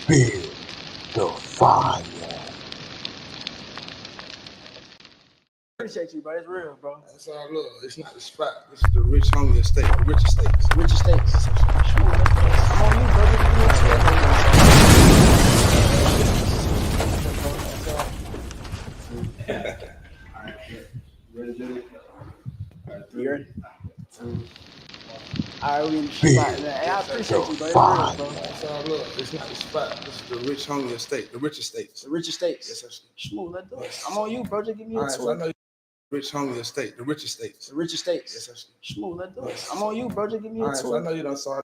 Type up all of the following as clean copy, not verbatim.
Build the fire. Appreciate you, bro. It's real, bro. That's all love. It's not the spot. This is the rich homie estate, the rich estates. The rich estates. I'm on you, bro. Give me a You ready? All right, we in the spot. Hey, I appreciate you, bro. It's real, bro. That's all love. It's not the spot. This is the rich homie estate, the rich estates. The rich estates. Yes, sir. Smooth, let's do it. I'm on you, bro. Just give me a All right, tour. so I know you rich homie estate, the rich estates. The rich estates. Yes, sir. Smooth, let's do it. I'm on you, bro. Just give me a All right, so I tour. know you done saw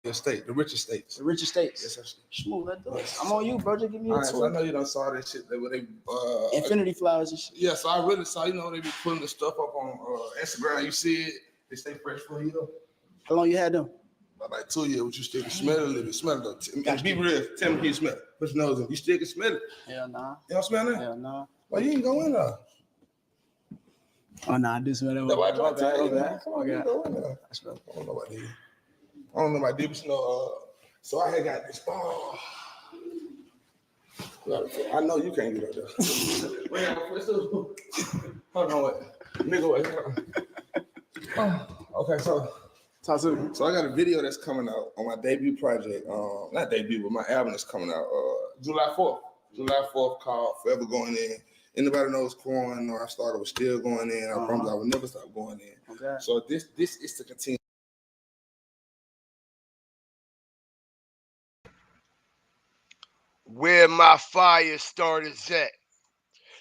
the estate, the rich estates. The rich estates. Yes, sir. Smooth, let's do it. I'm on you, bro. Just give me a All right, so I tour. know you done saw that shit that where they Infinity flowers and shit. Yeah, so I really saw, you know, they be putting the stuff up on Instagram. You see it, they stay fresh for a year. How long you had them? About like 2 years, but you still can smell it a little bit. Smell it though. And be real, tell me, can you smell it? Put your nose in. You still can smell it. Hell nah. You don't smell it? Hell nah. Well, you ain't go in there. Oh nah, I do smell that. That's why I tried to tell you. Okay. Come on, you go in there. I don't know about this. I don't know about this, but you know, so I had got this. Oh. I know you can't get up there. Wait, hold on, wait. Nigga, wait. Okay, so talk to me. So I got a video that's coming out on my debut project. Not debut, but my album is coming out July 4th. July 4th called Forever Going In. Anybody knows Quan, or I started with Still Going In. I promise I will never stop going in. Okay. So this is to continue. Where my fire starters at.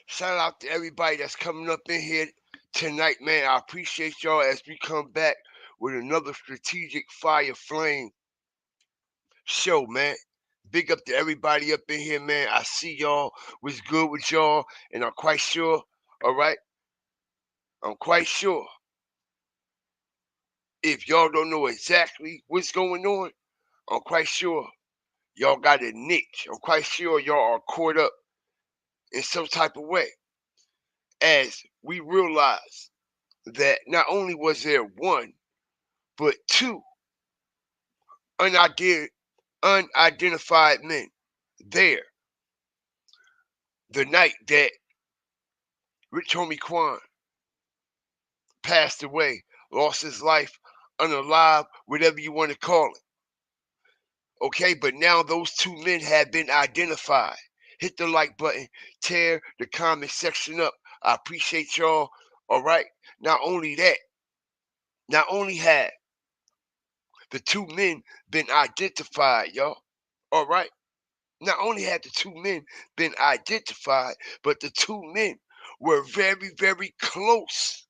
Shout out to everybody that's coming up in here tonight, man. I appreciate y'all as we come back with another strategic fire flame show, man. Big up to everybody up in here, man. I see y'all. What's good with y'all? And I'm quite sure, all right? I'm quite sure if y'all don't know exactly what's going on, I'm quite sure y'all got a niche. I'm quite sure y'all are caught up in some type of way as we realize that not only was there one, but two unidentified men there the night that Rich Homie Quan passed away, lost his life, unalive, whatever you want to call it. Okay, but now those two men have been identified. Hit the like button, tear the comment section up. I appreciate y'all. All right. Not only that, not only have the two men been identified, y'all. All right. Not only had the two men been identified, but the two men were very, very close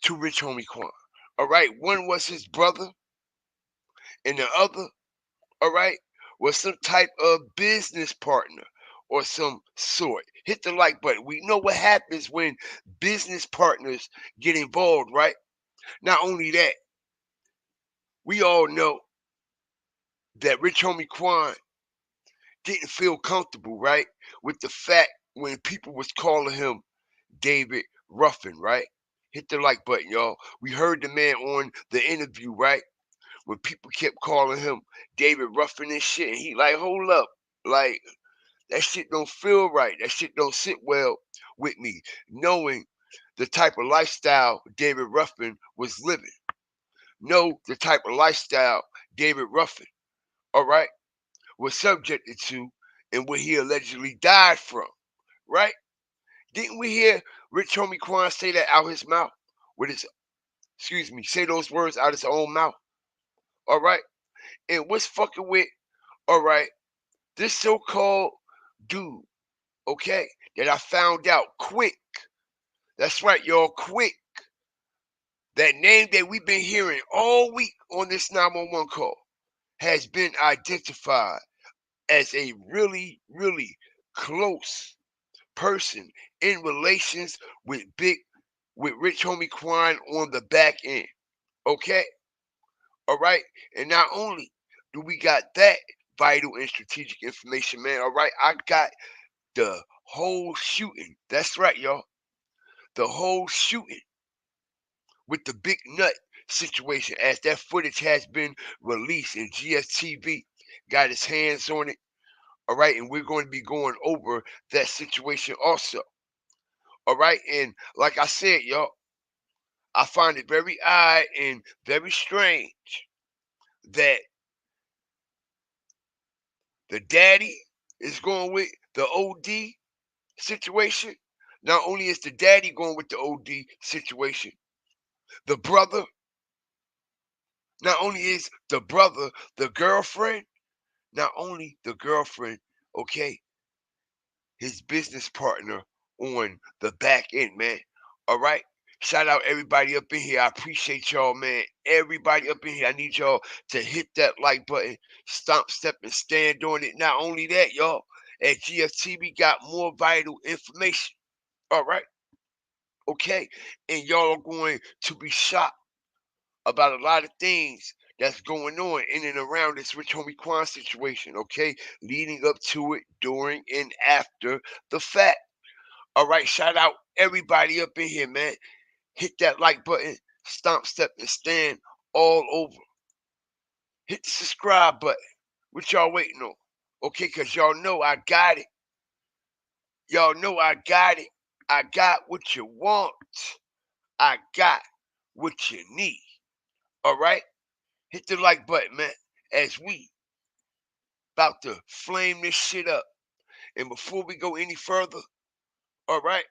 to Rich Homie Quan. All right. One was his brother, and the other, all right, was some type of business partner or some sort. Hit the like button. We know what happens when business partners get involved, right? Not only that, we all know that Rich Homie Quan didn't feel comfortable, right, with the fact when people was calling him David Ruffin, right? Hit the like button, y'all. We heard the man on the interview, right? When people kept calling him David Ruffin and shit, and he like, hold up, like that shit don't feel right. That shit don't sit well with me, knowing the type of lifestyle David Ruffin was living. Know the type of lifestyle David Ruffin, all right, was subjected to and what he allegedly died from, right? Didn't we hear Rich Homie Quan say that out his mouth? With his, say those words out his own mouth. All right? And what's fucking with, all right, this so-called dude, okay, that I found out quick. That's right, y'all, quick. That name that we've been hearing all week on this 911 call has been identified as a really, really close person in relations with Rich Homie Quan on the back end. Okay? All right? And not only do we got that vital and strategic information, man, all right, I got the whole shooting. That's right, y'all. The whole shooting with the big nut situation as that footage has been released in GSTV got his hands on it. All right, and we're going to be going over that situation also. All right, and like I said, y'all, I find it very odd and very strange that the daddy is going with the OD situation. Not only is the daddy going with the OD situation, the brother, not only is the brother the girlfriend, not only the girlfriend, okay, his business partner on the back end, man. All right. Shout out everybody up in here. I appreciate y'all, man. Everybody up in here. I need y'all to hit that like button, stomp, step, and stand on it. Not only that, y'all, at GFT, we got more vital information. All right. Okay. And y'all are going to be shocked about a lot of things that's going on in and around this Rich Homie Quan situation, okay? Leading up to it, during, and after the fact. All right, shout out everybody up in here, man. Hit that like button, stomp, step, and stand all over. Hit the subscribe button. What y'all waiting on? Okay, because y'all know I got it. Y'all know I got it. I got what you want. I got what you need. All right? Hit the like button, man, as we about to flame this shit up. And before we go any further, all right,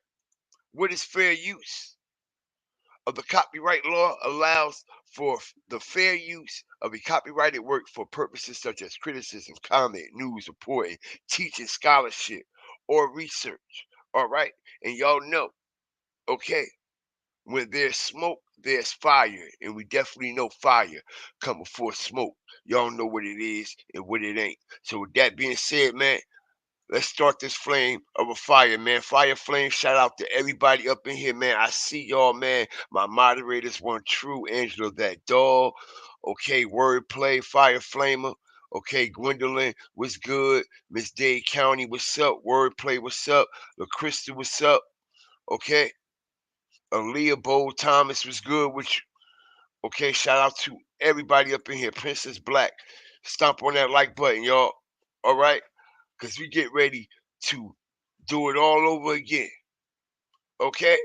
what is fair use of the copyright law allows for the fair use of a copyrighted work for purposes such as criticism, comment, news, reporting, teaching, scholarship, or research. All right, and y'all know, okay, when there's smoke, there's fire, and we definitely know fire come before smoke. Y'all know what it is and what it ain't. So with that being said, man, let's start this flame of a fire, man. Fire flame, shout out to everybody up in here, man. I see y'all, man. My moderators, one true Angela, that doll. Okay, wordplay, fire flamer. Okay, Gwendolyn, what's good? Miss Dade County, what's up? Wordplay, what's up? LaCrystal, what's up? Okay. Aaliyah Bowl Thomas was good with you. Okay, shout out to everybody up in here. Princess Black. Stomp on that like button, y'all. All right? Because we get ready to do it all over again. Okay?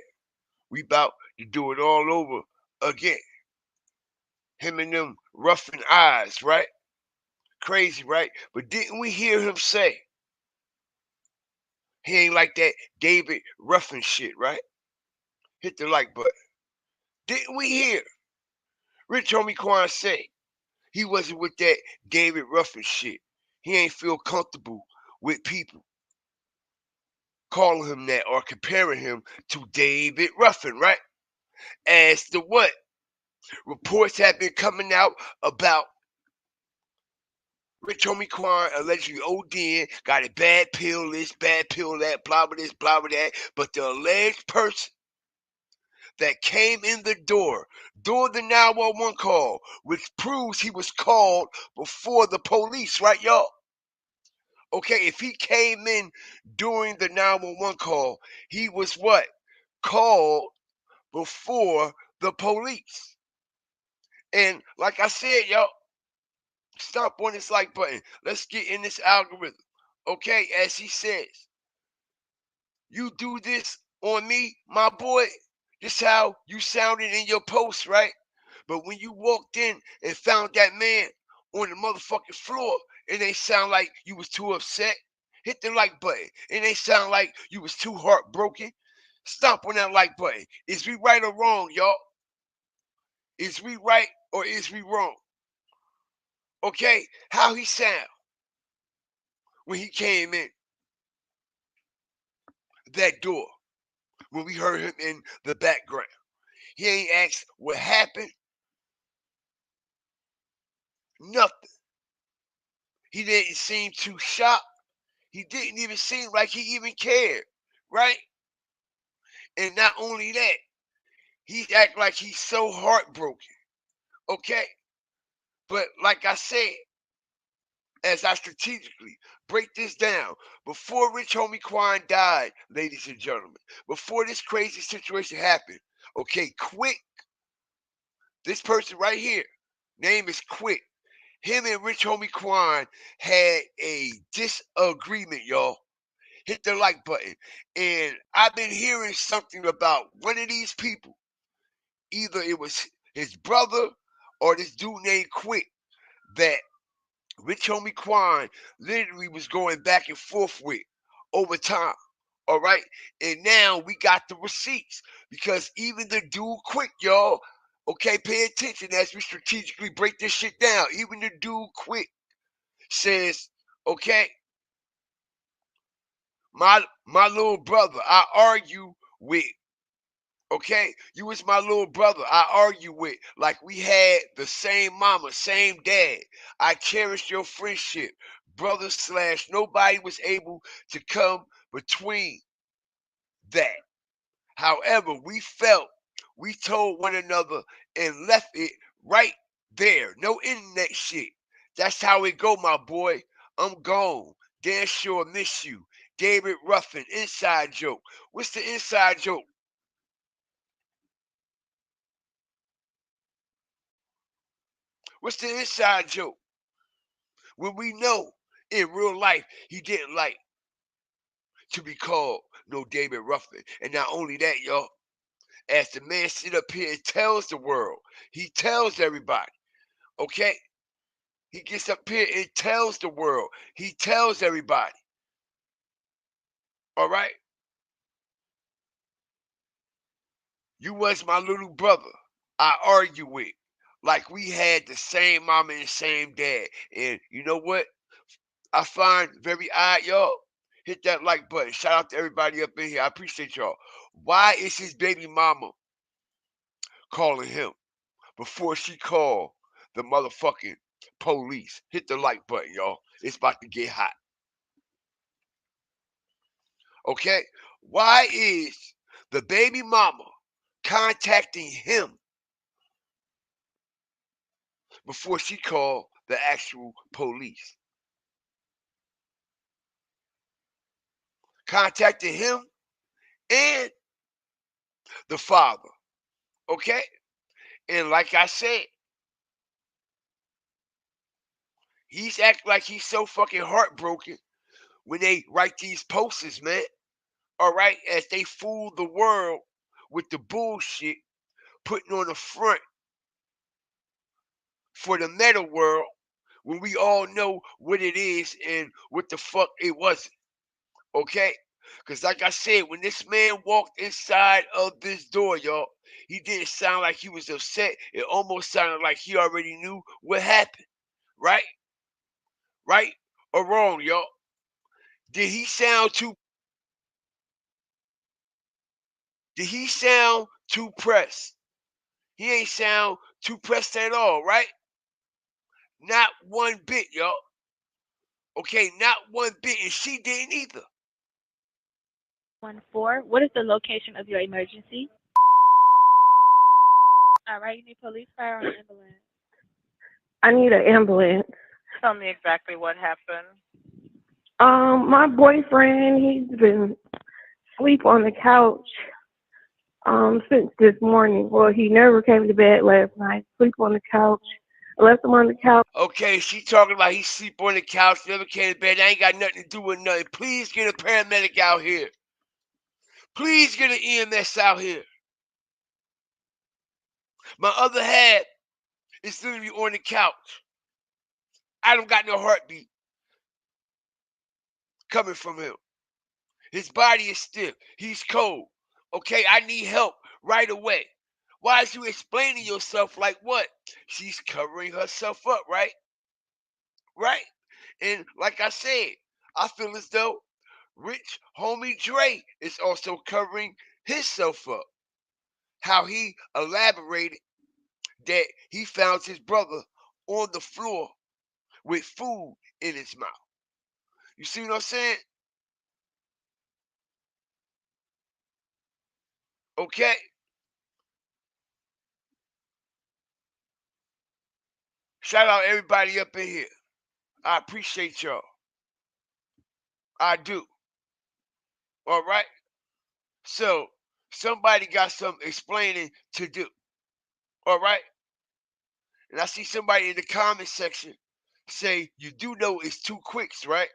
We about to do it all over again. Him and them Ruffin eyes, right? Crazy, right? But didn't we hear him say he ain't like that David Ruffin shit, right? Hit the like button. Didn't we hear Rich Homie Quan say he wasn't with that David Ruffin shit? He ain't feel comfortable with people calling him that or comparing him to David Ruffin, right? As to what? Reports have been coming out about Rich Homie Quan allegedly ODing, got a bad pill this, bad pill that, blah blah this, blah blah that. But the alleged person that came in the door during the 911 call, which proves he was called before the police, right, y'all? Okay, if he came in during the 911 call, he was what? Called before the police. And like I said, y'all, stomp on this like button. Let's get in this algorithm. Okay, as he says, you do this on me, my boy. This how you sounded in your post, right? But when you walked in and found that man on the motherfucking floor, it ain't sound like you was too upset. Hit the like button. It ain't sound like you was too heartbroken. Stomp on that like button. Is we right or wrong, y'all? Is we right or is we wrong? Okay, how he sound when he came in that door, when we heard him in the background. He ain't asked what happened, nothing. He didn't seem too shocked. He didn't even seem like he even cared, right? And not only that, he act like he's so heartbroken, okay? But like I said, as I strategically break this down, before Rich Homie Quan died, ladies and gentlemen, before this crazy situation happened, okay, Quick, this person right here, name is Quick. him and Rich Homie Quan had a disagreement, y'all. Hit the like button. And I've been hearing something about one of these people. Either it was his brother or this dude named Quick that Rich Homie Quan literally was going back and forth with over time. All right. And now we got the receipts because even the dude Quick, y'all, okay, pay attention as we strategically break this shit down. Even the dude Quick says, okay, my little brother, I argue with. Okay, you was my little brother. I argue with like we had the same mama, same dad. I cherished your friendship, brother slash. Nobody was able to come between that. However, we told one another and left it right there. No internet shit. That's how it go, my boy. I'm gone. Damn sure miss you. David Ruffin, inside joke. What's the inside joke? What's the inside joke? When we know in real life he didn't like to be called no David Ruffin. And not only that, y'all, as the man sit up here and tells the world, he tells everybody, okay? He gets up here and tells the world, he tells everybody, all right? You was my little brother. I argue with. Like we had the same mama and same dad. And you know what? I find very odd, y'all. Hit that like button. Shout out to everybody up in here. I appreciate y'all. Why is his baby mama calling him before she called the motherfucking police? Hit the like button, y'all. It's about to get hot. Okay? Why is the baby mama contacting him before she called the actual police? Contacting him and the father. Okay? And like I said, he's acting like he's so fucking heartbroken when they write these posters, man. All right, as they fool the world with the bullshit, putting on the front for the meta world when we all know what it is and what the fuck it wasn't. Okay? Because like I said, when this man walked inside of this door, y'all, he didn't sound like he was upset. It almost sounded like he already knew what happened. Right? Right or wrong, y'all? Did he sound too pressed? He ain't sound too pressed at all, right? Not one bit, y'all. Okay, not one bit, and she didn't either. 1-4. What is the location of your emergency? All right, you need police, fire, or an ambulance? I need an ambulance. Tell me exactly what happened. My boyfriend, he's been asleep on the couch since this morning. Well, he never came to bed last night. Sleep on the couch. I left him on the couch. Okay, she talking about he sleep on the couch, never came to bed. I ain't got nothing to do with nothing. Please get a paramedic out here. Please get an EMS out here. My other half is literally on the couch. I don't got no heartbeat coming from him. His body is stiff. He's cold. Okay, I need help right away. Why is you explaining yourself like what? She's covering herself up, right? Right? And like I said, I feel as though Rich Homie Dre is also covering himself up. How he elaborated that he found his brother on the floor with food in his mouth. You see what I'm saying? Okay? Shout out everybody up in here. I appreciate y'all. I do. All right? So, somebody got some explaining to do. All right? And I see somebody in the comment section say you do know it's two quicks, right?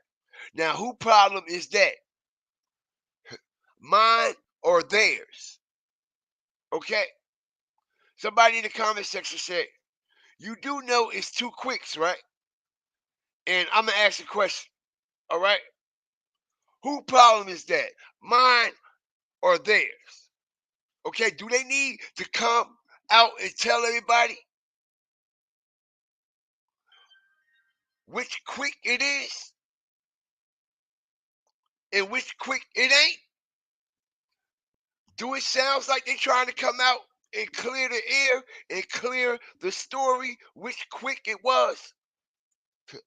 Now, who problem is that? Mine or theirs? Okay? Somebody in the comment section said, you do know it's two quicks, right? And I'm going to ask a question, all right? Who problem is that? Mine or theirs? Okay, do they need to come out and tell everybody which quick it is and which quick it ain't? Do it sounds like they trying to come out and clear the air and clear the story which quick it was?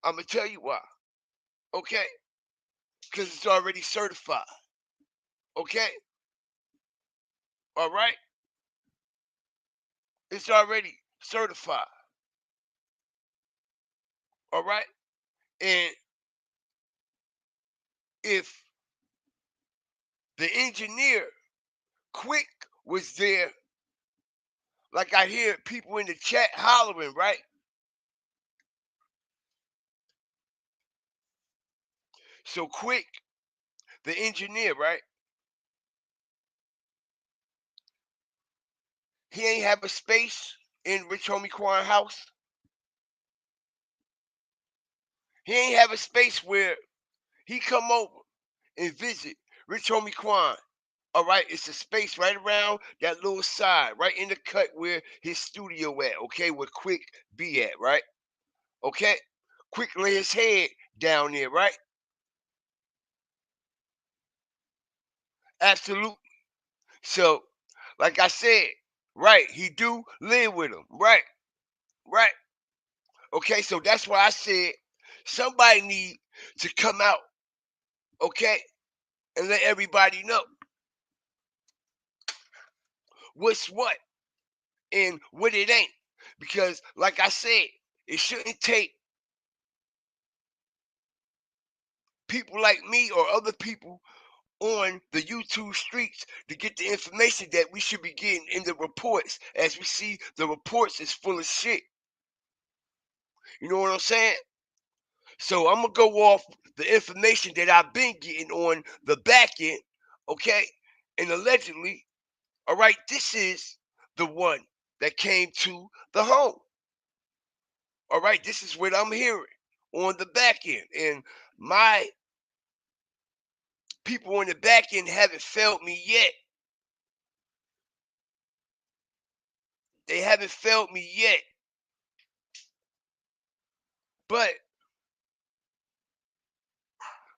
I'm going to tell you why. Okay? Because it's already certified. Okay? All right? It's already certified. All right? And if the engineer quick was there, like I hear people in the chat hollering, right? So quick, the engineer, right? He ain't have a space in Rich Homie Quan house. He ain't have a space where he come over and visit Rich Homie Quan. All right, it's a space right around that little side, right in the cut where his studio at, okay, where Quick be at, right? Okay? Quick lay his head down there, right? Absolutely. So, like I said, right, he do live with him, right? Right. Okay, so that's why I said somebody need to come out, okay, and let everybody know what's what and what it ain't. Because, like I said, it shouldn't take people like me or other people on the YouTube streets to get the information that we should be getting in the reports. As we see, the reports is full of shit. You know what I'm saying? So I'm gonna go off the information that I've been getting on the back end, okay? And allegedly, all right, this is the one that came to the home. All right, this is what I'm hearing on the back end. And my people on the back end haven't failed me yet. They haven't failed me yet. But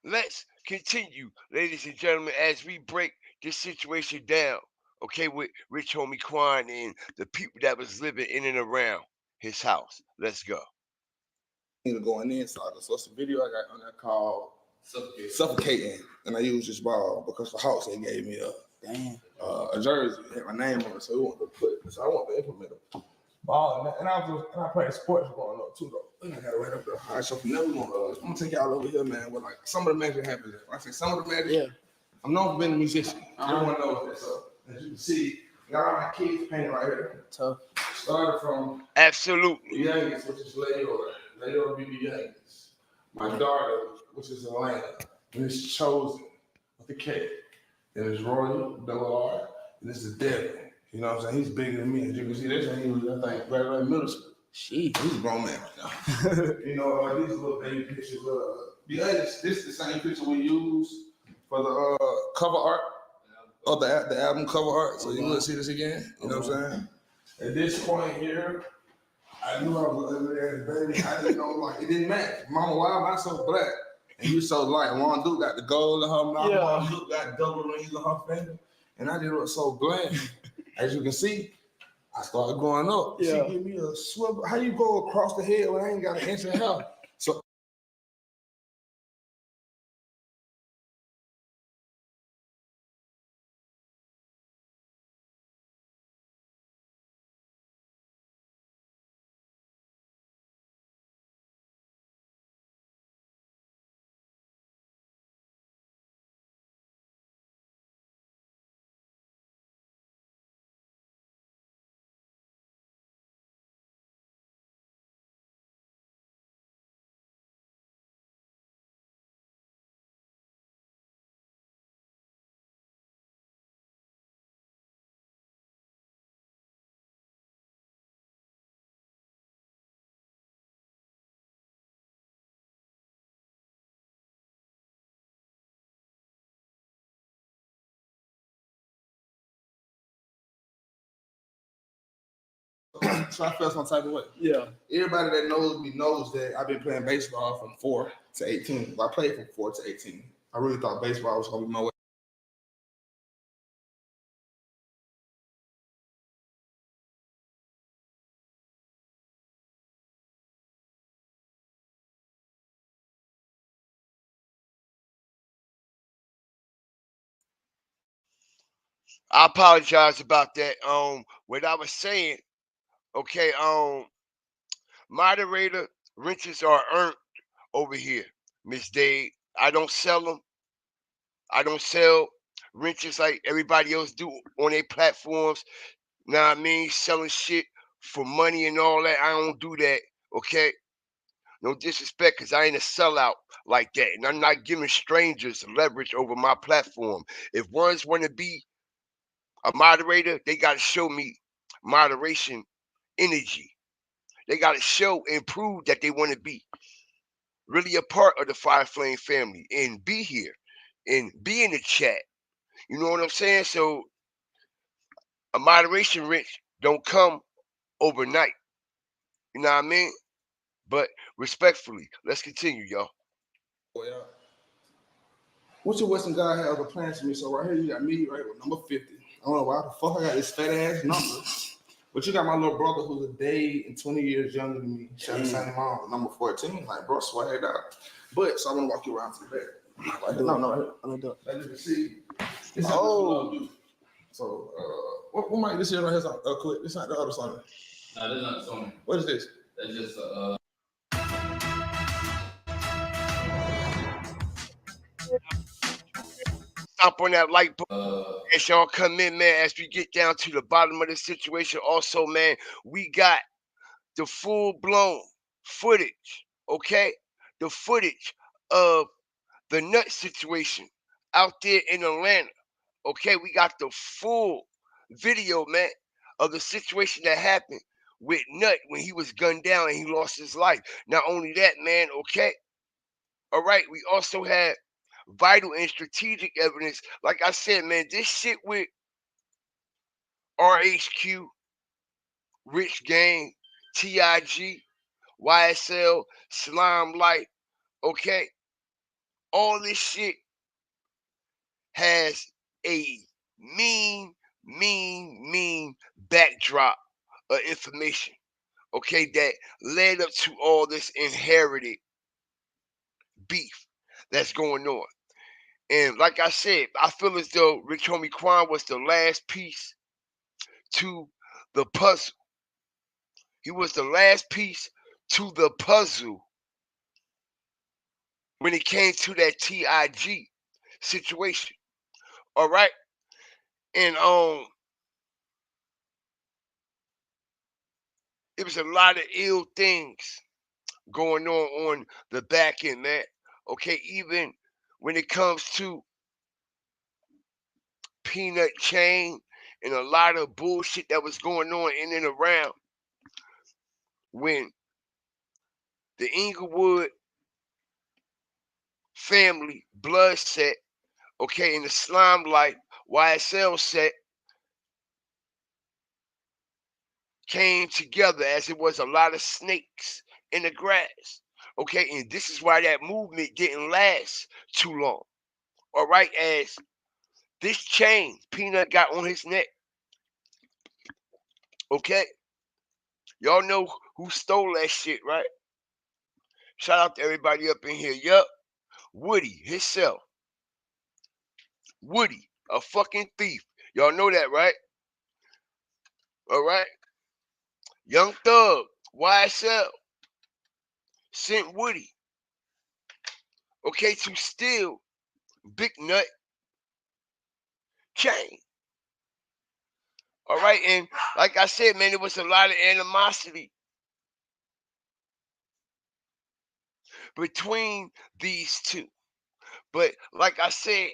let's continue, ladies and gentlemen, as we break this situation down, okay, with Rich Homie Quan and the people that was living in and around his house. Let's go. Going inside. So it's a video I got on that called Suffocating. And I used this ball because the house they gave me a jersey, it had my name on it, so we wanted to put. So I want to implement a ball, and I played sports growing up too though. And I got it right up there. All right, so from there we gonna I'm gonna take y'all over here, man. With like some of the magic happens. When I say some of the magic, yeah. I'm known for being a musician. Everyone knows that. So as you can see, got all my kids painted right here. Tough. Started from Absolutely. Youngest, which is Leora BB Youngest. My daughter, which is Atlanta, and it's Chosen with the K. And it's Royal, double R, and this is Devin. You know what I'm saying? He's bigger than me. As you can see, this one, he was, I think, right in middle school. He's a grown man right now. You know, these little baby pictures. Be honest, this is the same picture we use for the cover art of the album cover art. So you will see this again. You know what I'm saying? At this point here, I knew I was ugly ass baby. I didn't know, like, it didn't match. Mama, why am I so black? And you so light. Juan Duke got the gold in her mouth. Yeah. Juan Duke got double rings on her finger. And I just look so bland. As you can see, I started growing up. Yeah. She give me a swivel. How you go across the head when I ain't got an inch of hair? So So I felt some type of way. Yeah. Everybody that knows me knows that I've been playing baseball from 4 to 18. I played from 4 to 18. I really thought baseball was gonna be my way. I apologize about that. What I was saying, okay, moderator rentals are earned over here, Miss Dade. I don't sell them. I don't sell rentals like everybody else do on their platforms. Know what I mean? Selling shit for money and all that. I don't do that. Okay. No disrespect, because I ain't a sellout like that. And I'm not giving strangers leverage over my platform. If ones want to be a moderator, they got to show me moderation energy. They got to show and prove that they want to be really a part of the Fire Flame family and be here and be in the chat. You know what I'm saying? So a moderation wrench don't come overnight. You know what I mean? But respectfully, let's continue, y'all. Yeah. What's your Western God have the plans for me? So right here you got me right with number 50. I don't know why the fuck I got this fat ass number. But you got my little brother who's a day and 20 years younger than me. Shout out to Sandy Mom, number 14. Like, bro, swear it out. But so I'm gonna walk you around to the back. Right here. No, right here. Let you can see. This is what So what mic this here right here? Quick. This not the other song. No, this is not the song. What is this? That's just Stop on that like button as y'all come in, man. As we get down to the bottom of the situation, also, man, we got the full-blown footage, okay? The footage of the nut situation out there in Atlanta, okay? We got the full video, man, of the situation that happened with Nut when he was gunned down and he lost his life. Not only that, man, okay? All right, we also had vital and strategic evidence. Like I said, man, this shit with RHQ, Rich Gang, TIG, YSL, Slime Light, okay? All this shit has a mean backdrop of information, okay, that led up to all this inherited beef that's going on. And like I said, I feel as though Rich Homie Quan was the last piece to the puzzle. He was the last piece to the puzzle when it came to that TIG situation. All right. And it was a lot of ill things going on the back end, man. Okay, even when it comes to Peanut Chain and a lot of bullshit that was going on in and around when the Inglewood family blood set, okay, and the Slime Light YSL set came together as it was a lot of snakes in the grass. Okay, and this is why that movement didn't last too long. All right, as this chain Peanut got on his neck. Okay, y'all know who stole that shit, right? Shout out to everybody up in here. Yup, Woody himself. Woody, a fucking thief. Y'all know that, right? All right. Young Thug, YSL, sent Woody, okay, to steal Big Nut chain. All right, and like I said, man, there was a lot of animosity between these two. But like I said,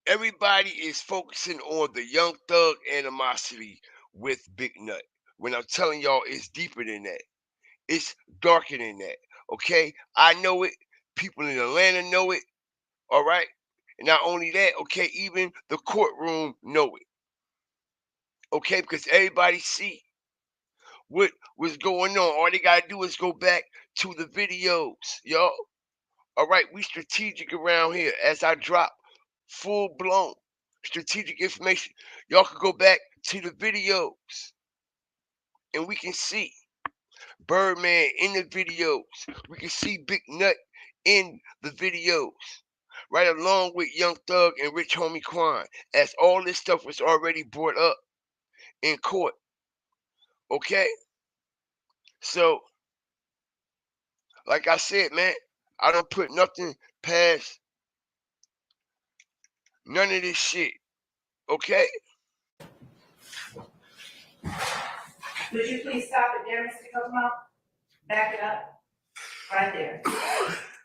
everybody is focusing on the Young Thug animosity with Big Nut. When I'm telling y'all, it's deeper than that. It's darker than that. Okay, I know it. People in Atlanta know it. All right, and not only that, okay, even the courtroom know it. Okay, because everybody see what was going on. All they gotta do is go back to the videos, yo. All right, we strategic around here. As I drop full blown strategic information, y'all can go back to the videos and we can see Birdman in the videos. We can see Big Nut in the videos, right along with Young Thug and Rich Homie Quan, as all this stuff was already brought up in court. Okay, so like I said, man, I don't put nothing past none of this shit. Okay. Would you please stop it there, Mr. Kokomo? Back it up. Right there.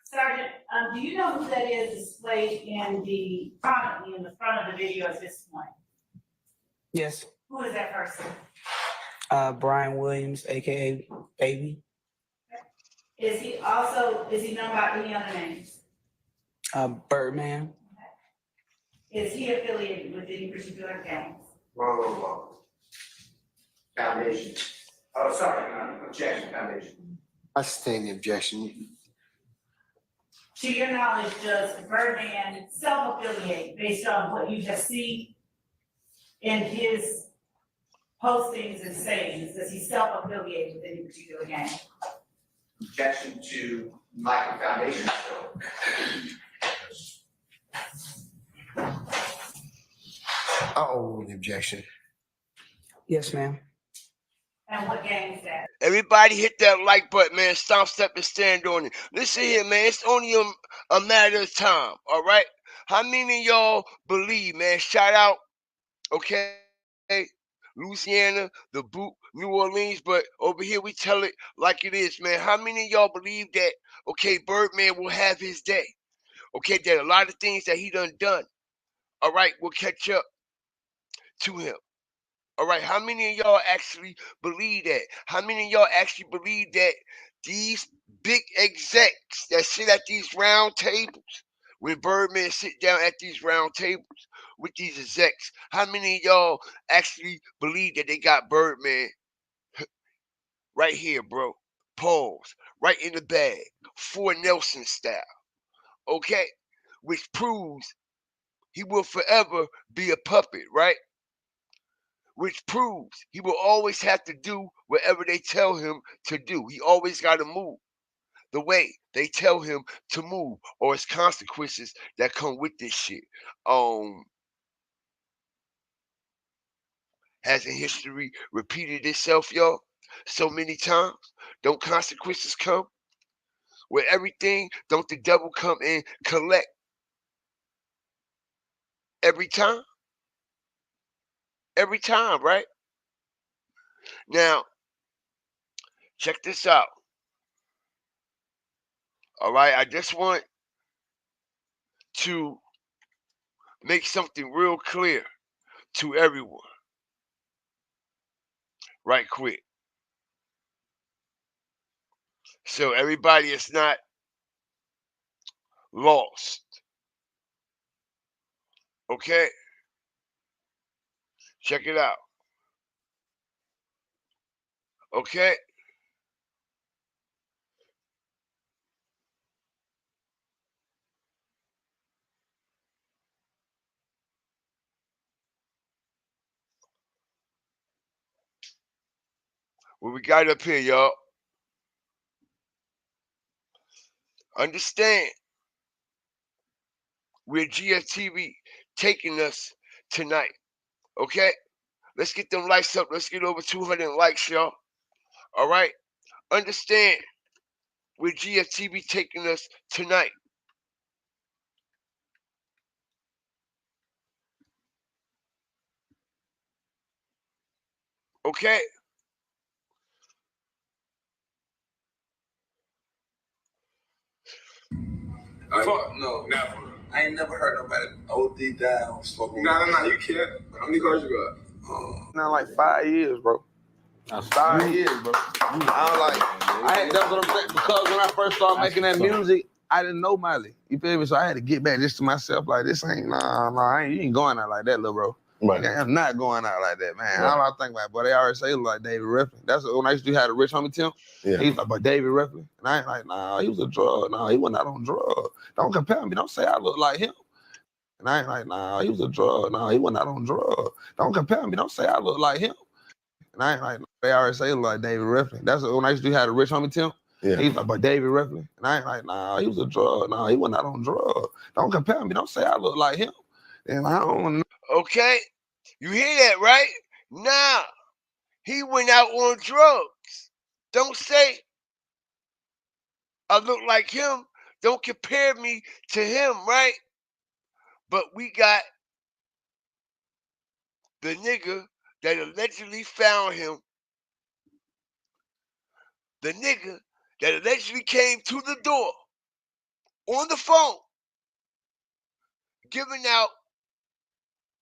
Sergeant, do you know who that is displayed prominently in the front of the video at this point? Yes. Who is that person? Brian Williams, aka Baby. Is he known by any other names? Birdman. Is he affiliated with any particular gangs? Wrong. Foundation. Oh, sorry, objection, foundation. I sustain the objection. To your knowledge, does Birdman self-affiliate based on what you just see in his postings and sayings? Does he self-affiliate with any particular gang? Objection to lack of foundation. The objection. Yes, ma'am. And what gang is that? Everybody hit that like button, man. Stomp, step, and stand on it. Listen here, man. It's only a matter of time, all right? How many of y'all believe, man? Shout out, okay? Louisiana, the boot, New Orleans, but over here we tell it like it is, man. How many of y'all believe that, okay, Birdman will have his day? Okay, that a lot of things that he done, all right, will catch up to him. All right, how many of y'all actually believe that? How many of y'all actually believe that these big execs that sit at these round tables, when Birdman sit down at these round tables with these execs, how many of y'all actually believe that they got Birdman right here, bro? Pause, right in the bag, Fort Nelson style, okay? Which proves he will forever be a puppet, right? Which proves he will always have to do whatever they tell him to do. He always got to move the way they tell him to move, or it's consequences that come with this shit. Hasn't history repeated itself, y'all, so many times? Don't consequences come with everything? Don't the devil come and collect every time? Every time, right? Now, check this out. All right, I just want to make something real clear to everyone right quick, so everybody is not lost. Okay, check it out. Okay, what we got up here, y'all, understand where GFTV taking us tonight. Okay, let's get them likes up. Let's get over 200 likes, y'all. All right, understand where GFTV taking us tonight. Okay, Fuck no, never. I ain't never heard nobody OD down smoking. No, you can't. How many cars you got? Now like 5 years, bro. That's 5 years, bro. That's what I'm saying. Because when I first started making that music, I didn't know Miley. You feel me? So I had to get back just to myself. Like, this ain't, you ain't going out like that, little bro. Right. I'm not going out like that, man. Right. All I think about, boy, they already say he look like David Ruffin. That's when I used to have a rich homie Tim. Yeah. He's like, but David Ruffin. And I ain't like, nah, he was a drug. Nah, he wasn't out on drugs. Don't compare me. Don't say I look like him. And I ain't like, nah, he was a drug. Nah, he wasn't out on drugs. Don't compare me. Don't say I look like him. And I ain't like, they already say he look like David Ruffin. That's when I used to have a rich homie Tim. Yeah. He's like, but David Ruffin. And I ain't like, nah, he was a drug. Nah, he wasn't out on drugs. Don't compare me. Don't say I look like him. And I don't know. Okay? You hear that, right? Nah, he went out on drugs. Don't say I look like him. Don't compare me to him, right? But we got the nigga that allegedly found him, the nigga that allegedly came to the door on the phone, giving out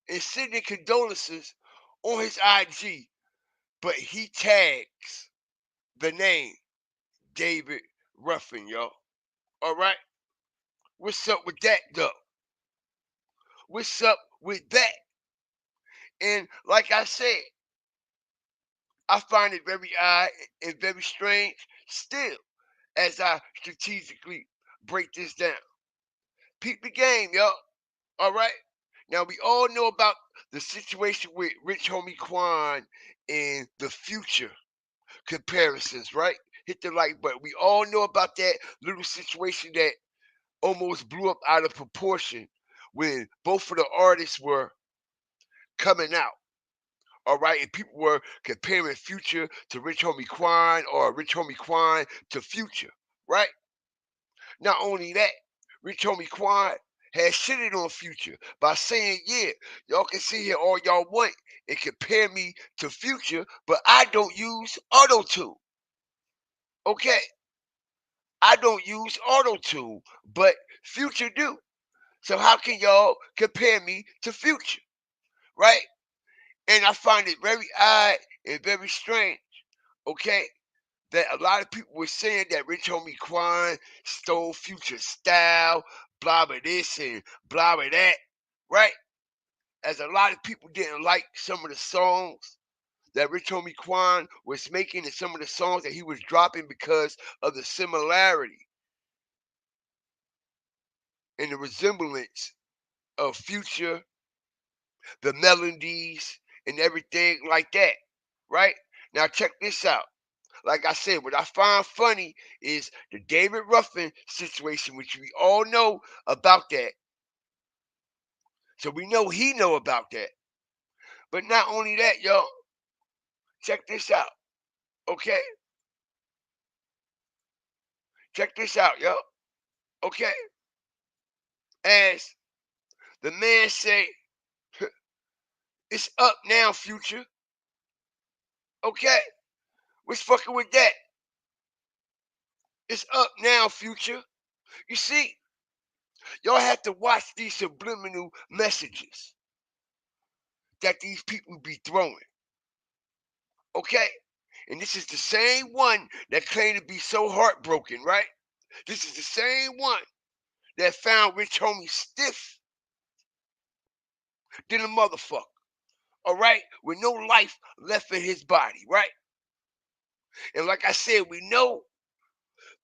and sending condolences on his IG, but he tags the name David Ruffin, y'all. All right? What's up with that, though? What's up with that? And like I said, I find it very odd and very strange still as I strategically break this down. Peep the game, y'all. All right? Now, we all know about the situation with Rich Homie Quan and the Future comparisons, right? Hit the like button. We all know about that little situation that almost blew up out of proportion when both of the artists were coming out. All right, and people were comparing Future to Rich Homie Quan or Rich Homie Quan to Future, right? Not only that, Rich Homie Quan has shitted on Future by saying, yeah, y'all can sit here all y'all want and compare me to Future, but I don't use auto-tune. Okay? I don't use auto-tune, but Future do. So how can y'all compare me to Future? Right? And I find it very odd and very strange, okay, that a lot of people were saying that Rich Homie Quan stole Future style, blah blah this and blah blah that, right? As a lot of people didn't like some of the songs that Rich Homie Quan was making and some of the songs that he was dropping because of the similarity and the resemblance of Future, the melodies, and everything like that, right? Now check this out. Like I said, what I find funny is the David Ruffin situation, which we all know about that. So we know he know about that. But not only that, y'all, check this out. Okay? Check this out, y'all. Okay? As the man say, it's up now, Future. Okay? What's fucking with that? It's up now, Future. You see, y'all have to watch these subliminal messages that these people be throwing. Okay? And this is the same one that claimed to be so heartbroken, right? This is the same one that found Rich Homie stiff than a motherfucker. All right? With no life left in his body, right? And like I said, we know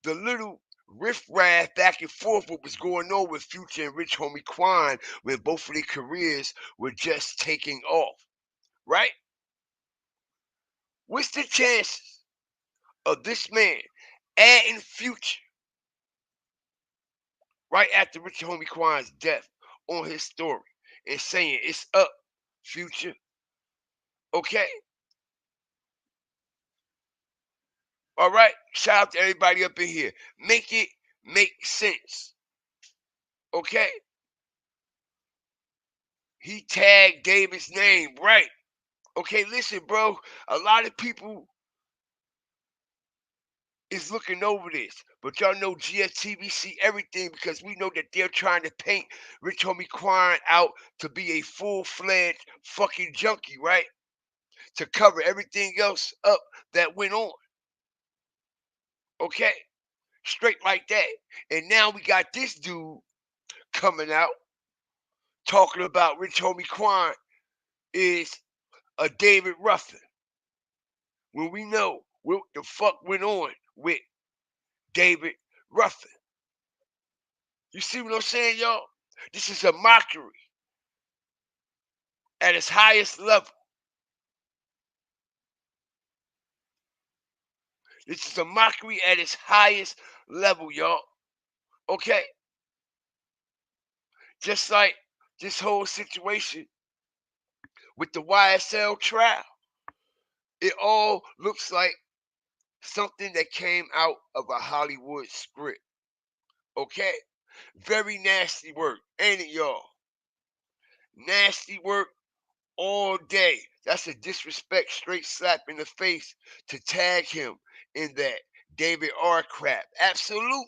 the little riff-raff back and forth what was going on with Future and Rich Homie Quan when both of their careers were just taking off, right? What's the chances of this man adding Future right after Rich Homie Quan's death on his story and saying it's up, Future? Okay? All right? Shout out to everybody up in here. Make it make sense. Okay? He tagged David's name, right? Okay, listen, bro. A lot of people is looking over this, but y'all know GSTV see everything because we know that they're trying to paint Rich Homie Quan out to be a full-fledged fucking junkie, right? To cover everything else up that went on. Okay? Straight like that. And now we got this dude coming out talking about Rich Homie Quan is a David Ruffin. When we know what the fuck went on with David Ruffin. You see what I'm saying, y'all? This is a mockery at its highest level. This is a mockery at its highest level, y'all. Okay? Just like this whole situation with the YSL trial. It all looks like something that came out of a Hollywood script. Okay? Very nasty work, ain't it, y'all? Nasty work all day. That's a disrespect, straight slap in the face to tag him in that David R. crap. Absolutely.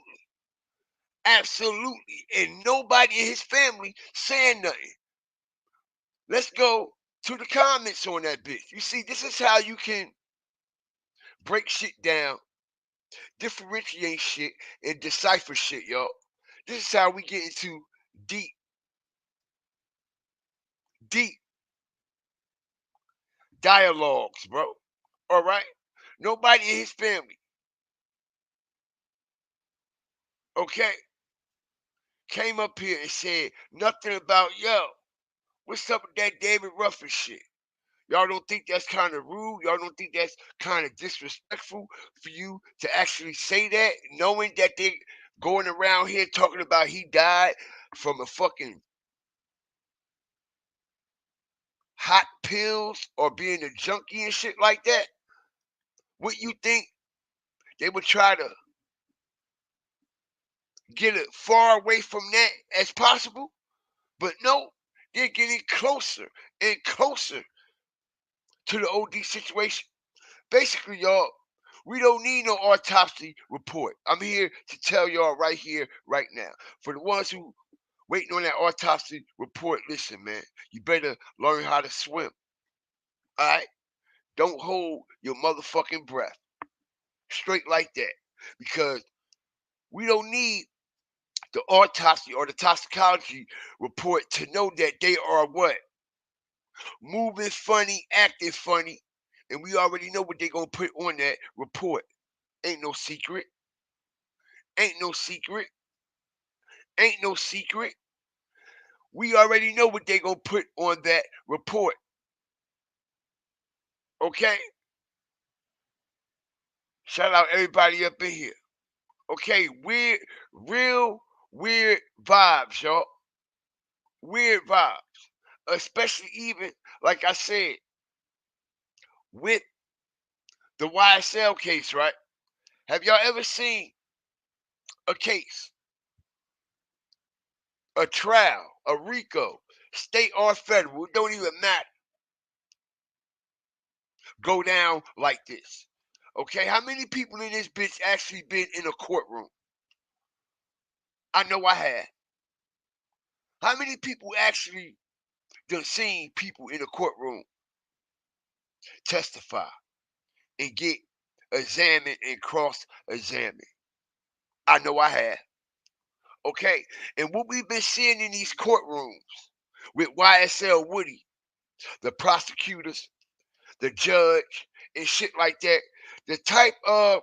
Absolutely. And nobody in his family saying nothing. Let's go to the comments on that bitch. You see, this is how you can break shit down, differentiate shit, and decipher shit, y'all. This is how we get into deep dialogues, bro. All right? Nobody in his family, okay, came up here and said nothing about, yo, what's up with that David Ruffin shit? Y'all don't think that's kind of rude? Y'all don't think that's kind of disrespectful for you to actually say that, knowing that they going around here talking about he died from a fucking hot pills or being a junkie and shit like that? What you think they would try to get it far away from that as possible? But no, they're getting closer and closer to the OD situation. Basically, y'all, we don't need no autopsy report. I'm here to tell y'all right here, right now. For the ones who waiting on that autopsy report, listen, man, you better learn how to swim. All right? Don't hold your motherfucking breath. Straight like that. Because we don't need the autopsy or the toxicology report to know that they are what? Moving funny, acting funny. And we already know what they're going to put on that report. Ain't no secret. Ain't no secret. Ain't no secret. We already know what they're going to put on that report. Okay? Shout out everybody up in here. Okay, weird, real weird vibes, y'all. Weird vibes. Especially even, like I said, with the YSL case, right? Have y'all ever seen a case, a trial, a RICO, state or federal, it don't even matter, go down like this? Okay, how many people in this bitch actually been in a courtroom? I know I have. How many people actually done seen people in a courtroom testify and get examined and cross-examined? I know I have. Okay, and what we've been seeing in these courtrooms with YSL Woody, the prosecutors, the judge, and shit like that, the type of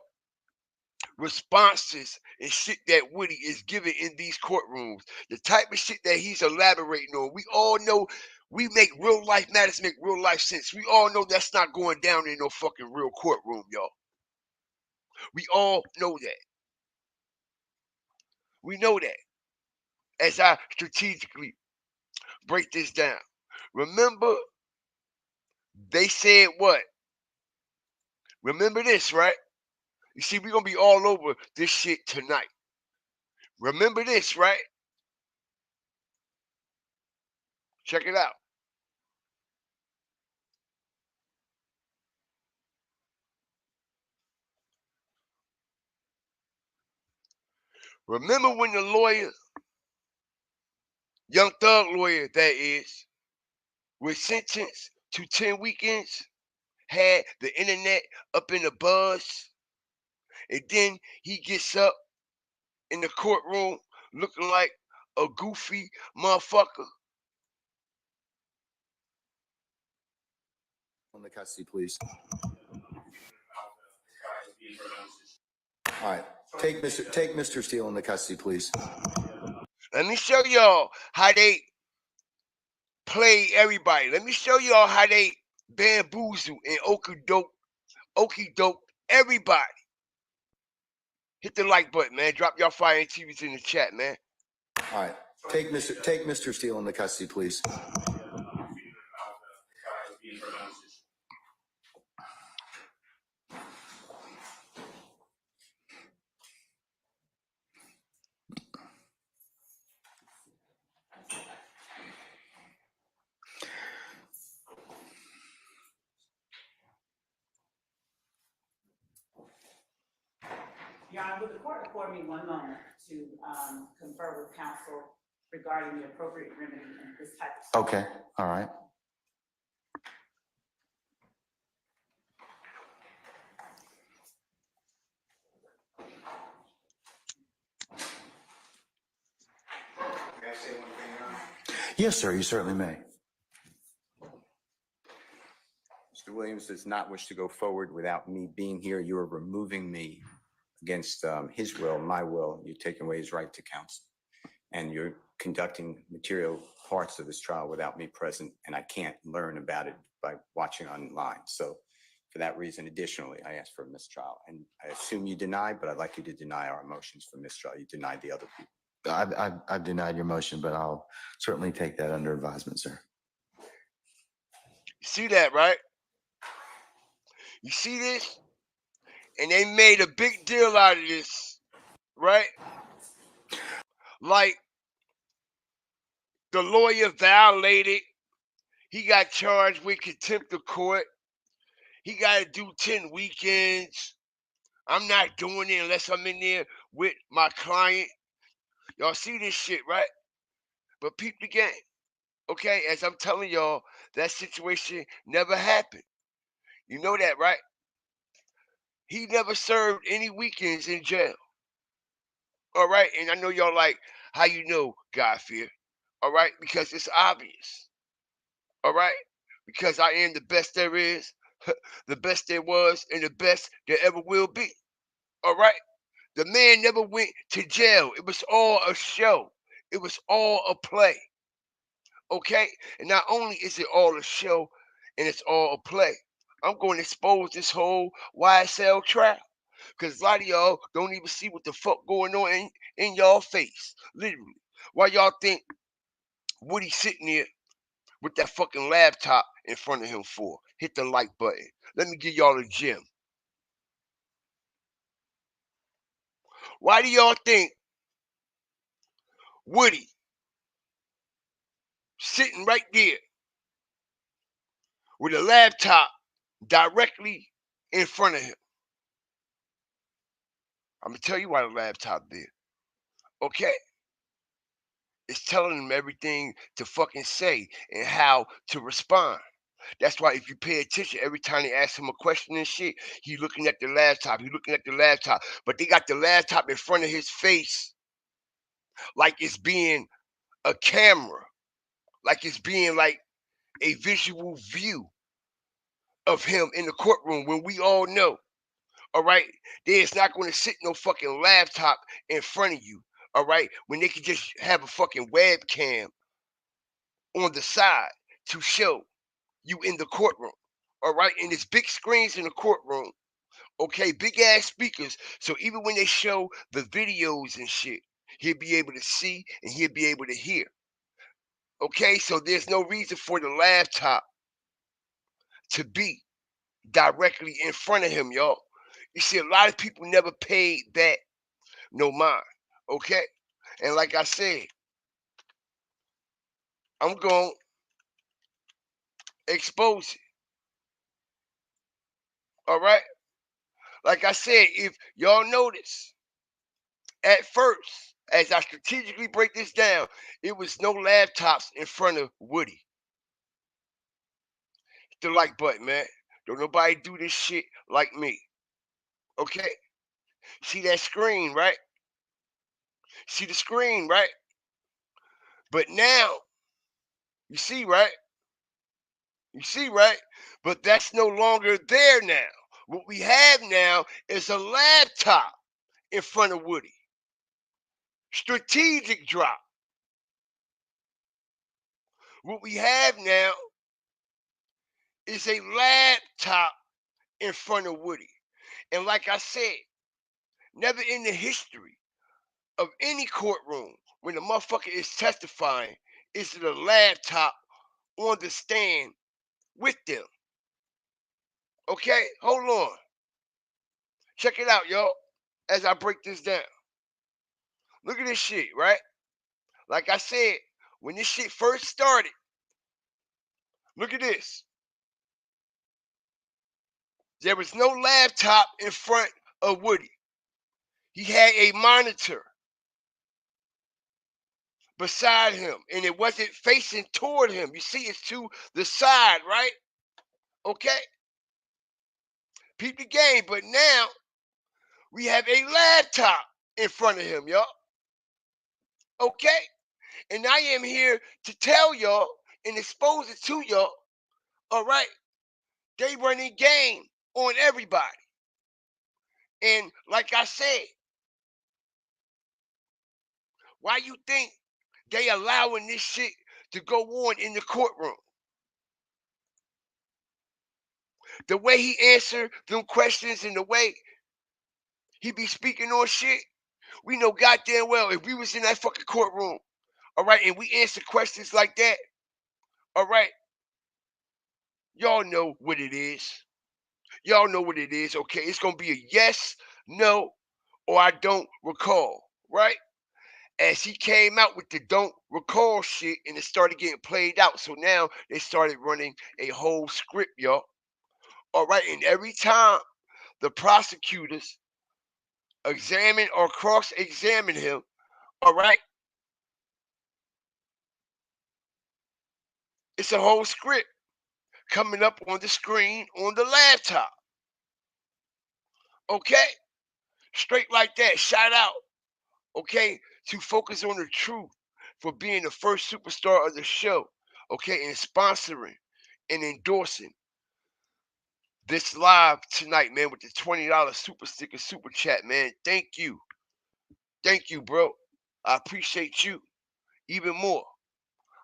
responses and shit that Woody is giving in these courtrooms, the type of shit that he's elaborating on, we all know we make real life matters make real life sense. We all know that's not going down in no fucking real courtroom, y'all. We all know that. We know that. As I strategically break this down. Remember, they said what? Remember this, right? You see, we're going to be all over this shit tonight. Remember this, right? Check it out. Remember when the lawyer, Young Thug lawyer that is, was sentenced to 10 weekends, had the internet up in the buzz, and then he gets up in the courtroom looking like a goofy motherfucker? In the custody, please. All right, take Mr. Steele in the custody, please. Let me show y'all how they play everybody. Let me show y'all how they bamboozle and okey doke everybody. Hit the like button, man. Drop y'all fire and TVs in the chat, man. All right, take Mr. Steele in the custody, please. Your Honor, would the court afford me one moment to confer with counsel regarding the appropriate remedy in this type of Okay, all right. May I say one thing, Your Honor? Yes, sir, you certainly may. Mr. Williams does not wish to go forward without me being here. You are removing me against his will, my will. You're taking away his right to counsel. And you're conducting material parts of this trial without me present, and I can't learn about it by watching online. So for that reason, additionally, I asked for a mistrial. And I assume you deny, but I'd like you to deny our motions for mistrial. You denied the other people. I've denied your motion, but I'll certainly take that under advisement, sir. You see that, right? You see this? And they made a big deal out of this, right? Like the lawyer violated. He got charged with contempt of court. He got to do 10 weekends. I'm not doing it unless I'm in there with my client. Y'all see this shit, right? But peep the game. Okay, as I'm telling y'all, that situation never happened. You know that, right? He never served any weekends in jail. All right, and I know y'all like, how you know, God fear? All right, because it's obvious. All right, because I am the best there is, the best there was, and the best there ever will be. All right, the man never went to jail. It was all a show. It was all a play. Okay, and not only is it all a show and it's all a play, I'm going to expose this whole YSL trial. Because a lot of y'all don't even see what the fuck going on in y'all face. Literally. Why y'all think Woody sitting there with that fucking laptop in front of him for? Hit the like button. Let me give y'all a gem. Why do y'all think Woody sitting right there with a laptop directly in front of him? I'm going to tell you why the laptop there. Okay? It's telling him everything to fucking say and how to respond. That's why if you pay attention, every time they ask him a question and shit, he looking at the laptop. He looking at the laptop. But they got the laptop in front of his face like it's being a camera. Like it's being like a visual view of him in the courtroom when we all know, all right, there's not going to sit no fucking laptop in front of you, all right, when they could just have a fucking webcam on the side to show you in the courtroom, all right, and there's big screens in the courtroom, okay, big ass speakers, so even when they show the videos and shit, he'll be able to see and he'll be able to hear, okay, so there's no reason for the laptop to be directly in front of him, y'all. You see, a lot of people never paid that no mind, okay? And like I said, I'm going to expose it, all right? Like I said, if y'all notice, at first, as I strategically break this down, it was no laptops in front of Woody. Hit the like button, man. Don't nobody do this shit like me, okay? See that screen, right? See the screen, right? But now, you see, right? You see, right? But that's no longer there now. What we have now is a laptop in front of Woody. Strategic drop. What we have now is a laptop in front of Woody. And like I said, never in the history of any courtroom when the motherfucker is testifying is it a laptop on the stand with them. Okay, hold on. Check it out, y'all, as I break this down. Look at this shit, right? Like I said, when this shit first started, look at this. There was no laptop in front of Woody. He had a monitor beside him, and it wasn't facing toward him. You see, it's to the side, right? Okay? Peep the game, but now we have a laptop in front of him, y'all. Okay? And I am here to tell y'all and expose it to y'all, all right? They running game on everybody. And like I said, why you think they allowing this shit to go on in the courtroom? The way he answered them questions and the way he be speaking on shit, we know goddamn well if we was in that fucking courtroom, all right, and we answer questions like that, all right, y'all know what it is. Y'all know what it is, okay? It's going to be a yes, no, or I don't recall, right? As he came out with the don't recall shit and it started getting played out. So now they started running a whole script, y'all. All right, and every time the prosecutors examine or cross-examine him, all right, it's a whole script coming up on the screen on the laptop. Okay? Straight like that. Shout out, okay, to Focus on the Truth for being the first superstar of the show, okay, and sponsoring and endorsing this live tonight, man, with the $20 super sticker super chat, man. Thank you. Thank you, bro. I appreciate you even more.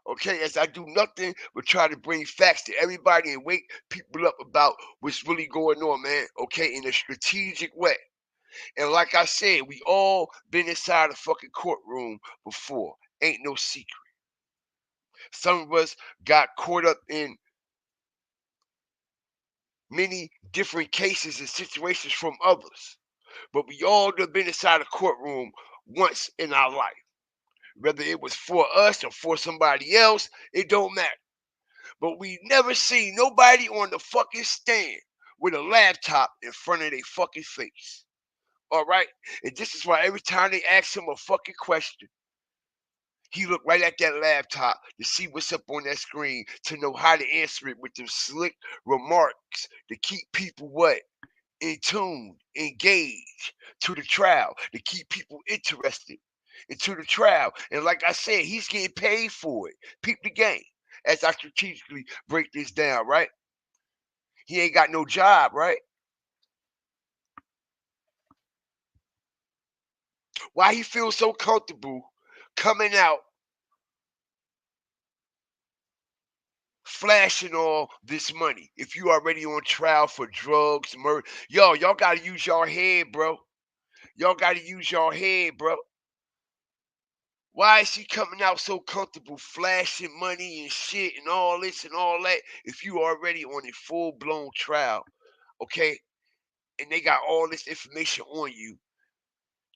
Okay, as I do nothing but try to bring facts to everybody and wake people up about what's really going on, man. Okay, in a strategic way. And like I said, we all been inside a fucking courtroom before. Ain't no secret. Some of us got caught up in many different cases and situations from others. But we all have been inside a courtroom once in our life. Whether it was for us or for somebody else, it don't matter. But we never seen nobody on the fucking stand with a laptop in front of their fucking face. All right? And this is why every time they ask him a fucking question, he looked right at that laptop to see what's up on that screen to know how to answer it with them slick remarks to keep people what? In tune, engaged to the trial, to keep people interested into the trial. And like I said, he's getting paid for it. Peep the game as I strategically break this down, right? He ain't got no job, right? Why he feels so comfortable coming out flashing all this money if you already on trial for drugs, murder? Y'all gotta use your head, bro. Y'all gotta use your head, bro. Why is he coming out so comfortable flashing money and shit and all this and all that if you already on a full-blown trial, okay? And they got all this information on you.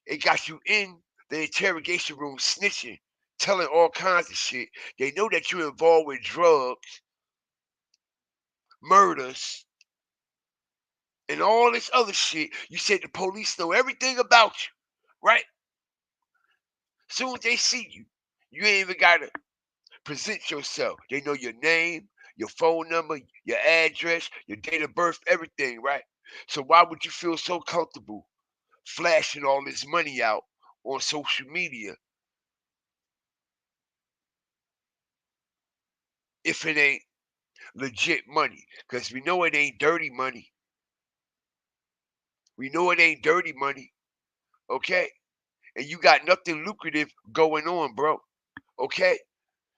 They got you in the interrogation room snitching, telling all kinds of shit. They know that you're involved with drugs, murders, and all this other shit. You said the police know everything about you, right? Soon as they see you, you ain't even gotta present yourself. They know your name, your phone number, your address, your date of birth, everything, right? So why would you feel so comfortable flashing all this money out on social media if it ain't legit money, because we know it ain't dirty money. We know it ain't dirty money, okay? And you got nothing lucrative going on, bro, okay?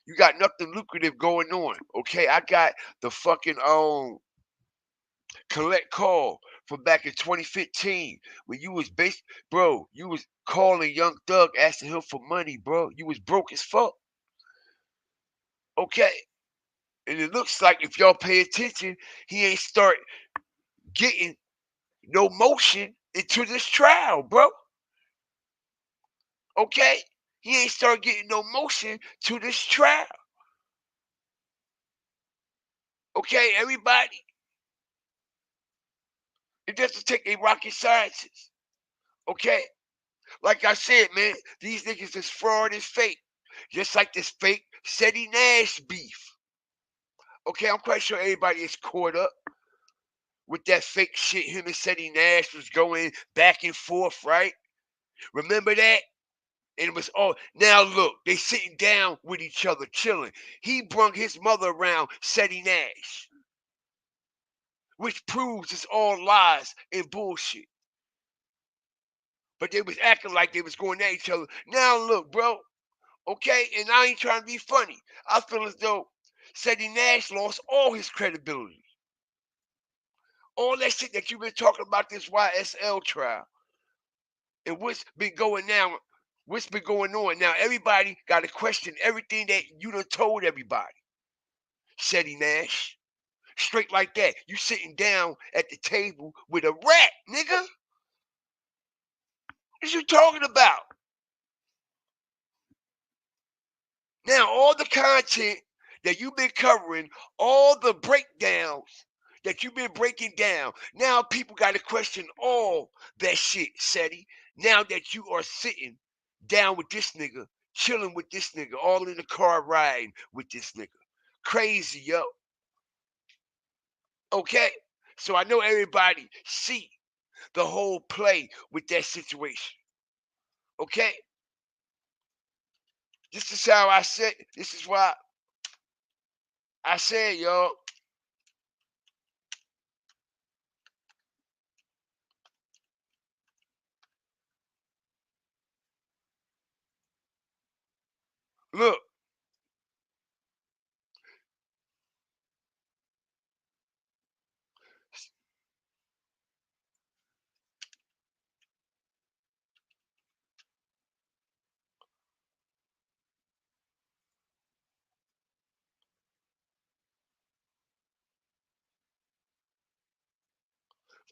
You got nothing lucrative going on, okay? I got the fucking collect call from back in 2015 when you was bro, you was calling Young Thug asking him for money, bro. You was broke as fuck, okay? And it looks like if y'all pay attention, he ain't start getting no motion into this trial, bro. Okay? He ain't start getting no motion to this trial. Okay, everybody? It doesn't take a rocket scientist. Okay? Like I said, man, these niggas is fraud and fake. Just like this fake Ceddy Nash beef. Okay, I'm quite sure everybody is caught up with that fake shit. Him and Ceddy Nash was going back and forth, right? Remember that? And it was all, now look, they sitting down with each other, chilling. He brung his mother around Ceddy Nash, which proves it's all lies and bullshit. But they was acting like they was going at each other. Now look, bro, okay? And I ain't trying to be funny. I feel as though Ceddy Nash lost all his credibility. All that shit that you've been talking about this YSL trial and what's been going now, what's been going on. Now everybody got to question everything that you done told everybody. Ceddy Nash, straight like that. You sitting down at the table with a rat, nigga. What you talking about? Now all the content that you've been covering, all the breakdowns that you've been breaking down, now people got to question all that shit, Ceddy. Now that you are sitting down with this nigga, chilling with this nigga, all in the car riding with this nigga. Crazy, yo. Okay? So I know everybody see the whole play with that situation. Okay? This is how I said, this is why I said, y'all, look,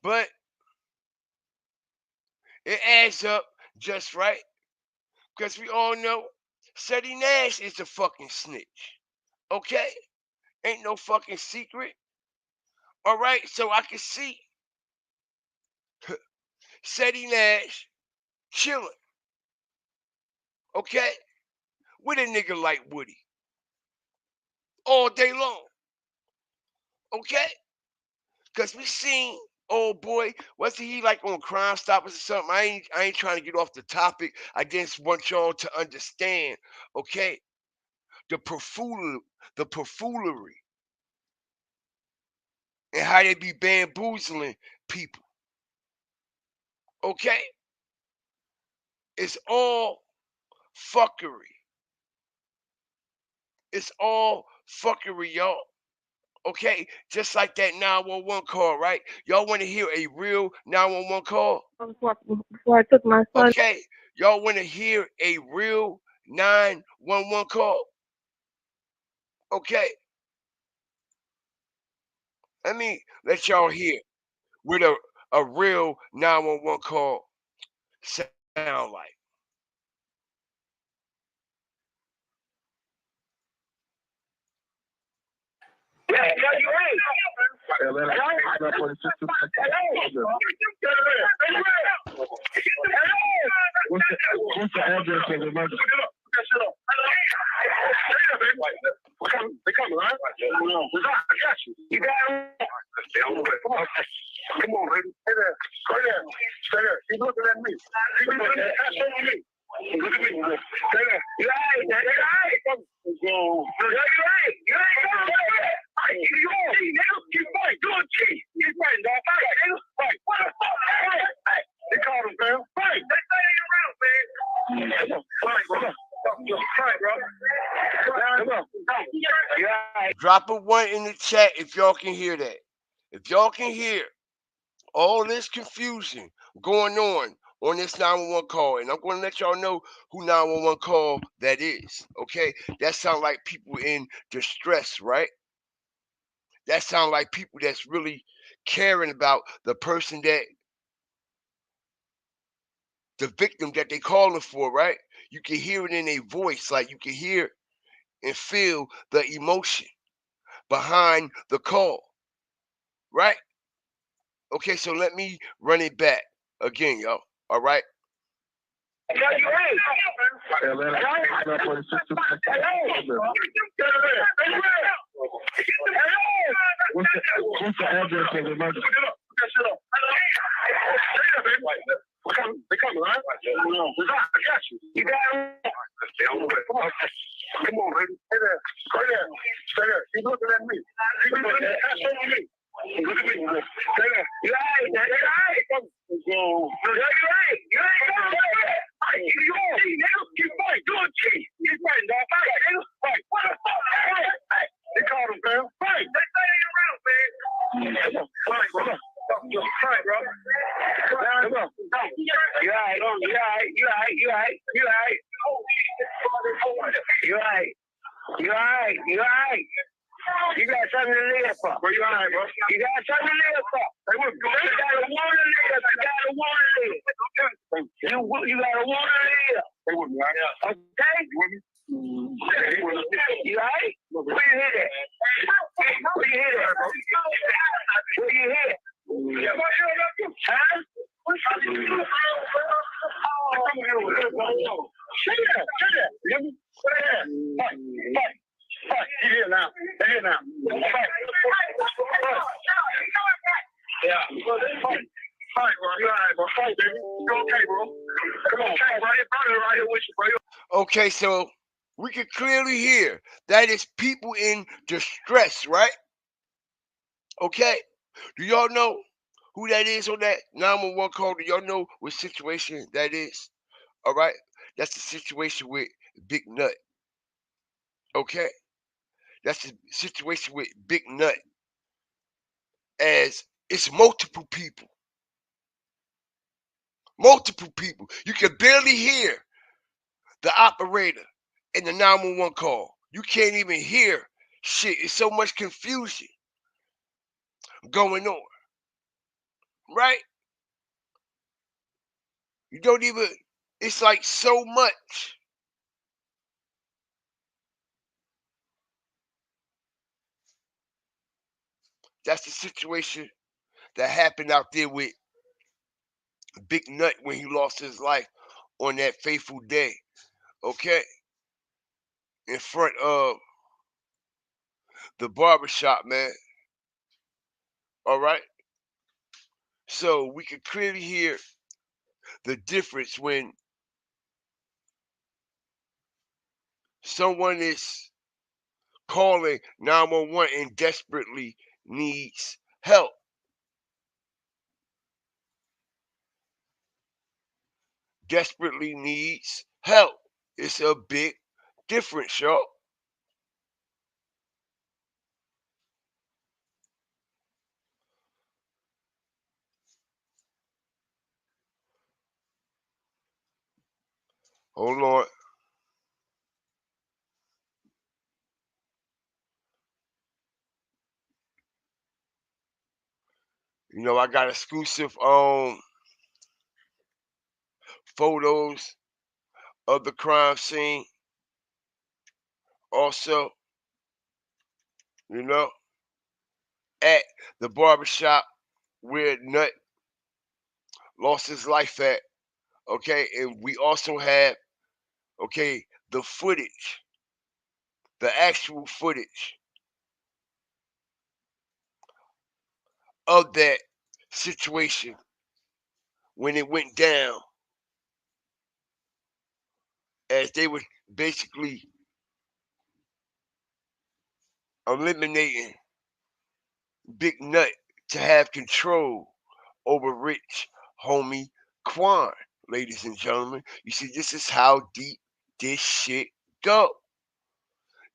but it adds up just right because we all know Ceddy Nash is a fucking snitch. Okay? Ain't no fucking secret. All right? So I can see Ceddy Nash chilling. Okay? With a nigga like Woody. All day long. Okay? Because we seen old boy, wasn't he like on Crime Stoppers or something? I ain't trying to get off the topic. I just want y'all to understand, okay? The perfumery and how they be bamboozling people. Okay? It's all fuckery. It's all fuckery, y'all. Okay? Just like that 911 call, right? Y'all want to hear a real 911 call? Before I took my son. Okay. Y'all want to hear a real 911 call? Okay. Let me let y'all hear what a real 911 call sound like. What's the address of the emergency? They coming, right? I got you. You got him? Come on, baby. Stay there. Stay there. Stay there. He's looking at me. He's looking at me. Look at me. Stay there. You're right. You're right. You're right. You're right. Come on. Yeah. Drop a 1 in the chat if y'all can hear that. If y'all can hear all this confusion going on this 911 call, and I'm going to let y'all know who 911 call that is, okay? That sound like people in distress, right? That sound like people that's really caring about the person that, the victim that they calling for, right? You can hear it in their voice, like you can hear and feel the emotion behind the call, right? Okay, so let me run it back again, y'all. All right. What's the address of the emergency? They coming, right? I got you. You got it? Come on, baby. Stay there. Stay there. Stay there. Keep looking at me. Keep looking at me. Look at me. Stay there. You right. You right. You right. You right. You cheat, nigga. You fight. Do a cheat. You fight, dog. Fight, nigga. Fight. What the fuck? Fight. They called him, fam. Fight. They say you around, man. Fight, bro. Fight, bro. Come on. You right. You right. You right. You right. You right. You right. You right. You right. You got something to live for. Bro, you all right, bro? You got something to live for. You got a want to live. You got a want to live. You got a want to live. Okay? You with me? You right? Where you hit it? Where you hit it? Where you hit it? Huh? Shut up. Fight. You here now. Here now. Yeah. Fight, bro. You all right, bro. Fight, baby. You okay, bro? Come on, bro. Your brother right here with you, bro. Okay, so we can clearly hear that is people in distress, right? Okay. Do y'all know who that is on that 911 call? Do y'all know what situation that is? All right. That's the situation with Big Nut. Okay. That's the situation with Big Nut. As it's multiple people. Multiple people. You can barely hear the operator in the 911 call. You can't even hear shit. It's so much confusion going on. Right? You don't even, it's like so much. That's the situation that happened out there with Big Nut when he lost his life on that fateful day. Okay? In front of the barbershop, man. All right? So we can clearly hear the difference when someone is calling 911 and desperately needs help. Desperately needs help. It's a big difference, y'all. Hold on. You know, I got exclusive photos of the crime scene. Also, you know, at the barbershop where Nut lost his life at. Okay, and we also have, okay, the footage, the actual footage of that situation when it went down, as they were basically eliminating Big Nut to have control over Rich Homie Quan, ladies and gentlemen. You see, this is how deep this shit go.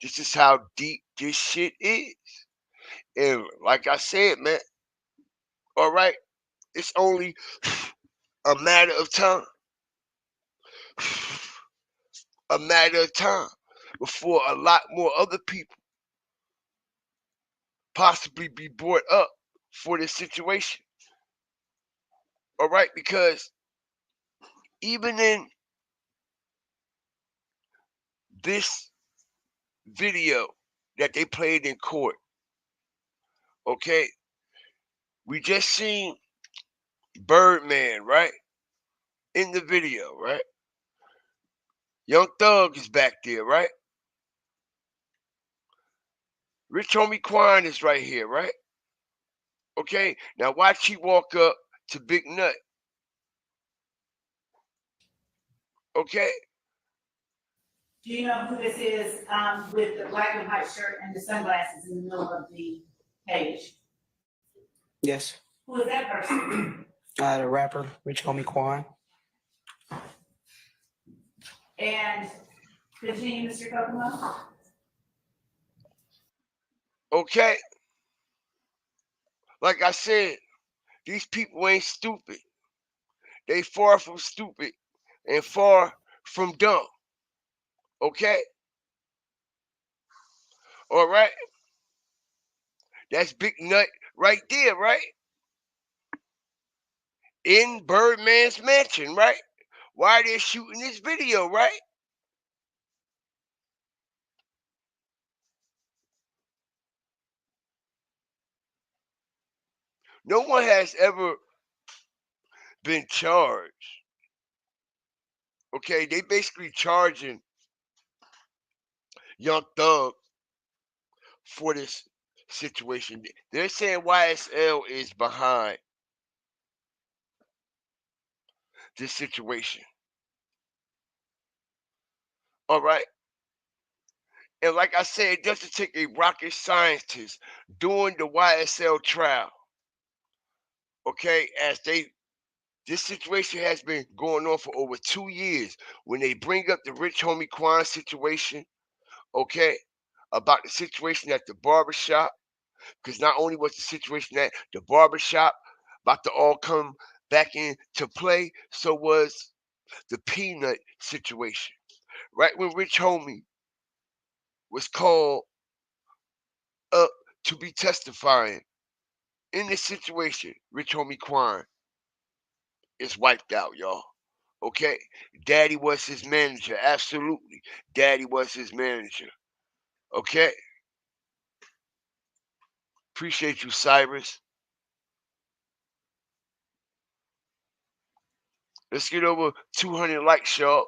This is how deep this shit is. And like I said, man, all right, it's only a matter of time. A matter of time before a lot more other people possibly be brought up for this situation. All right, because even in this video that they played in court, okay, we just seen Birdman, right? In the video, right? Young Thug is back there, right? Rich Homie Quan is right here, right? Okay, now watch he walk up to Big Nut. Okay, Do you know who this is, with the black and white shirt and the sunglasses in the middle of the page? Yes. Who is that person? The rapper, Rich Homie Quan. And continue, Mr. Kokomo. okay. Like I said, these people ain't stupid. They far from stupid and far from dumb. Okay? All right? That's Big Nut right there, right? In Birdman's mansion, right? Why they're shooting this video, right? No one has ever been charged. Okay, they basically charging Young Thug for this situation. They're saying YSL is behind this situation. All right. And like I said, it doesn't take a rocket scientist doing the YSL trial. Okay, this situation has been going on for over 2 years. When they bring up the Rich Homie Quan situation, okay, about the situation at the barbershop, because not only was the situation at the barbershop about to all come back into play, so was the peanut situation. Right when Rich Homie was called up to be testifying in this situation, Rich Homie Quan is wiped out, y'all. Okay? Daddy was his manager. Absolutely. Daddy was his manager. Okay? Appreciate you, Cyrus. Let's get over 200 likes, y'all.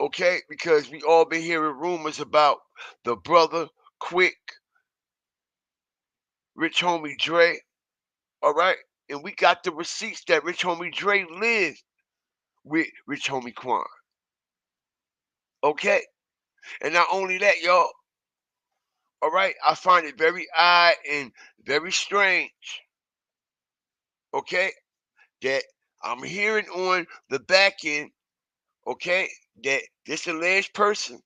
Okay? Because we all been hearing rumors about the brother, Quick, Rich Homie Dre. All right? And we got the receipts that Rich Homie Dre lived with Rich Homie Quan. Okay? And not only that, y'all. All right? I find it very odd and very strange. Okay? That I'm hearing on the back end, okay, that this alleged person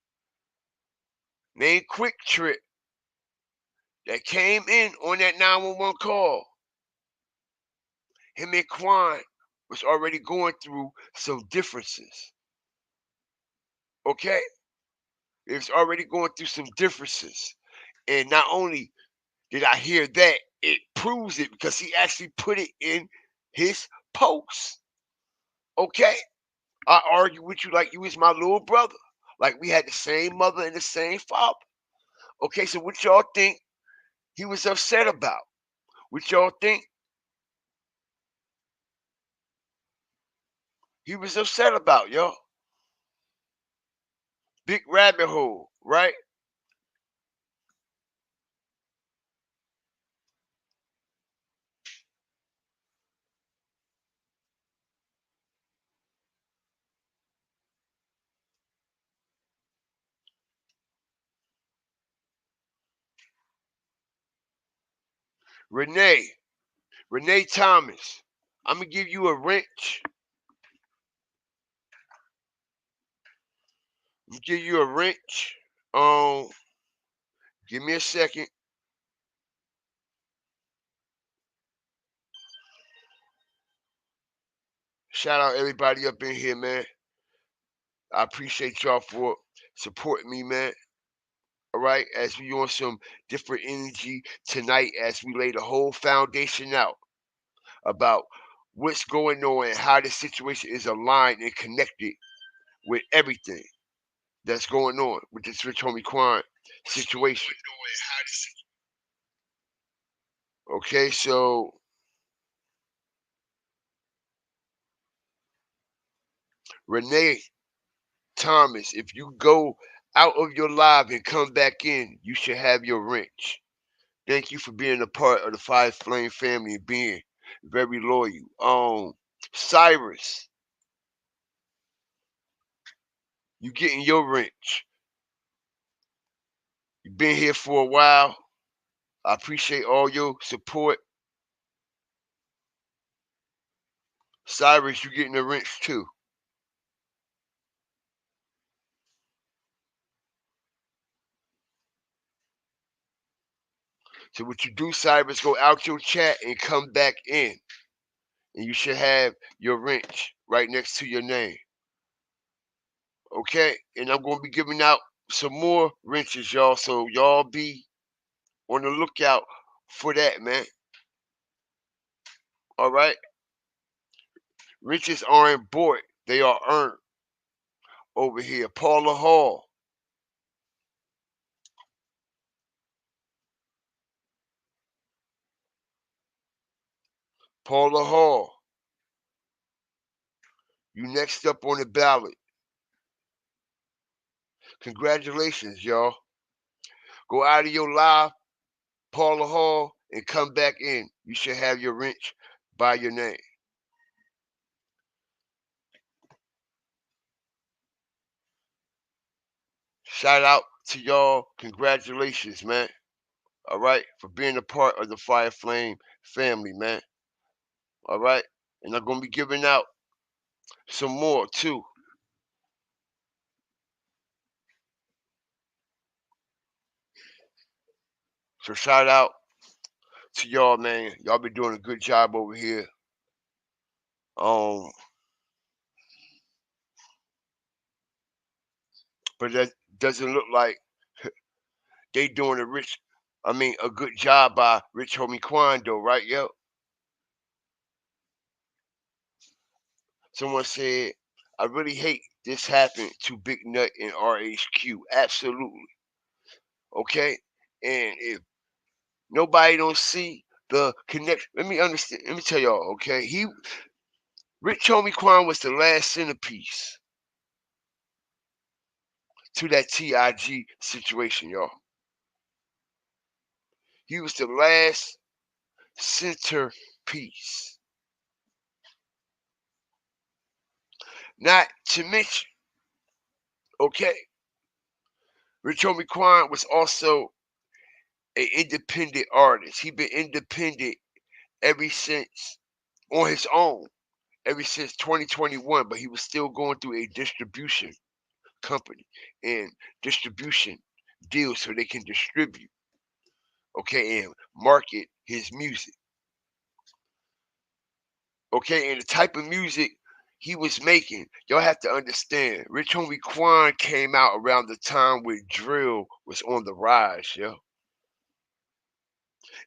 named Quick Trip that came in on that 911 call, him and Quan was already going through some differences. Okay? It was already going through some differences. And not only did I hear that, it proves it because he actually put it in his post. Okay? I argue with you like you was my little brother. Like we had the same mother and the same father. Okay, so what y'all think he was upset about? What y'all think he was upset about, y'all? Big rabbit hole, right? Renee Thomas. I'm gonna give you a wrench. I'm gonna give you a wrench. Give me a second. Shout out everybody up in here, man. I appreciate y'all for supporting me, man. All right, as we on some different energy tonight, as we lay the whole foundation out about what's going on and how the situation is aligned and connected with everything that's going on with this Rich Homie Quan situation. Okay, so Renee Thomas, if you go out of your live and come back in, you should have your wrench. Thank you for being a part of the Fire Flame family and being very loyal. Cyrus, you getting your wrench. You've been here for a while. I appreciate all your support. Cyrus, you getting a wrench too. So what you do, Cyrus, go out your chat and come back in. And you should have your wrench right next to your name. Okay? And I'm going to be giving out some more wrenches, y'all. So y'all be on the lookout for that, man. All right? Wrenches aren't bought. They are earned over here. Paula Hall. Paula Hall. You next up on the ballot. Congratulations, y'all. Go out of your live, Paula Hall, and come back in. You should have your wrench by your name. Shout out to y'all. Congratulations, man. All right, for being a part of the Fire Flame family, man. All right, and I'm gonna be giving out some more too. So shout out to y'all, man. Y'all been doing a good job over here. But that doesn't look like they doing a good job by Rich Homie Quan though, right, yo? Someone said, I really hate this happened to Big Nut and RHQ. Absolutely. Okay? And if nobody don't see the connection, let me understand. Let me tell y'all, okay? Rich Homie Quan was the last centerpiece to that TIG situation, y'all. He was the last centerpiece. Not to mention, okay, Rich Homie Quan was also an independent artist. He been independent ever since on his own, ever since 2021, but he was still going through a distribution company and distribution deals so they can distribute, okay, and market his music. Okay, and the type of music he was making, y'all have to understand. Rich Homie Quan came out around the time where drill was on the rise, yo.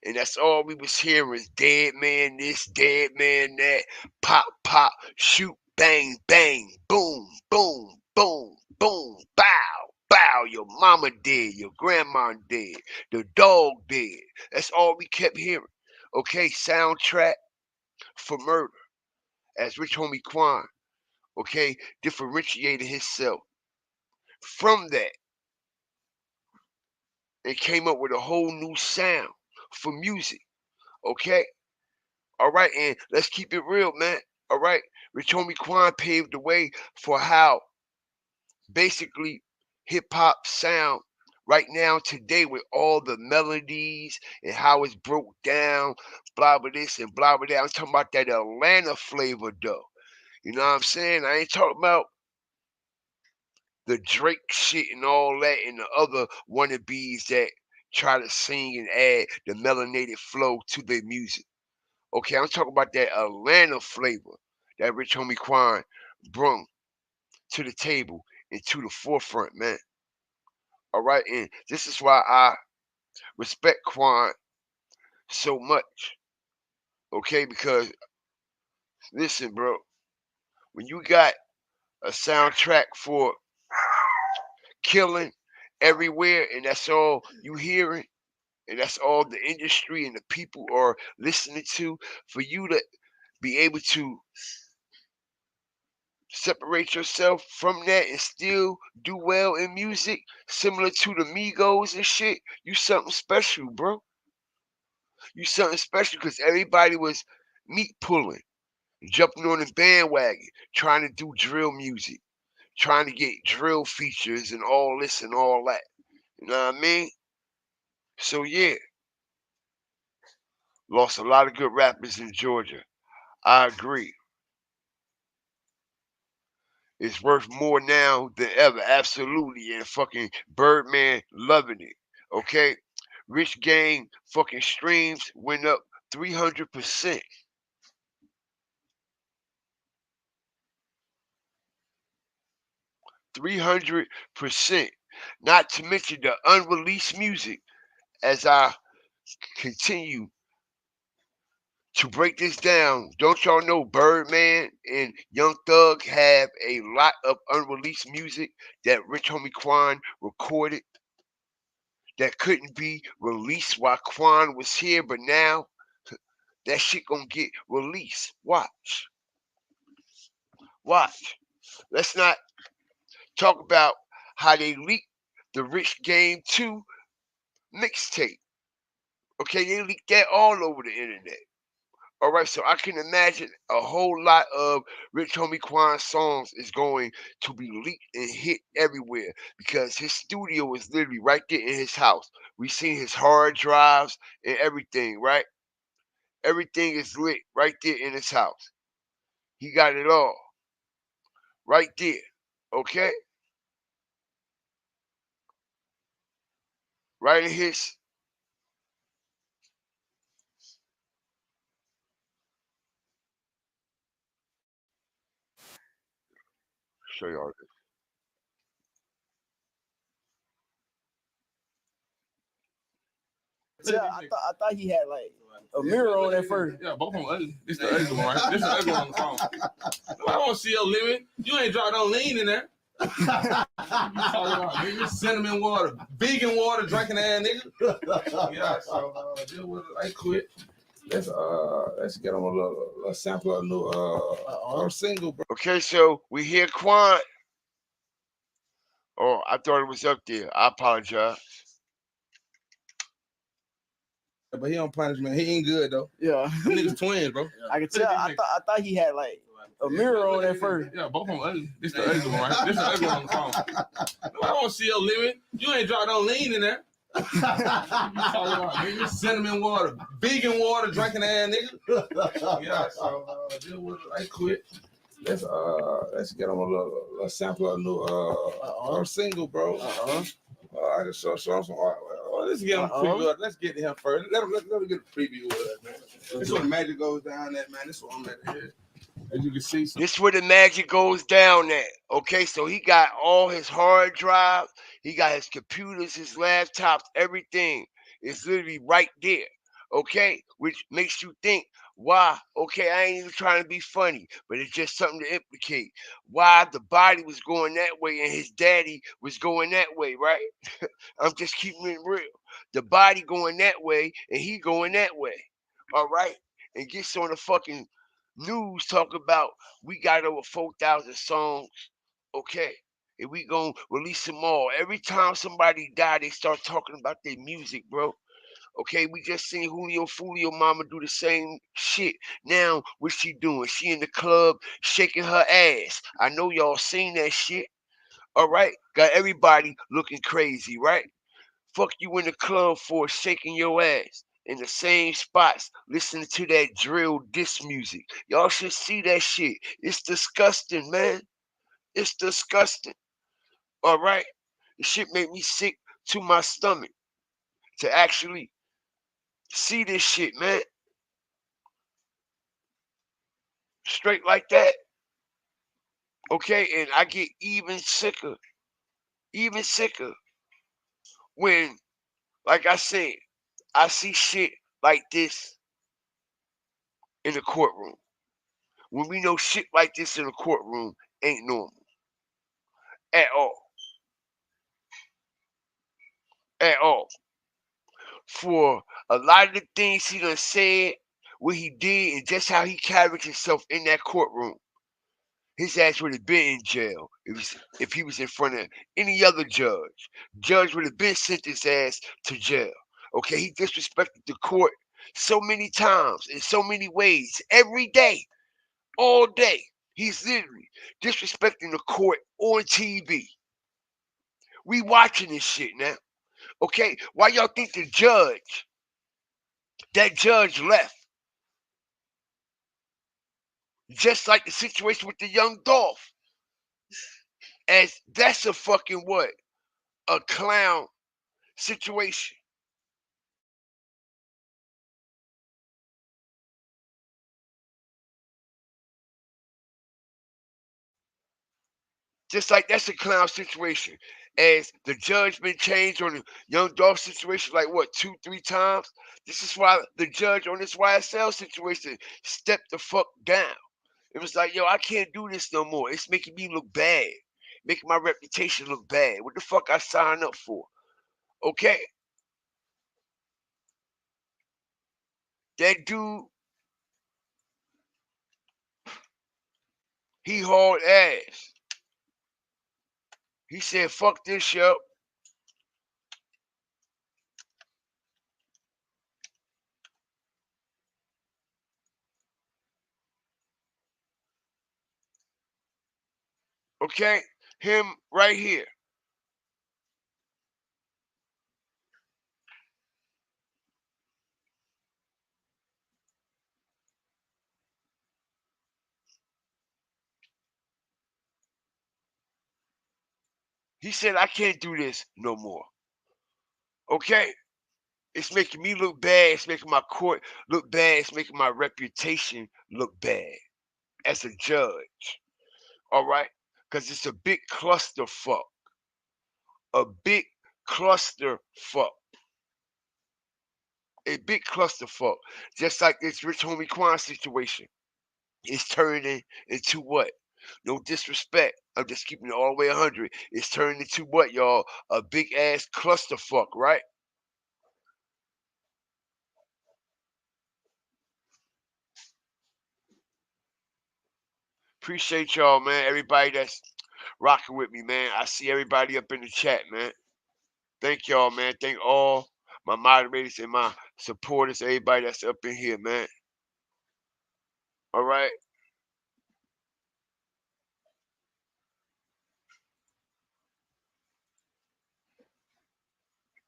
And that's all we was hearing is dead man this, dead man that, pop, pop, shoot, bang, bang, boom, boom, boom, boom, bow, bow. Your mama dead, your grandma dead, the dog dead. That's all we kept hearing. Okay, soundtrack for murder. As Rich Homie Quan, okay, differentiated himself from that and came up with a whole new sound for music, okay? All right, and let's keep it real, man. All right, Rich Homie Quan paved the way for how basically hip hop sound right now today with all the melodies and how it's broke down, blah blah this and blah blah that. I'm talking about that Atlanta flavor though. You know what I'm saying? I ain't talking about the Drake shit and all that and the other wannabes that try to sing and add the melanated flow to their music. Okay, I'm talking about that Atlanta flavor that Rich Homie Quan brung to the table and to the forefront, man. All right, and this is why I respect Quan so much. Okay, because listen, bro, when you got a soundtrack for killing everywhere, and that's all you hearing, and that's all the industry and the people are listening to, for you to be able to separate yourself from that and still do well in music, similar to the Migos and shit, you something special, bro. You something special because everybody was meat pulling, jumping on the bandwagon, trying to do drill music, trying to get drill features and all this and all that. You know what I mean? So yeah, lost a lot of good rappers in Georgia. I agree. It's worth more now than ever. Absolutely. And fucking Birdman loving it. Okay? Rich Gang fucking streams went up 300%. 300%. Not to mention the unreleased music as I continue to break this down. Don't y'all know Birdman and Young Thug have a lot of unreleased music that Rich Homie Quan recorded that couldn't be released while Quan was here, but now that shit gonna get released. Watch. Watch. Let's not talk about how they leaked the Rich Game 2 mixtape. Okay, they leaked that all over the internet. All right, so I can imagine a whole lot of Rich Homie Quan songs is going to be leaked and hit everywhere because his studio is literally right there in his house. We seen his hard drives and everything, right? Everything is lit right there in his house. He got it all right there. Okay? Right in his show y'all this. Yeah, I thought he had like a mirror on at first. Yeah, both of them ugly. This the ugly one, right? This the ugly one on the phone. I don't see your limit. You ain't dropped no lean in there. You talking about, nigga? Cinnamon water, vegan water, drinking ass nigga. Yeah, so deal with it. I quit. Let's get on a little sample of a new our single, bro. Okay, so we hear Quan. Oh, I thought it was up there. I apologize. But he on punishment. He ain't good though. Yeah, Them niggas twins, bro. I can tell. I thought he had like a mirror on at first. Yeah, both of them ugly. This the ugly one, right? This the ugly one on the phone. I don't see your limit. You ain't dropped no lean in there. You talking about, nigga? Cinnamon water, vegan water, drinking ass nigga. Yeah, so deal with it. I quit. Let's get on a little sample of a new our single, bro. I just show some art. Let's get him preview. Let's get him first. Let him get a preview of that, man. This is where the magic goes down at, man. This is what I'm at here. As you can see. This where the magic goes down at. Okay, so he got all his hard drives, he got his computers, his laptops, everything is literally right there. Okay, which makes you think, why? Okay, I ain't even trying to be funny, but it's just something to implicate why the body was going that way and his daddy was going that way, right? I'm just keeping it real. The body going that way and he going that way. All right, and gets on the fucking news talk about we got over 4,000 songs, okay, and we gonna release them all. Every time somebody die, they start talking about their music, bro. Okay, we just seen Julio Fulio mama do the same shit. Now, what's she doing? She in the club shaking her ass. I know y'all seen that shit. All right, got everybody looking crazy, right? Fuck you in the club for shaking your ass in the same spots, listening to that drill diss music. Y'all should see that shit. It's disgusting, man. It's disgusting. All right, the shit made me sick to my stomach. to actually see this shit, man. Straight like that. Okay, and I get even sicker when, like I said, I see shit like this in the courtroom. When we know shit like this in the courtroom ain't normal at all. At all. For a lot of the things he done said, what he did, and just how he carried himself in that courtroom, his ass would have been in jail if he was in front of any other judge. Judge would have been sent his ass to jail. Okay, he disrespected the court so many times in so many ways every day, all day. He's literally disrespecting the court on TV. We watching this shit now. Okay, why y'all think that judge left? Just like the situation with the young Dolph. As that's a fucking what? A clown situation. Just like that's a clown situation. As the judge been changed on the young Dolph situation, like what, 2-3 times? This is why the judge on this YSL situation stepped the fuck down. It was like, yo, I can't do this no more. It's making me look bad. Making my reputation look bad. What the fuck I signed up for? Okay? That dude, he hauled ass. He said, fuck this show. Okay? Him right here. He said, I can't do this no more. Okay? It's making me look bad. It's making my court look bad. It's making my reputation look bad as a judge. All right? Because it's a big clusterfuck. A big clusterfuck. A big clusterfuck. Just like this Rich Homie Quan situation. It's turning into what? No disrespect. I'm just keeping it all the way 100. It's turning into what, y'all? A big ass clusterfuck, right? Appreciate y'all, man. Everybody that's rocking with me, man. I see everybody up in the chat, man. Thank y'all, man. Thank all my moderators and my supporters, everybody that's up in here, man. All right.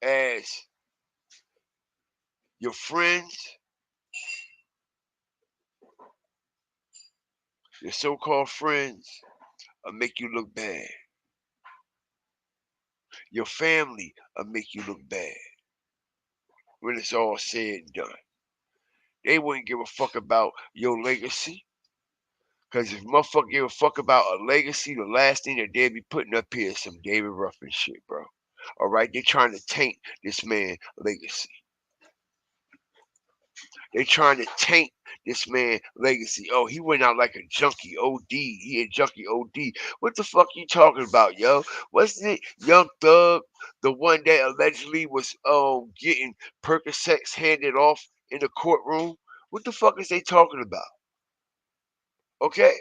As your friends, your so-called friends, will make you look bad. Your family will make you look bad when it's all said and done. They wouldn't give a fuck about your legacy. Because if motherfucker give a fuck about a legacy, the last thing that they'd be putting up here is some David Ruffin shit, bro. All right? They're trying to taint this man's legacy. They trying to taint this man's legacy. Oh, he went out like a junkie OD. He a junkie OD. What the fuck you talking about, yo? Wasn't it Young Thug, the one that allegedly was getting Percocets handed off in the courtroom? What the fuck is they talking about? Okay?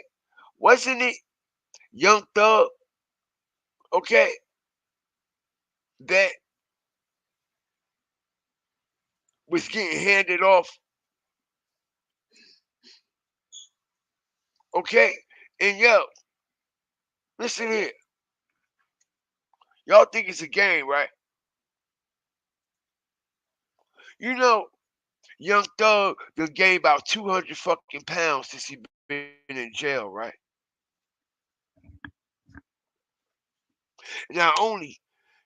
Wasn't it Young Thug, okay, that was getting handed off, okay? And yo, listen here. Y'all think it's a game, right? You know, Young Thug done gained about 200 fucking pounds since he been in jail, right? Not only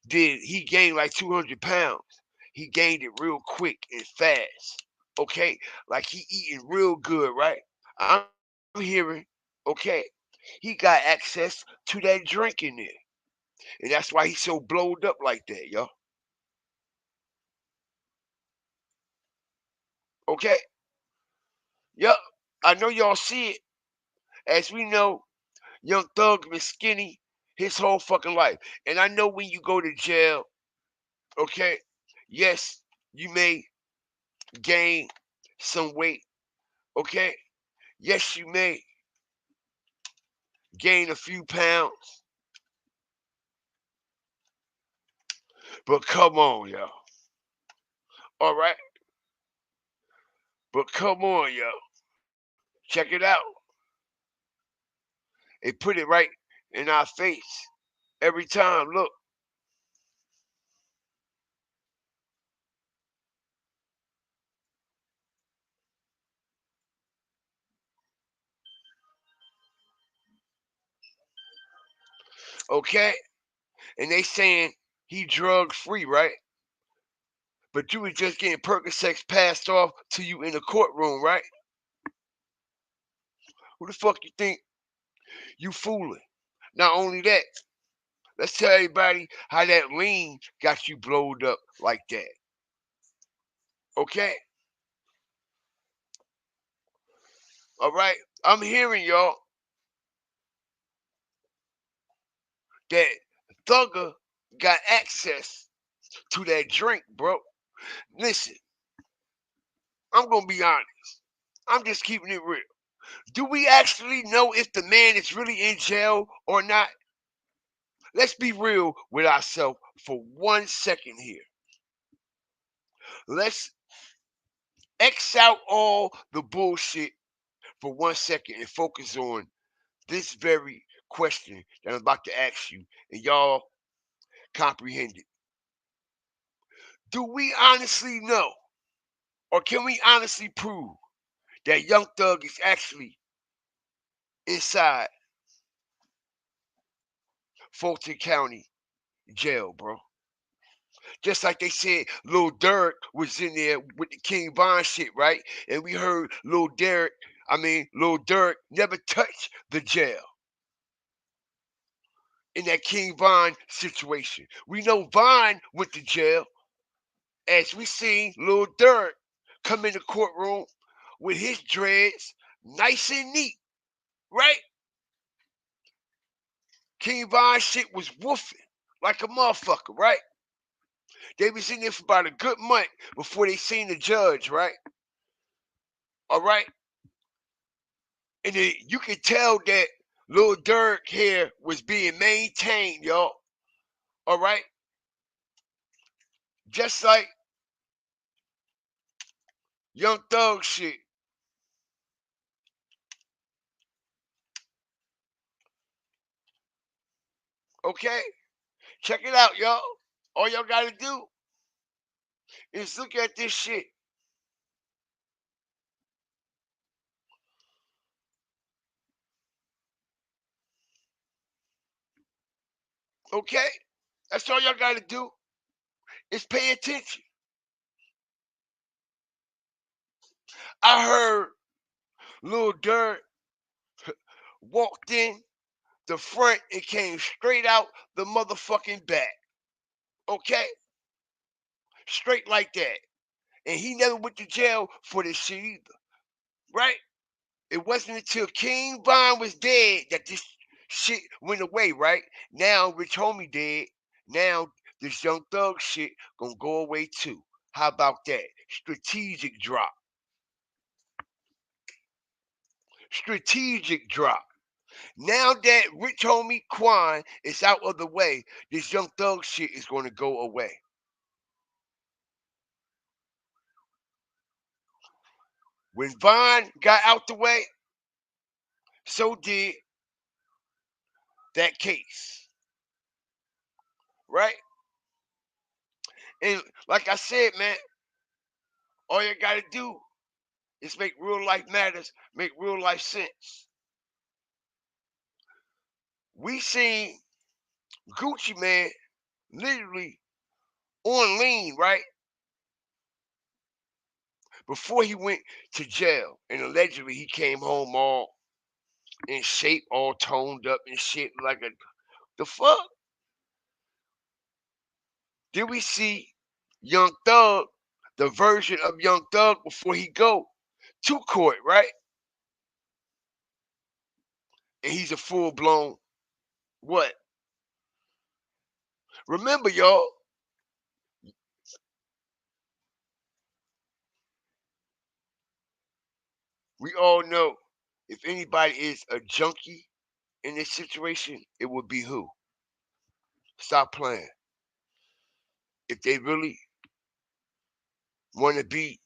did he gain like 200 pounds, he gained it real quick and fast. Okay, like he eating real good, right? I'm hearing, okay, he got access to that drink in there, and that's why he's so blowed up like that, yo. Okay, yup. I know y'all see it. As we know, Young Thug been skinny his whole fucking life, and I know when you go to jail, okay, yes, you may gain some weight, okay, yes, you may gain a few pounds, but come on, yo. All right, but come on, yo. Check it out. They put it right in our face every time. Look, okay, and they saying he drug free, right? But you was just getting Percocets passed off to you in the courtroom, right? Who the fuck you think you fooling? Not only that, let's tell everybody how that lean got you blowed up like that. Okay? All right? I'm hearing y'all that Thugger got access to that drink, bro. Listen, I'm gonna be honest. I'm just keeping it real. Do we actually know if the man is really in jail or not? Let's be real with ourselves for 1 second here. Let's X out all the bullshit for 1 second and focus on this very question that I'm about to ask you, and y'all comprehend it. Do we honestly know, or can we honestly prove that Young Thug is actually inside Fulton County jail, bro? Just like they said Lil Durk was in there with the King Von shit, right? And we heard Lil Durk never touched the jail in that King Von situation. We know Von went to jail, as we seen Lil Durk come in the courtroom with his dreads nice and neat, right? King Von shit was woofing like a motherfucker, right? They was in there for about a good month before they seen the judge, right? All right? And then you can tell that Lil Durk hair was being maintained, y'all. All right? Just like Young Thug shit. Okay? Check it out, y'all. All y'all gotta do is look at this shit. Okay? That's all y'all gotta do is pay attention. I heard Lil Durk walked in the front and came straight out the motherfucking back. Okay? Straight like that. And he never went to jail for this shit either. Right? It wasn't until King Von was dead that this shit went away, right? Now Rich Homie dead. Now this Young Thug shit gonna go away too. How about that? Strategic drop. Strategic drop. Now that Rich Homie Quan is out of the way, this Young Thug shit is gonna go away. When Von got out the way, so did that case. Right? And like I said, man, all you gotta do is make real life matters, make real life sense. We seen Gucci Man literally on lean, right? before he went to jail, and allegedly he came home all in shape, all toned up and shit, like a the fuck. Then we see Young Thug, the version of Young Thug before he go to court, right? And he's a full blown what? Remember, y'all, we all know if anybody is a junkie in this situation, it would be who? Stop playing. If they really want to be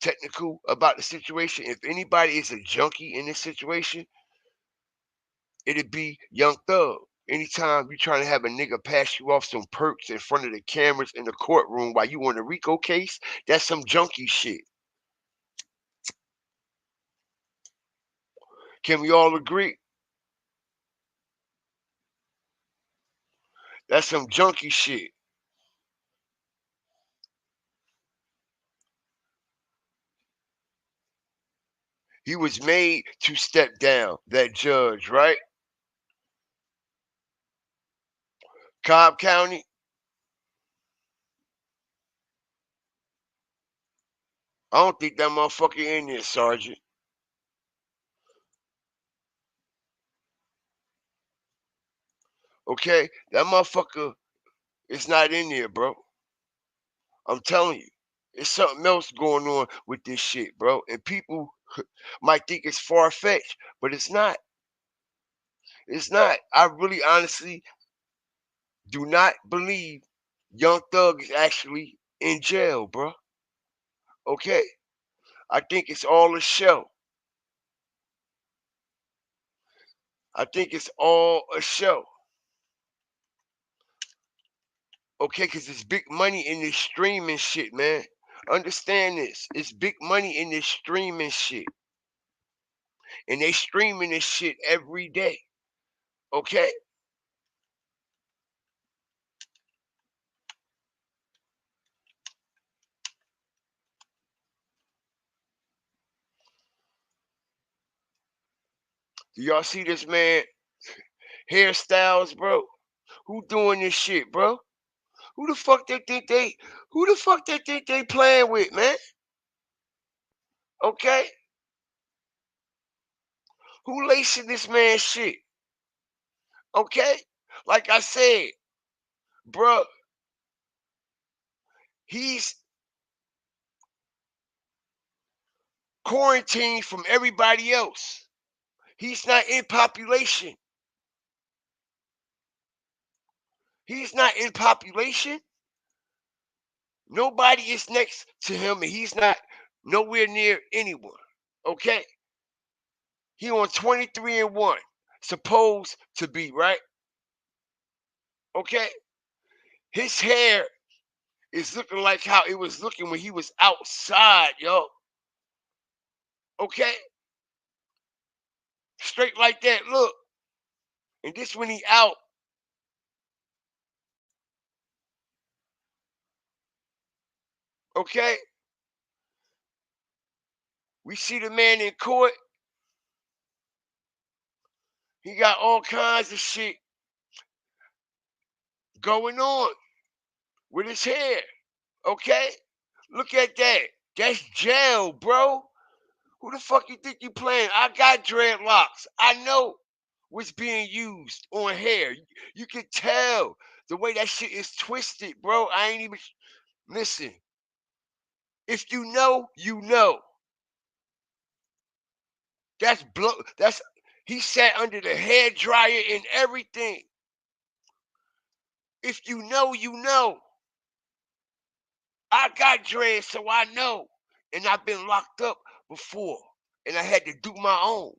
technical about the situation, if anybody is a junkie in this situation, it'd be Young Thug. Anytime you trying to have a nigga pass you off some perks in front of the cameras in the courtroom while you on a RICO case, that's some junkie shit. Can we all agree? That's some junkie shit. He was made to step down, that judge, right? Cobb County. I don't think that motherfucker in there, Sergeant. Okay? That motherfucker is not in there, bro. I'm telling you. There's something else going on with this shit, bro. And people might think it's far-fetched, but it's not. It's not. I really honestly do not believe Young Thug is actually in jail, bro. Okay? I think it's all a show. I think it's all a show. Okay, because there's big money in this streaming shit, man. Understand this. It's big money in this streaming shit. And they streaming this shit every day. Okay? Do y'all see this man hairstyles, bro? Who doing this shit, bro? Who the fuck they think they playing with, man? Okay? Who lacing this man's shit? Okay? Like I said, bro, he's quarantined from everybody else. He's not in population. He's not in population. Nobody is next to him, and he's not nowhere near anyone. Okay? He on 23-1, supposed to be, right? Okay? His hair is looking like how it was looking when he was outside, yo. Okay? Straight like that, look. And this when he out. Okay? We see the man in court. He got all kinds of shit going on with his hair. Okay? Look at that. That's jail, bro. Who the fuck you think you playing? I got dreadlocks. I know what's being used on hair. You can tell the way that shit is twisted, bro. I ain't even listen. If you know, you know. That's he sat under the hair dryer and everything. If you know, you know. I got dreads, so I know. And I've been locked up before. And I had to do my own.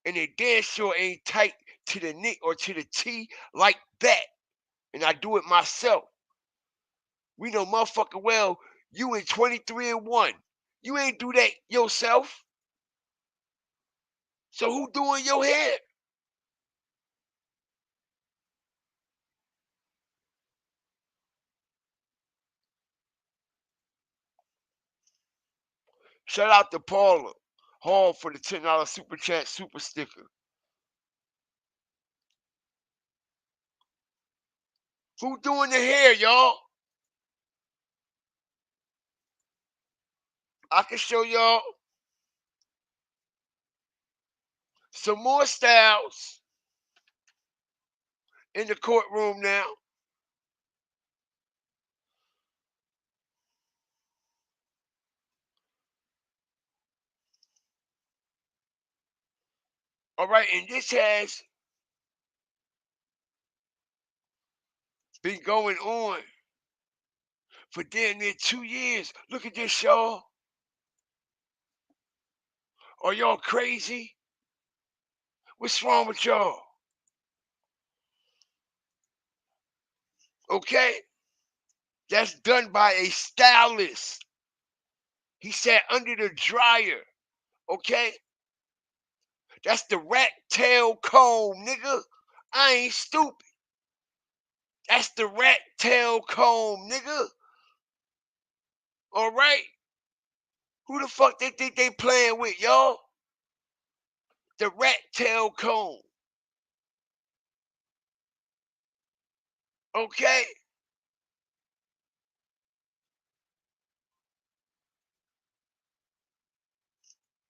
And they damn sure ain't tight to the knit or to the T like that. And I do it myself. We know motherfucker well, you in 23-1. You ain't do that yourself. So who doing your hair? Shout out to Paula Hall for the $10 super chat super sticker. Who doing the hair, y'all? I can show y'all some more styles in the courtroom now. All right, and this has been going on for damn near 2 years. Look at this, y'all. Are y'all crazy? What's wrong with y'all? Okay? That's done by a stylist. He sat under the dryer. Okay? That's the rat tail comb, nigga. I ain't stupid. That's the rat tail comb, nigga. All right? Who the fuck they think they playing with, y'all? The rat tail comb. Okay?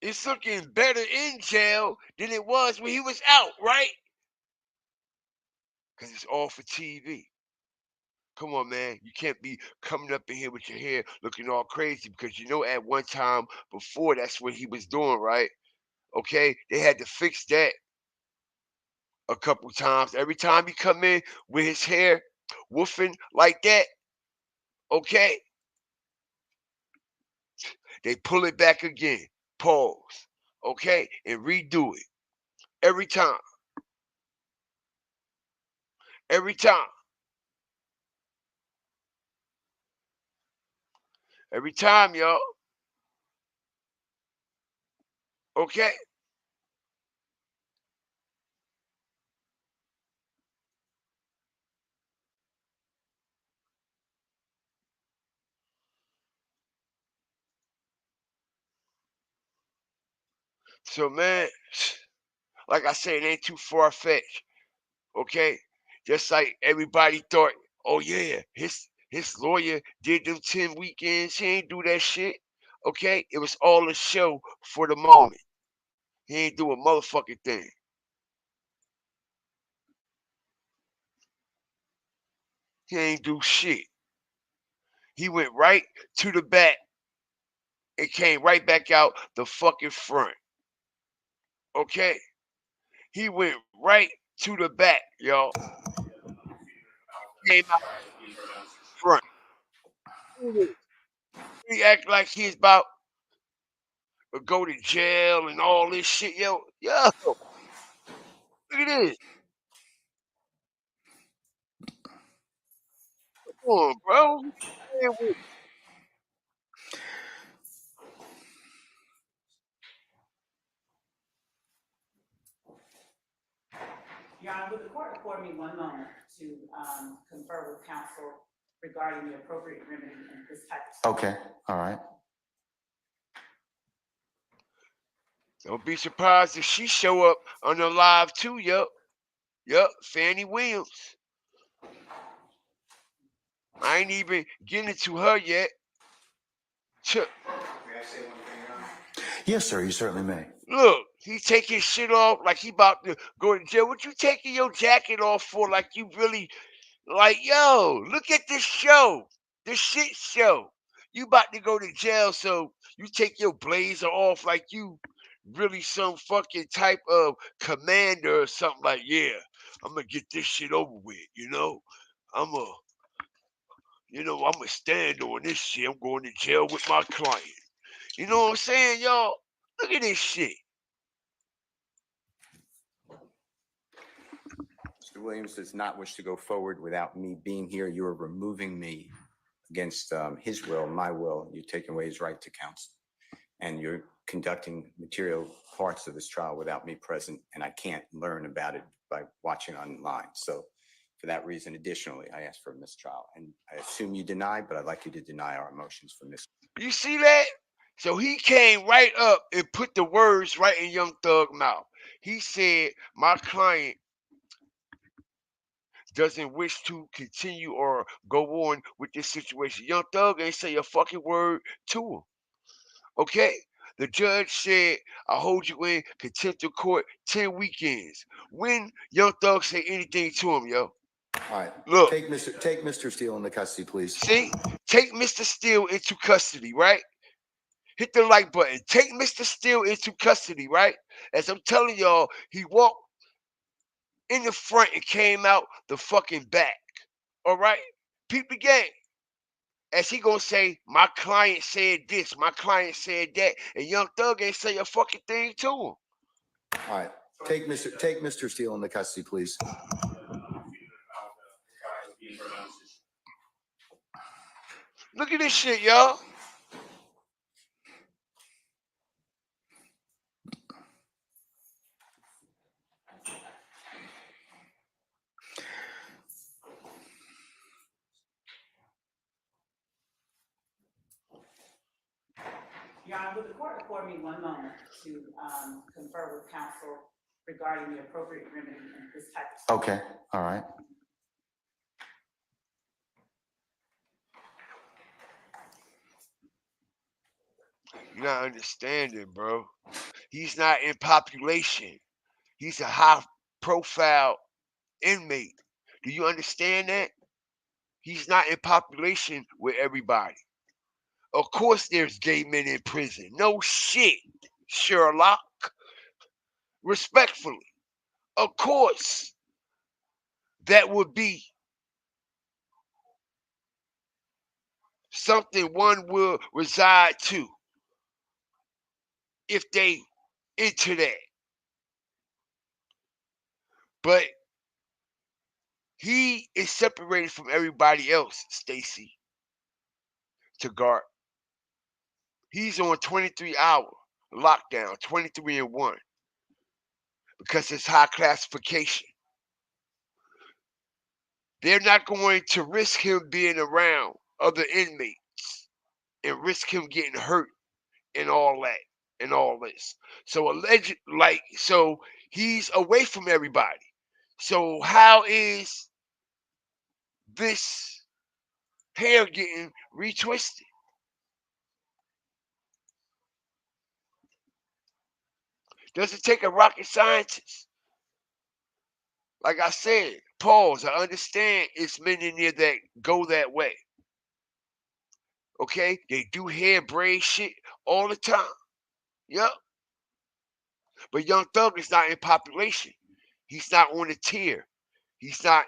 It's looking better in jail than it was when he was out, right? Because it's all for TV. Come on, man. You can't be coming up in here with your hair looking all crazy because you know at one time before that's what he was doing, right? Okay? They had to fix that a couple times. Every time he come in with his hair woofing like that, okay? They pull it back again. Pause. Okay? And redo it. Every time. Every time. Every time, y'all. Okay? So, man, like I said, it ain't too far-fetched. Okay? Just like everybody thought, oh, yeah, his lawyer did them 10 weekends. He ain't do that shit. Okay? It was all a show for the moment. He ain't do a motherfucking thing. He ain't do shit. He went right to the back and came right back out the fucking front. Okay? He went right to the back, y'all. Came out front. He act like he's about to go to jail and all this shit, yo. Look at this. Come on, bro. Your Honor, would the court afford me one moment to confer with counsel regarding the appropriate remedy in this type of Okay, all right. Don't be surprised if she show up on the live too, yup. Yup, Fannie Williams. I ain't even getting it to her yet. May I say one thing, Your Honor? Yes, sir, you certainly may. Look, he taking shit off like he about to go to jail. What you taking your jacket off for? Like you really, like, yo, look at this show. The shit show. You about to go to jail, so you take your blazer off like you really some fucking type of commander or something. Like, yeah, I'm gonna get this shit over with, you know? I'm gonna stand on this shit. I'm going to jail with my client. You know what I'm saying, y'all? Look at this shit. Mr. Williams does not wish to go forward without me being here. You are removing me against his will, my will. You're taking away his right to counsel. And you're conducting material parts of this trial without me present, and I can't learn about it by watching online. So for that reason, additionally, I asked for a mistrial. And I assume you deny, but I'd like you to deny our motions for mistrial. You see that? So he came right up and put the words right in Young Thug's mouth. He said, my client doesn't wish to continue or go on with this situation. Young Thug ain't say a fucking word to him. Okay? The judge said, I hold you in contempt of court 10 weekends. When Young Thug say anything to him, yo? All right. Look. Take Mr. Steele into custody, please. See? Take Mr. Steele into custody, right? Hit the like button. Take Mr. Steele into custody, right? As I'm telling y'all, he walked in the front and came out the fucking back. All right? Peep the game. As he gonna say, my client said this, my client said that, and Young Thug ain't say a fucking thing to him. All right. Take Mr. Steele into custody, please. Look at this shit, y'all. Your Honor, would the court afford me one moment to confer with counsel regarding the appropriate remedy in this type of situation? Okay. All right. You're not understanding, bro. He's not in population. He's a high profile inmate. Do you understand that? He's not in population with everybody. Of course there's gay men in prison. No shit, Sherlock. Respectfully. Of course that would be something one will reside to if they into that. But he is separated from everybody else, Stacy, to guard. He's on 23-hour lockdown, 23-1, because it's high classification. They're not going to risk him being around other inmates and risk him getting hurt and all that and all this. So so he's away from everybody. So how is this hair getting retwisted? Does it take a rocket scientist? Like I said, pause. I understand it's men in there that go that way. Okay? They do hair braid shit all the time. Yep. But Young Thug is not in population. He's not on a tier. He's not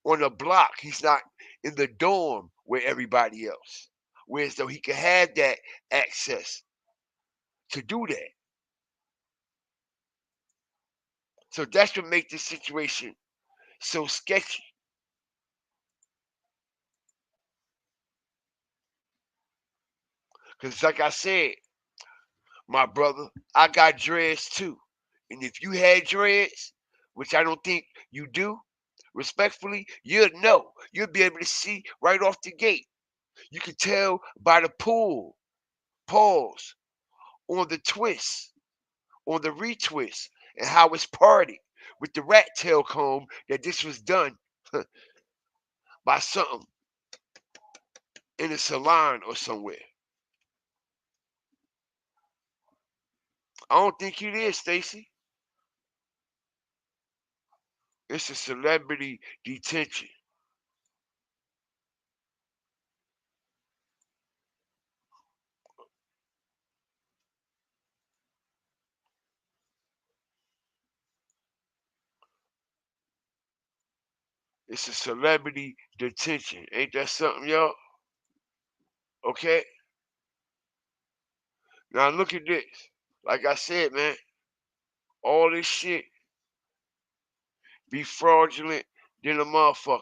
on a block. He's not in the dorm with everybody else. Whereas though he could have that access to do that. So that's what makes this situation so sketchy. Because like I said, my brother, I got dreads too. And if you had dreads, which I don't think you do, respectfully, you'll know. You'll be able to see right off the gate. You can tell by the pull, pause, on the twist, on the retwist, and how it's parted with the rat tail comb that this was done by something in a salon or somewhere. I don't think it is, Stacy. It's a celebrity detention. It's a celebrity detention. Ain't that something, y'all? Okay? Now look at this. Like I said, man, all this shit be fraudulent than a motherfucker.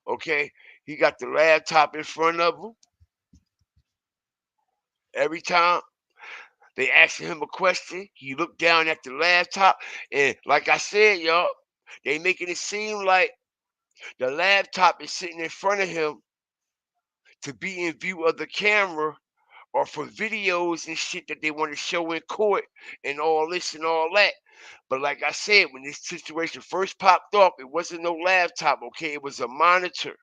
Okay? He got the laptop in front of him. Every time they asking him a question, he looked down at the laptop. And like I said, y'all, they making it seem like the laptop is sitting in front of him to be in view of the camera or for videos and shit that they want to show in court and all this and all that. But like I said, when this situation first popped up, it wasn't no laptop, okay? It was a monitor,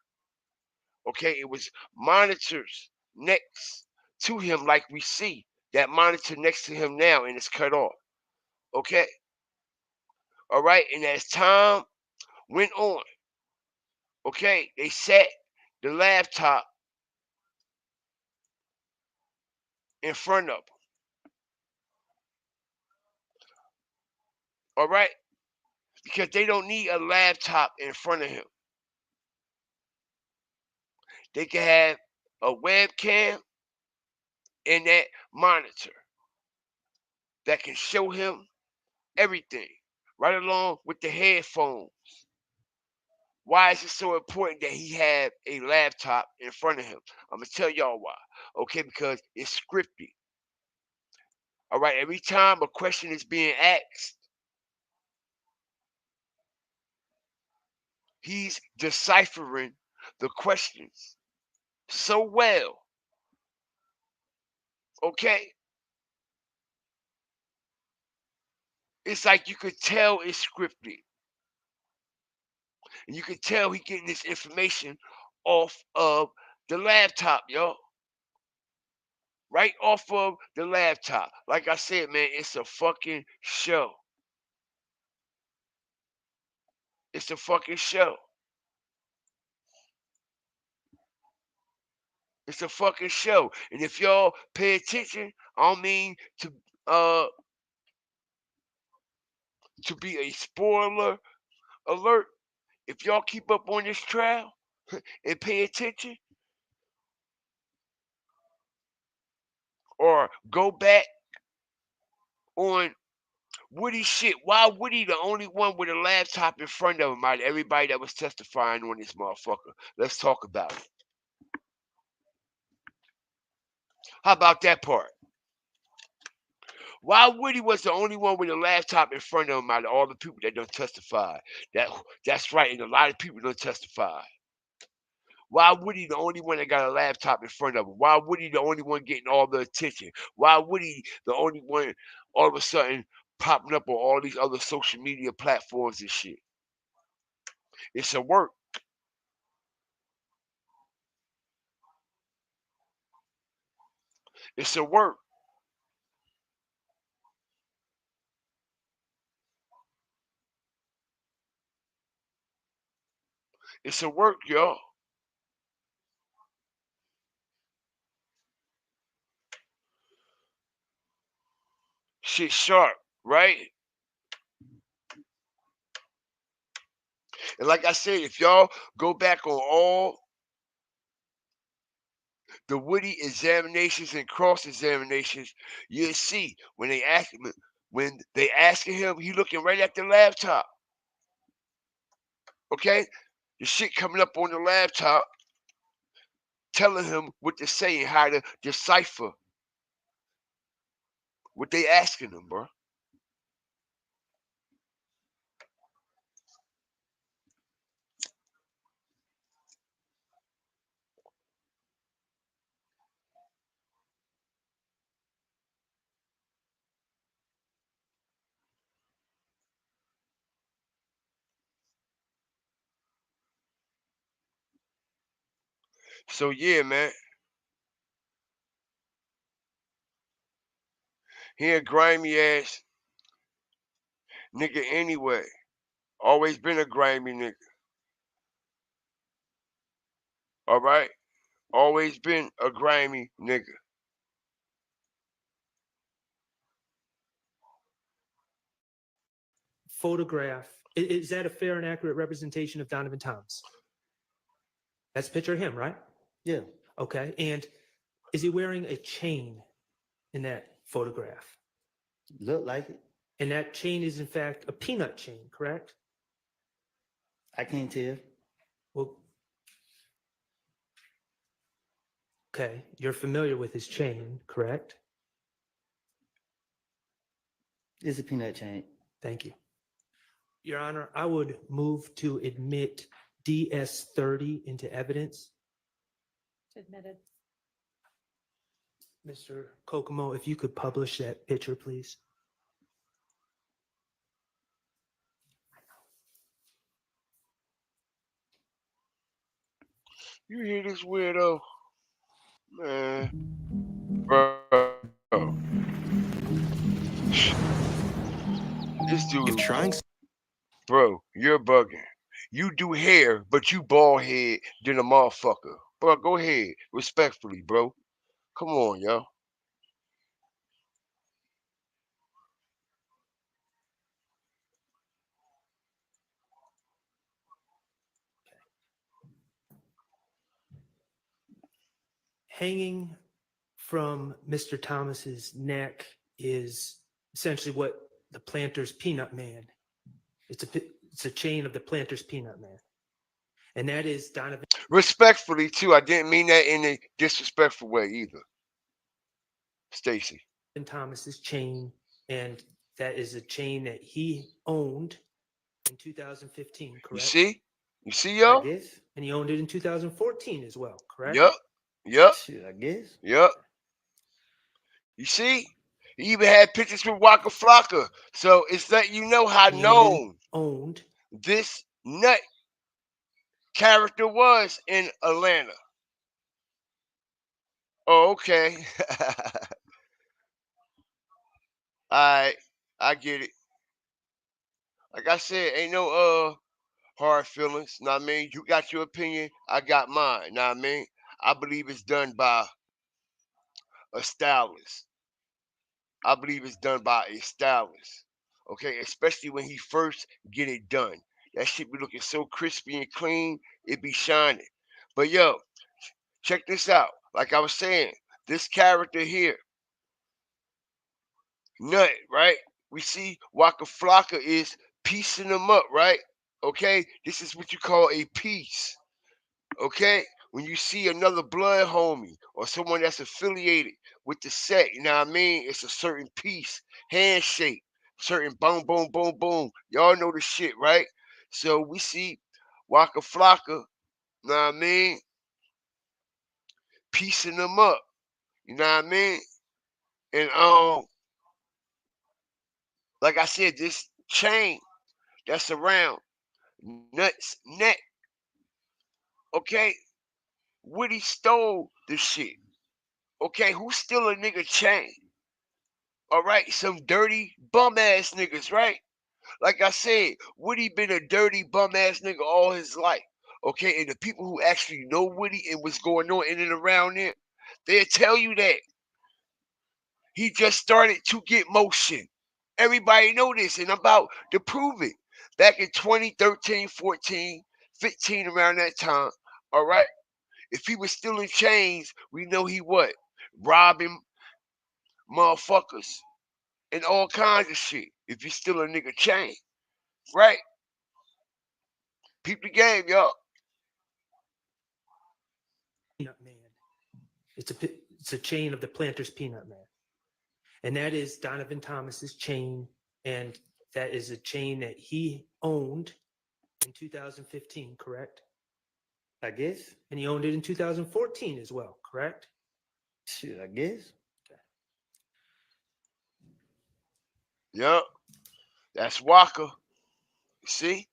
okay? It was monitors next to him, like we see that monitor next to him now, and it's cut off, okay? All right, and as time went on, okay, they set the laptop in front of him, all right? Because they don't need a laptop in front of him. They can have a webcam and that monitor that can show him everything, right along with the headphones. Why is it so important that he have a laptop in front of him? I'm gonna tell y'all why. Okay, because it's scripted. All right, every time a question is being asked, he's deciphering the questions so well. Okay, it's like you could tell it's scripted, and you could tell he getting this information off of the laptop, yo. Right off of the laptop. Like I said, man, it's a fucking show. It's a fucking show. It's a fucking show. And if y'all pay attention, I don't mean uh to be a spoiler alert. If y'all keep up on this trial and pay attention, or go back on Woody shit. Why Woody the only one with a laptop in front of him out of everybody that was testifying on this motherfucker? Let's talk about it. How about that part? Why Woody was the only one with a laptop in front of him out of all the people that don't testify? That's right, and a lot of people don't testify. Why Woody the only one that got a laptop in front of him? Why Woody the only one getting all the attention? Why Woody the only one all of a sudden popping up on all these other social media platforms and shit? It's a work. It's a work. It's a work, y'all. Shit sharp, right? And like I said, if y'all go back on all the Woody examinations and cross examinations, you'll see when they asking him, he looking right at the laptop. Okay? The shit coming up on the laptop, telling him what to say and how to decipher what they asking him, bro. So yeah, man. He a grimy ass nigga anyway. Always been a grimy nigga. All right? Always been a grimy nigga. Photograph. Is that a fair and accurate representation of Donovan Thomas? That's a picture of him, right? Yeah. Okay. And is he wearing a chain in that photograph? Look like it. And that chain is, in fact, a peanut chain, correct? I can't tell. Well, okay. You're familiar with his chain, correct? It's a peanut chain. Thank you. Your Honor, I would move to admit DS-30 into evidence. Admitted. Mr. Kokomo, if you could publish that picture, please. You hear this weirdo? Man. Bro. This dude. Bro, you're bugging. You do hair, but you bald head than a motherfucker. Bro, go ahead. Respectfully, bro. Come on, yo. Hanging from Mr. Thomas's neck is essentially what the Planter's Peanut Man. It's a chain of the Planter's Peanut Man, and that is Donovan. Respectfully, too. I didn't mean that in a disrespectful way either. Stacy. Thomas's chain, and that is a chain that he owned in 2015, correct? You see? You see, yo? I guess. And he owned it in 2014 as well, correct? Yup. Yup. Shit, I guess. Yup. You see? He even had pictures with Waka Flocka. So it's letting you know how known owned this nut character was in Atlanta. Oh, okay. Alright. I get it. Like I said, ain't no hard feelings. Know what I mean? You got your opinion, I got mine. Know what I mean? I believe it's done by a stylist. I believe it's done by a stylist. Okay, especially when he first get it done. That shit be looking so crispy and clean, it be shining. But yo, check this out. Like I was saying, this character here, Nut, right? We see Waka Flocka is piecing them up, right? Okay, this is what you call a piece. Okay, when you see another blood homie or someone that's affiliated with the set, you know what I mean? It's a certain piece, handshake, certain boom, boom, boom, boom. Y'all know the shit, right? So we see Waka Flocka, know what I mean? Piecing them up, you know what I mean? And like I said, this chain that's around Nuts neck, okay? Woody stole the shit. Okay, who steal a nigga chain? All right, some dirty bum ass niggas, right? Like I said, Woody been a dirty bum ass nigga all his life. Okay, and the people who actually know Woody and what's going on in and around there, they'll tell you that he just started to get motion. Everybody know this, and I'm about to prove it. Back in 2013, 14, 15, around that time, all right? If he was still in chains, we know he what? Robbing motherfuckers and all kinds of shit. If you still a nigga chain, right? Peep the game, y'all. Peanut Man. It's a chain of the Planter's Peanut Man, and that is Donovan Thomas's chain, and that is a chain that he owned in 2015, correct? I guess. And he owned it in 2014 as well, correct? Shit, I guess. Yup. That's Waka. See?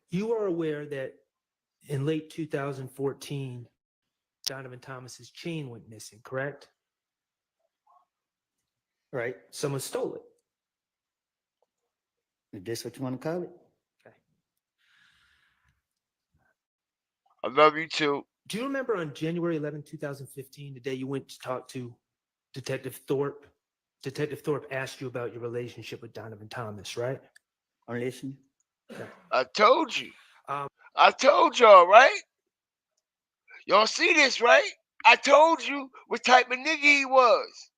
You are aware that in late 2014, Donovan Thomas's chain went missing, correct? Right? Someone stole it. Is this what you want to call it? Okay. I love you too. Do you remember on January 11, 2015, the day you went to talk to Detective Thorpe? Detective Thorpe asked you about your relationship with Donovan Thomas, right? I'm listening. Okay. I told you. I told y'all, right? Y'all see this, right? I told you what type of nigga he was.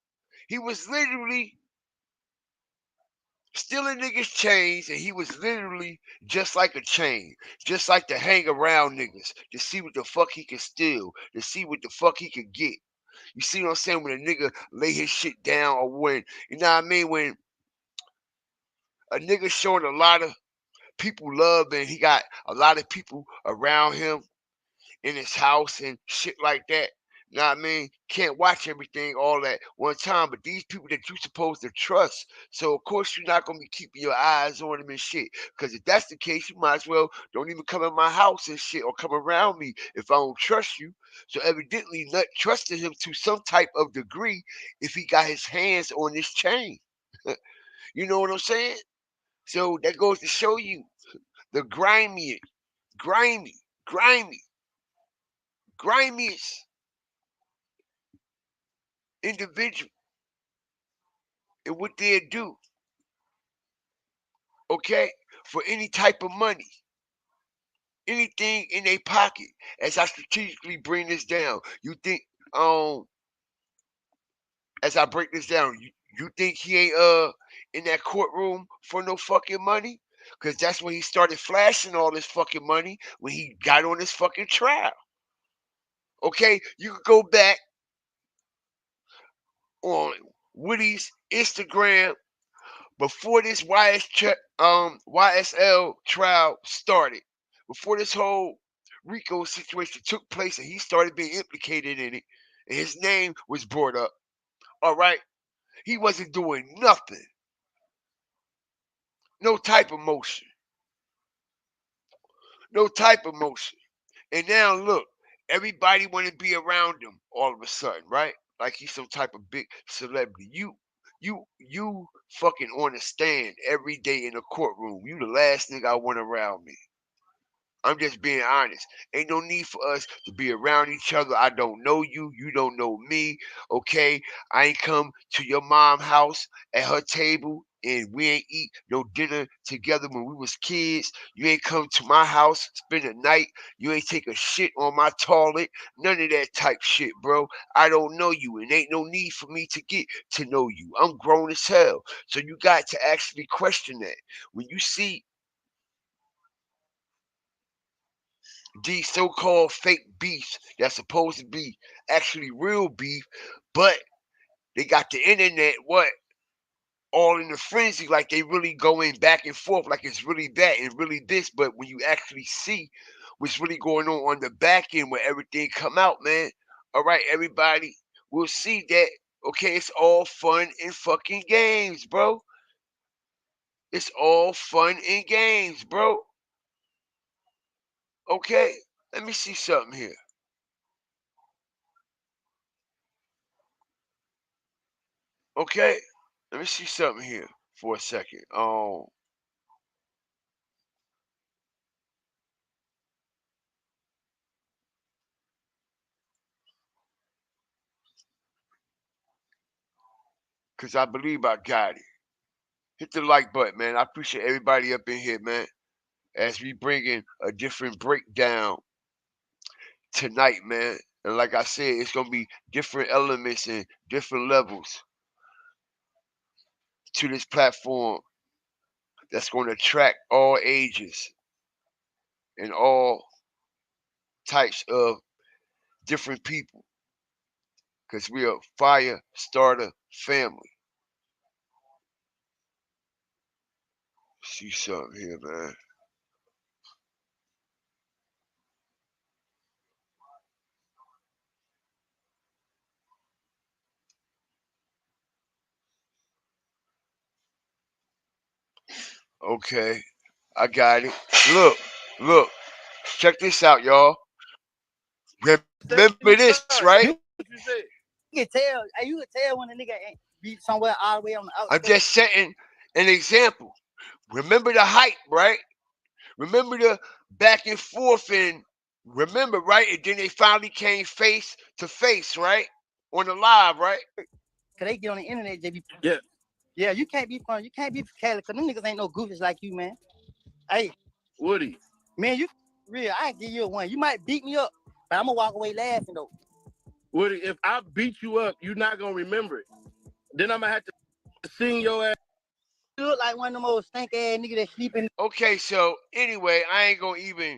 He was literally stealing niggas' chains, and he was literally just like a chain, just like to hang around niggas to see what the fuck he could steal, to see what the fuck he could get. You see what I'm saying? When a nigga lay his shit down, or when, you know what I mean? When a nigga showing a lot of people love and he got a lot of people around him in his house and shit like that. Know what I mean? Can't watch everything all at one time, but these people that you're supposed to trust. So of course you're not gonna be keeping your eyes on them and shit. Cause if that's the case, you might as well don't even come in my house and shit or come around me if I don't trust you. So evidently not trusting him to some type of degree if he got his hands on this chain. You know what I'm saying? So that goes to show you the grimy, grimy, grimiest individual and what they do, okay, for any type of money, anything in their pocket. As I strategically bring this down, you think, as I break this down, you think he ain't in that courtroom for no fucking money? Cause that's when he started flashing all this fucking money when he got on this fucking trial. Okay, you could go back on Woody's Instagram before this YSL trial started, before this whole Rico situation took place and he started being implicated in it, and his name was brought up. All right, he wasn't doing nothing, no type of motion, no type of motion. And now look, everybody want to be around him all of a sudden, right? Like he's some type of big celebrity. You fucking on the stand every day in the courtroom. You the last nigga I want around me. I'm just being honest. Ain't no need for us to be around each other. I don't know you. You don't know me. Okay? I ain't come to your mom house at her table and we ain't eat no dinner together when we was kids. You ain't come to my house, spend a night. You ain't take a shit on my toilet. None of that type shit, bro. I don't know you and ain't no need for me to get to know you. I'm grown as hell. So you got to actually question that. When you see these so-called fake beefs that's supposed to be actually real beef, but they got the internet all in a frenzy, like they really going back and forth, like it's really that and really this. But when you actually see what's really going on the back end where everything come out, man, all right, everybody will see that. Okay, it's all fun and fucking games, bro. It's all fun and games, bro. Okay, let me see something here. Okay, let me see something here for a second. Cause I believe I got it. Hit the like button, man. I appreciate everybody up in here, man. As we bring in a different breakdown tonight, man. And like I said, it's gonna be different elements and different levels to this platform that's gonna attract all ages and all types of different people. Cause we're a fire starter family. See something here, man. Okay, I got it. Look. Check this out, y'all. Remember this, right? You can tell. You can tell when a nigga ain't be somewhere all the way on the I'm outside. just setting an example. Remember the hype, right? Remember the back and forth and remember, right? And then they finally came face to face, right? On the live, right? Cause they get on the internet, JB. Yeah. Yeah, you can't be from Cali, cause them niggas ain't no goofies like you, man. Hey, Woody. Man, you real. I give you a one. You might beat me up, but I'm gonna walk away laughing though. Woody, if I beat you up, you're not gonna remember it. Then I'm gonna have to sing your ass. You look like one of them old stank ass niggas that sleeping. Okay, so anyway, I ain't gonna even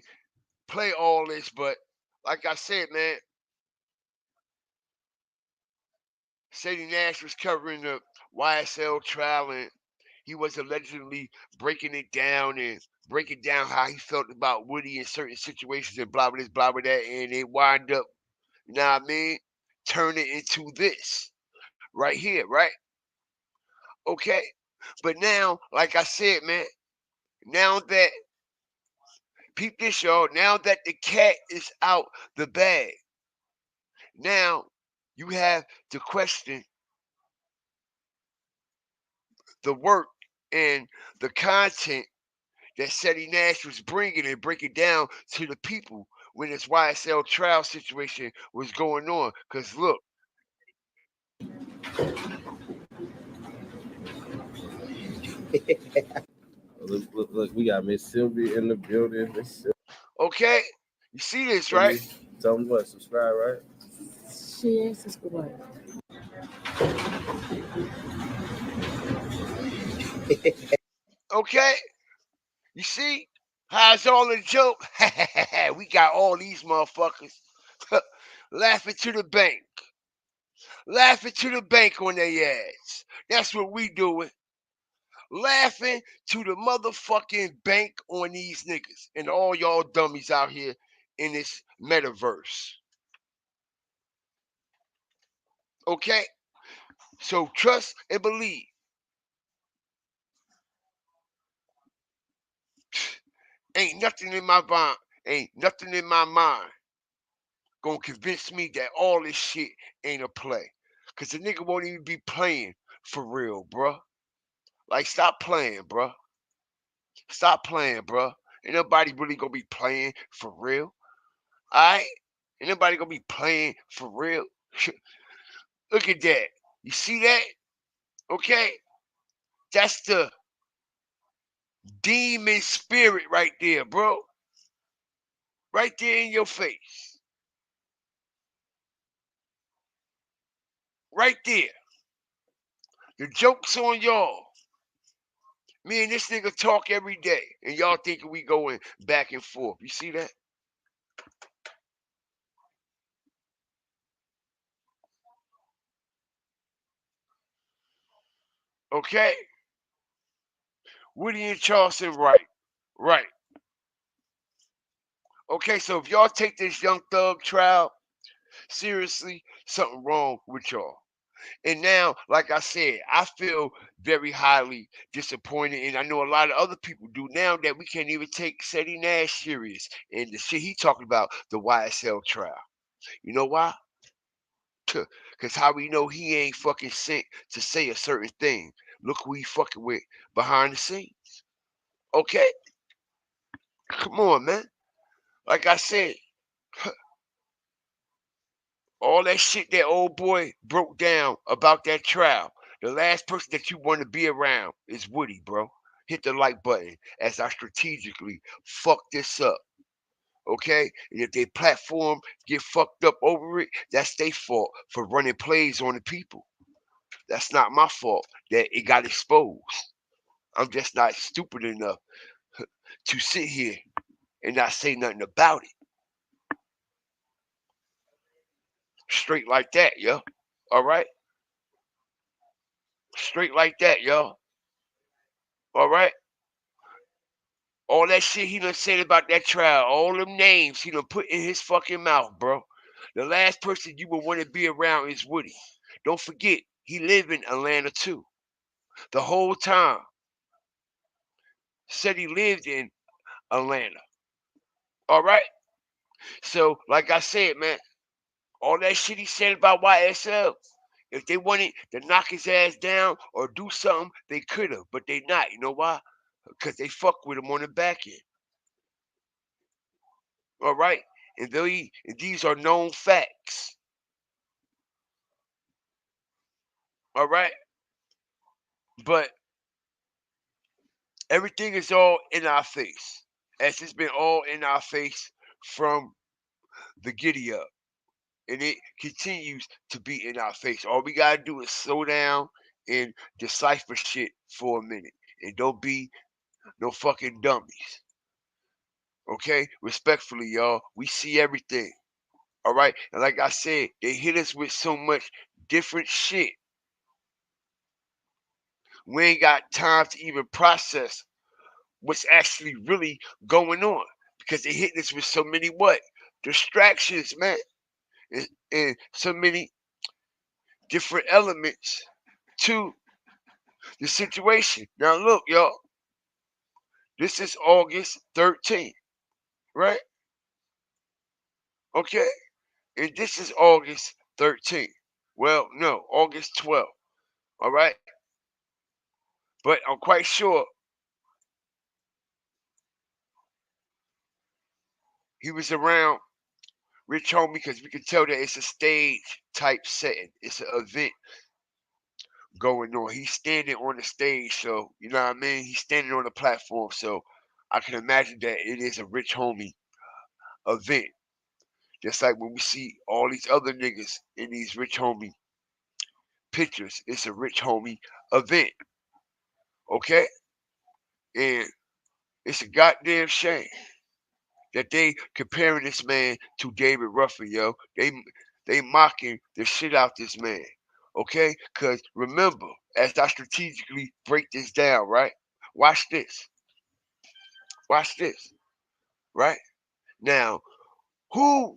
play all this, but like I said, man, Ceddy Nash was covering the YSL trial and he was allegedly breaking it down and breaking down how he felt about Woody in certain situations and blah blah this, blah blah that, and it wind up, you know what I mean? turn it into this right here, right? Okay. But now, like I said, man, now that, peep this, y'all, now that the cat is out the bag, now you have to question the work and the content that Ceddy Nash was bringing and break it down to the people when this YSL trial situation was going on. Because look, Look, we got Miss Sylvia in the building. okay, you see this, right? Tell them what, subscribe, right? She is subscribed. Okay, you see how it's all a joke? We got all these motherfuckers laughing to the bank. Laughing to the bank on their ass. That's what we doing. Laughing to the motherfucking bank on these niggas and all y'all dummies out here in this metaverse. Okay? So trust and believe. Ain't nothing in my mind gonna convince me that all this shit ain't a play. Cause the nigga won't even be playing for real, bruh. Like, stop playing, bruh. Stop playing, bruh. Ain't nobody really gonna be playing for real. Alright? Ain't nobody gonna be playing for real. Look at that. You see that? Okay? That's the demon spirit right there, bro. Right there in your face. Right there. The joke's on y'all. Me and this nigga talk every day, and y'all thinking we going back and forth. You see that? Okay? Woody and Charleston, right. Right. Okay, so if y'all take this Young Thug trial seriously, something wrong with y'all. And now, like I said, I feel very highly disappointed, and I know a lot of other people do now, that we can't even take Ceddy Nash serious and the shit he talking about, the YSL trial. You know why? Because how we know he ain't fucking sent to say a certain thing. Look who he fucking with behind the scenes. Okay? Come on, man. Like I said, all that shit that old boy broke down about that trial, the last person that you want to be around is Woody, bro. Hit the like button as I strategically fuck this up. Okay? And if their platform get fucked up over it, that's their fault for running plays on the people. That's not my fault that it got exposed. I'm just not stupid enough to sit here and not say nothing about it. Straight like that, yo. All right? Straight like that, yo. All right? All that shit he done said about that trial, all them names he done put in his fucking mouth, bro. The last person you would want to be around is Woody. Don't forget, he lived in Atlanta too. The whole time. Said he lived in Atlanta. All right? So, like I said, man, all that shit he said about YSL, if they wanted to knock his ass down or do something, they could have, but they not. You know why? Because they fuck with him on the back end. All right? And these are known facts. All right? But everything is all in our face. As it's been all in our face from the giddy up. And it continues to be in our face. All we gotta do is slow down and decipher shit for a minute. And don't be no fucking dummies. Okay? Respectfully, y'all. We see everything. All right? And like I said, they hit us with so much different shit. We ain't got time to even process what's actually really going on. Because they hit us with so many what? Distractions, man. And so many different elements to the situation. Now look, y'all. This is August 13th, right? Okay? And this is August 13th. Well, no, August 12th. All right? But I'm quite sure he was around Rich Homie because we can tell that it's a stage type setting. It's an event going on. He's standing on the stage, so you know what I mean? He's standing on the platform, so I can imagine that it is a Rich Homie event. Just like when we see all these other niggas in these Rich Homie pictures, it's a Rich Homie event. Okay? And it's a goddamn shame that they comparing this man to David Ruffin, yo. They mocking the shit out this man. Okay? Cause remember, as I strategically break this down, right? Watch this. Watch this. Right? Now, who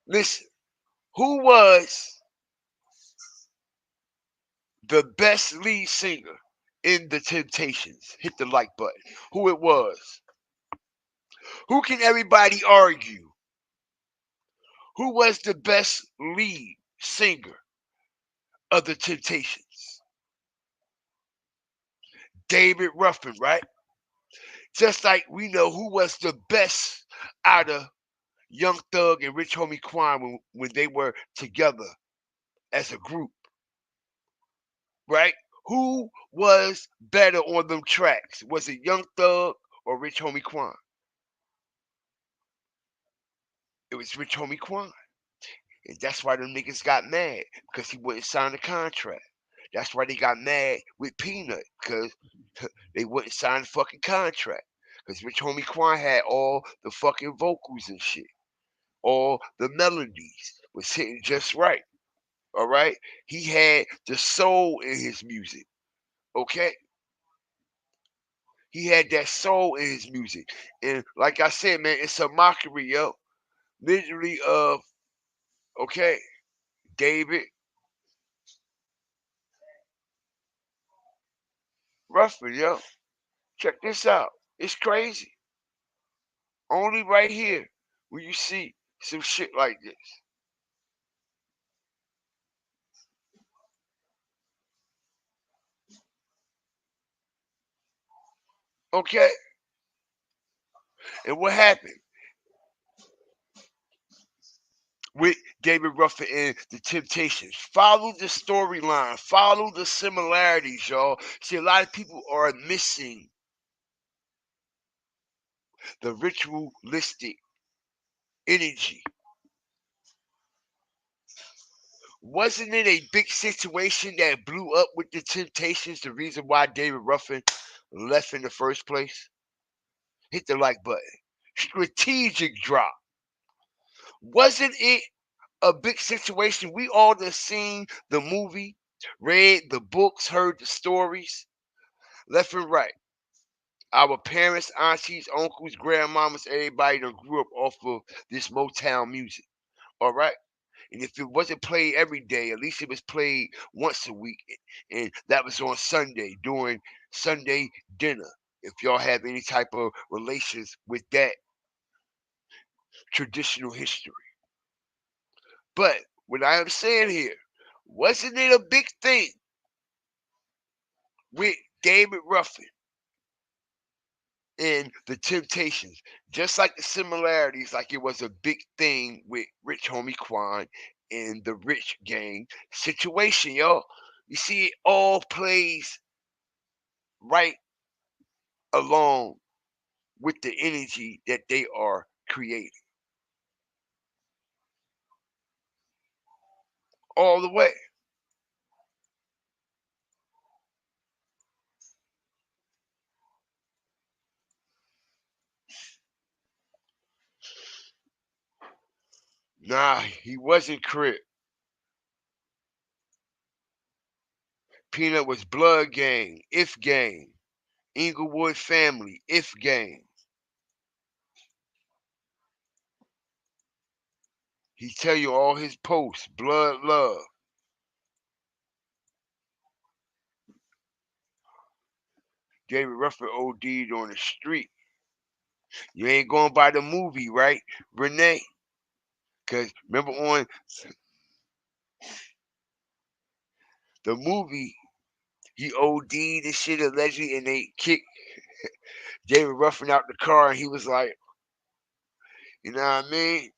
listen, who was the best lead singer in the Temptations? Hit the like button. Who it was. Who can everybody argue? Who was the best lead singer of the Temptations? David Ruffin, right? Just like we know who was the best out of Young Thug and Rich Homie Quan when they were together as a group, right? Who was better on them tracks? Was it Young Thug or Rich Homie Quan? It was Rich Homie Quan. And that's why them niggas got mad, because he wouldn't sign the contract. That's why they got mad with Peanut, because they wouldn't sign the fucking contract. Because Rich Homie Quan had all the fucking vocals and shit. All the melodies was hitting just right. All right? He had the soul in his music. Okay? He had that soul in his music. And like I said, man, it's a mockery, yo. Literally of, okay, David Ruffin, yo. Check this out. It's crazy. Only right here will you see some shit like this. Okay? And what happened with David Ruffin and the Temptations? Follow the storyline. Follow the similarities, y'all. See, a lot of people are missing the ritualistic energy. Wasn't it a big situation that blew up with the Temptations? The reason why David Ruffin left in the first place? Hit the like button. Strategic drop. Wasn't it a big situation? We all done seen the movie, read the books, heard the stories, left and right. Our parents, aunties, uncles, grandmamas, everybody that grew up off of this Motown music. All right? And if it wasn't played every day, at least it was played once a week. And that was on Sunday during Sunday dinner. If y'all have any type of relations with that traditional history. But what I am saying here, wasn't it a big thing with David Ruffin and the Temptations? Just like the similarities, like it was a big thing with Rich Homie Quan and the Rich Gang situation, y'all. You see, it all plays right along with the energy that they are creating. All the way. Nah, he wasn't Crip. Peanut was Blood Gang, If Gang, Inglewood Family, If Gang. He tell you all his posts, blood love. David Ruffin OD'd on the street. You ain't going by the movie, right, Renee? Because remember on the movie, he OD'd and shit allegedly, and they kicked David Ruffin out the car, and he was like, you know what I mean?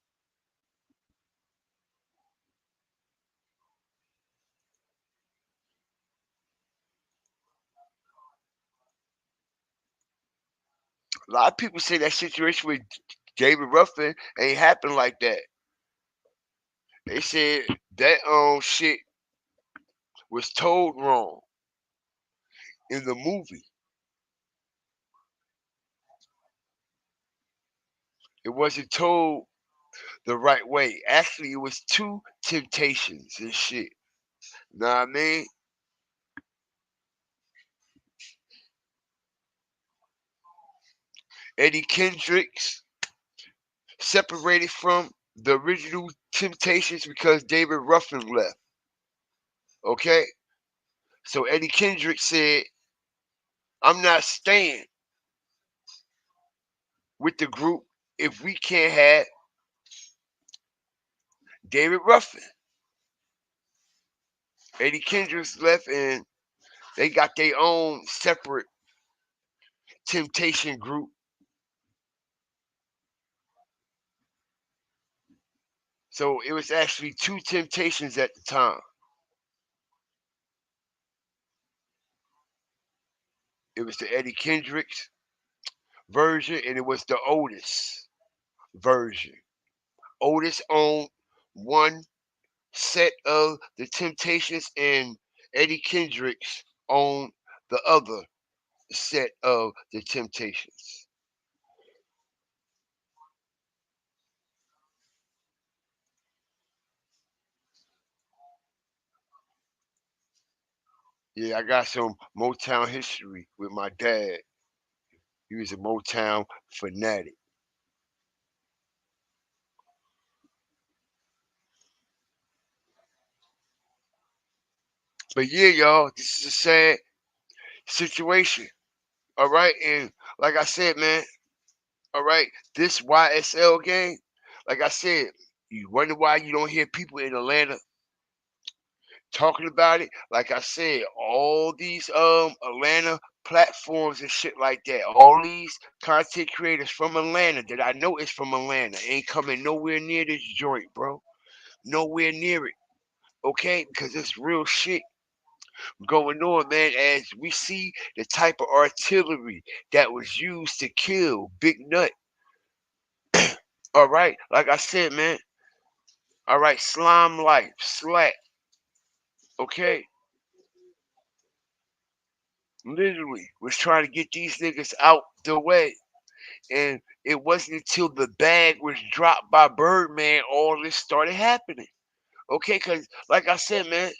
A lot of people say that situation with David Ruffin ain't happened like that. They said that shit was told wrong in the movie. It wasn't told the right way. Actually, it was two temptations and shit. Know what I mean? Eddie Kendricks separated from the original Temptations because David Ruffin left. Okay? So Eddie Kendricks said, I'm not staying with the group if we can't have David Ruffin. Eddie Kendricks left and they got their own separate Temptation group. So it was actually two Temptations at the time. It was the Eddie Kendricks version and it was the Otis version. Otis owned one set of the Temptations and Eddie Kendricks owned the other set of the Temptations. Yeah, I got some Motown history with my dad. He was a Motown fanatic. But yeah, y'all, this is a sad situation. All right. And like I said, man, all right, this YSL game, like I said, you wonder why you don't hear people in Atlanta talking about it. Like I said, all these Atlanta platforms and shit like that, all these content creators from Atlanta that I know is from Atlanta ain't coming nowhere near this joint, bro. Nowhere near it. Okay? Because it's real shit going on, man, as we see the type of artillery that was used to kill Big Nut. All right, like I said, man. All right, Slime Life, Slack. Okay, literally was trying to get these niggas out the way, and it wasn't until the bag was dropped by Birdman all this started happening. Okay, cause like I said, man.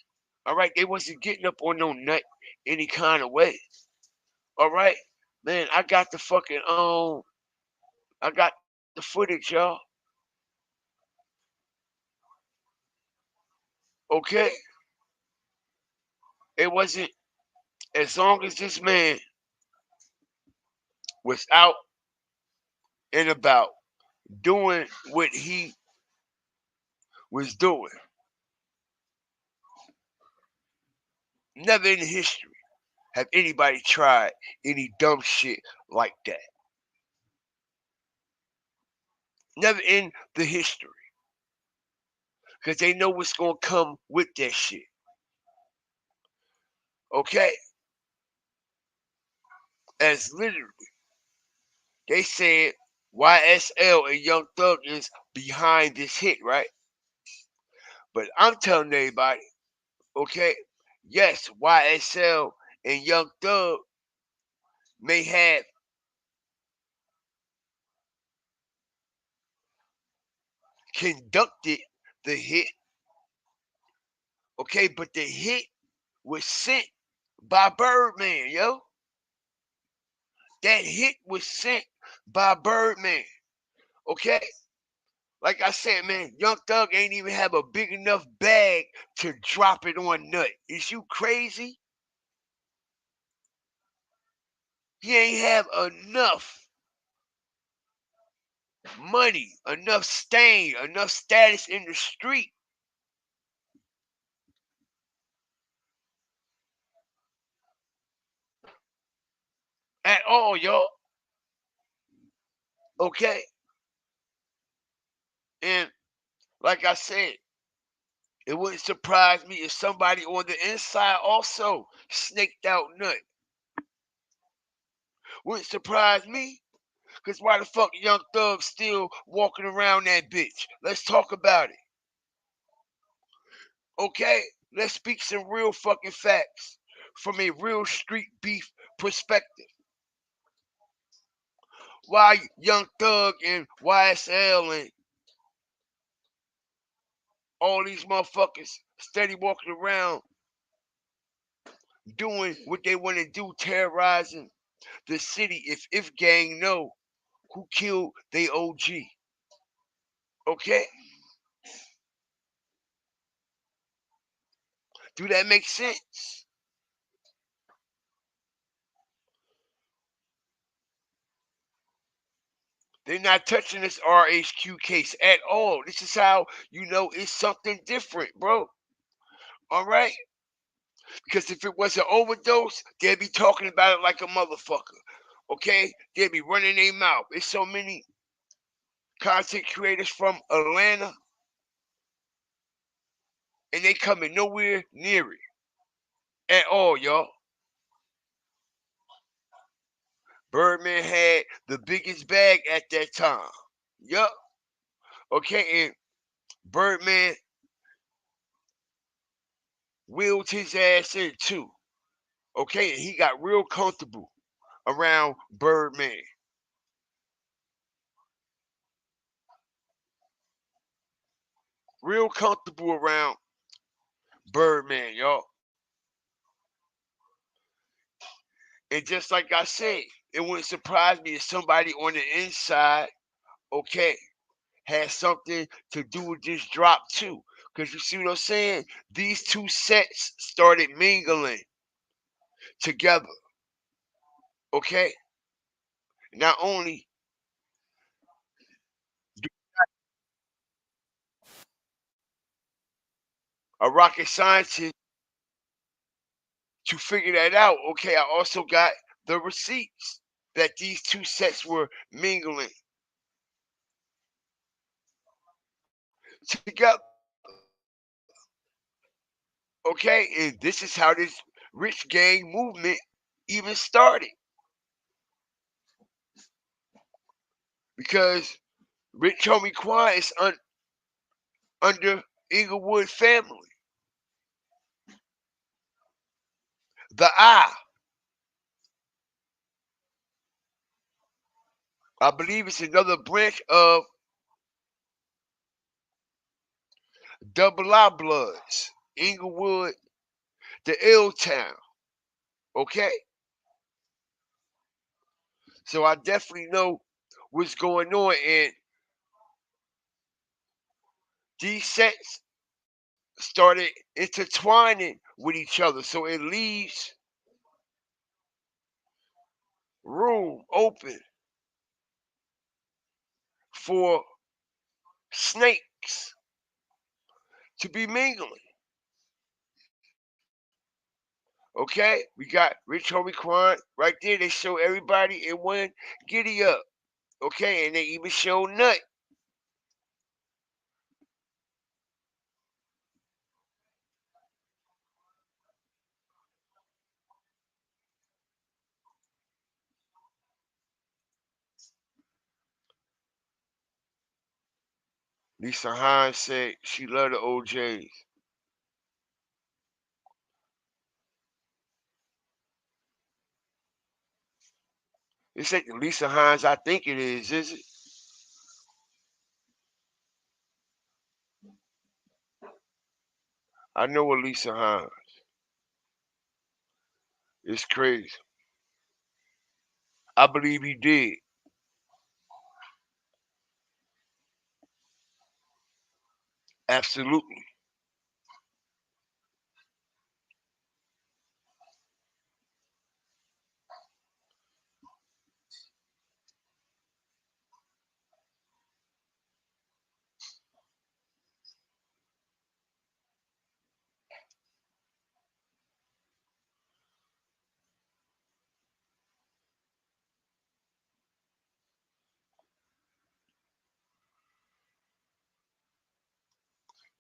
All right, they wasn't getting up on no nut any kind of way. All right, man. I got the fucking I got the footage, y'all. Okay? It wasn't as long as this man was out and about doing what he was doing. Never in history have anybody tried any dumb shit like that. Never in the history. Because they know what's going to come with that shit. Okay? As literally, they said YSL and Young Thug is behind this hit, right? But I'm telling everybody, okay, yes, YSL and Young Thug may have conducted the hit, okay, but the hit was sent by Birdman, yo. That hit was sent by Birdman, okay? Like I said, man, Young Thug ain't even have a big enough bag to drop it on Nut. Is you crazy? He ain't have enough money, enough stain, enough status in the street. At all, y'all. Okay? And like I said, it wouldn't surprise me if somebody on the inside also snaked out Nut. Wouldn't surprise me. Because why the fuck Young Thug still walking around that bitch? Let's talk about it. Okay? Let's speak some real fucking facts from a real street beef perspective. Why Young Thug and YSL and all these motherfuckers steady walking around doing what they want to do, terrorizing the city if gang know who killed they OG. Okay? Do that make sense? They're not touching this RHQ case at all. This is how you know it's something different, bro. All right? Because if it was an overdose, they'd be talking about it like a motherfucker. Okay? They'd be running their mouth. There's so many content creators from Atlanta, and they coming nowhere near it at all, y'all. Birdman had the biggest bag at that time. Yup. Okay, and Birdman wheeled his ass in too. Okay, and he got real comfortable around Birdman. Real comfortable around Birdman, y'all. And just like I said, it wouldn't surprise me if somebody on the inside, okay, had something to do with this drop too. Because you see what I'm saying? These two sets started mingling together. Okay? Not only do a rocket scientist to figure that out, okay, I also got the receipts that these two sets were mingling together. Okay, and this is how this rich gang movement even started. Because Rich Homie Quan is under Inglewood family. The I believe it's another branch of Double I Bloods. Inglewood, the Ill Town. Okay? So I definitely know what's going on, and these sets started intertwining with each other. So it leaves room open for snakes to be mingling. Okay? We got Rich Homie Quan right there. They show everybody in one giddy up. Okay? And they even show Nut. Lisa Hines said she loved the OJs. It's ain't the Lisa Hines I think it is it? I know a Lisa Hines. It's crazy. I believe he did. Absolutely.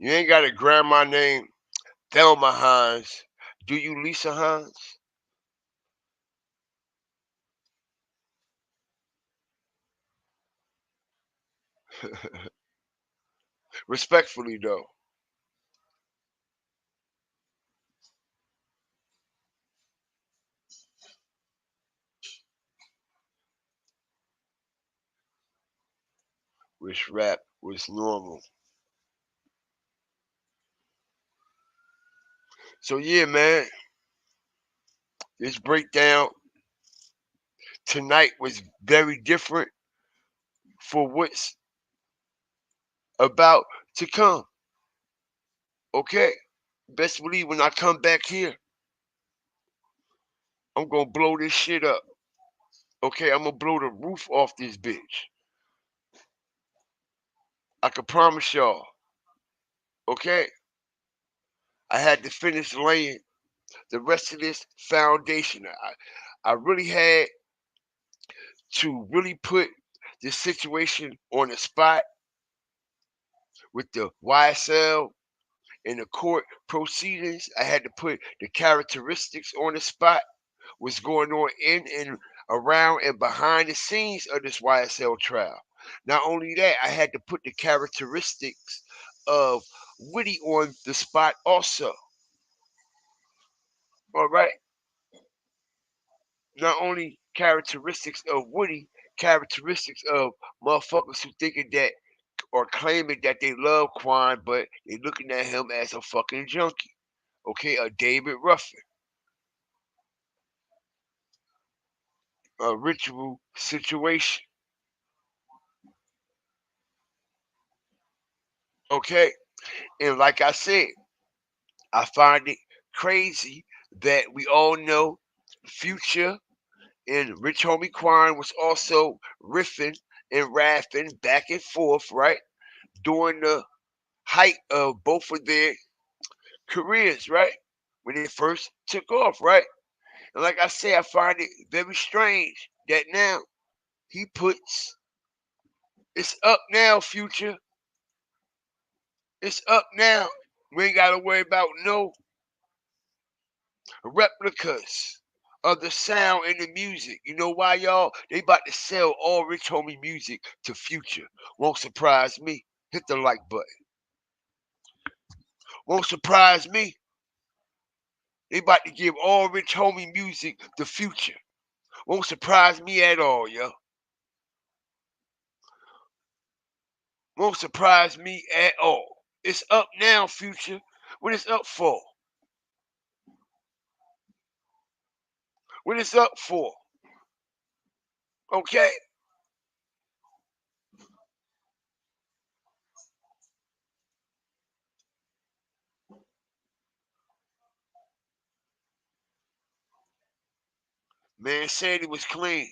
You ain't got a grandma named Thelma Hines. Do you, Lisa Hines? Respectfully, though. Wish rap was normal. So yeah, man, this breakdown tonight was very different for what's about to come. Okay? Best believe when I come back here, I'm gonna blow this shit up. Okay, I'm gonna blow the roof off this bitch. I can promise y'all. Okay? I had to finish laying the rest of this foundation. I really had to really put this situation on the spot with the YSL and the court proceedings. I had to put the characteristics on the spot, what's going on in and around and behind the scenes of this YSL trial. Not only that, I had to put the characteristics of Woody on the spot also. All right. Not only characteristics of Woody, characteristics of motherfuckers who thinking that or claiming that they love Quan, but they looking at him as a fucking junkie. Okay, a David Ruffin, a ritual situation. Okay, and like I said, I find it crazy that we all know Future and Rich Homie Quan was also riffing and raffing back and forth, right? During the height of both of their careers, right? When they first took off, right? And like I say, I find it very strange that now he puts it's up now, Future. It's up now. We ain't gotta worry about no replicas of the sound and the music. You know why, y'all? They about to sell all Rich Homie music to Future. Won't surprise me. Hit the like button. Won't surprise me. They about to give all Rich Homie music to Future. Won't surprise me at all, yo. Won't surprise me at all. It's up now, Future. What it's up for? What it's up for? Okay? Man said he was clean.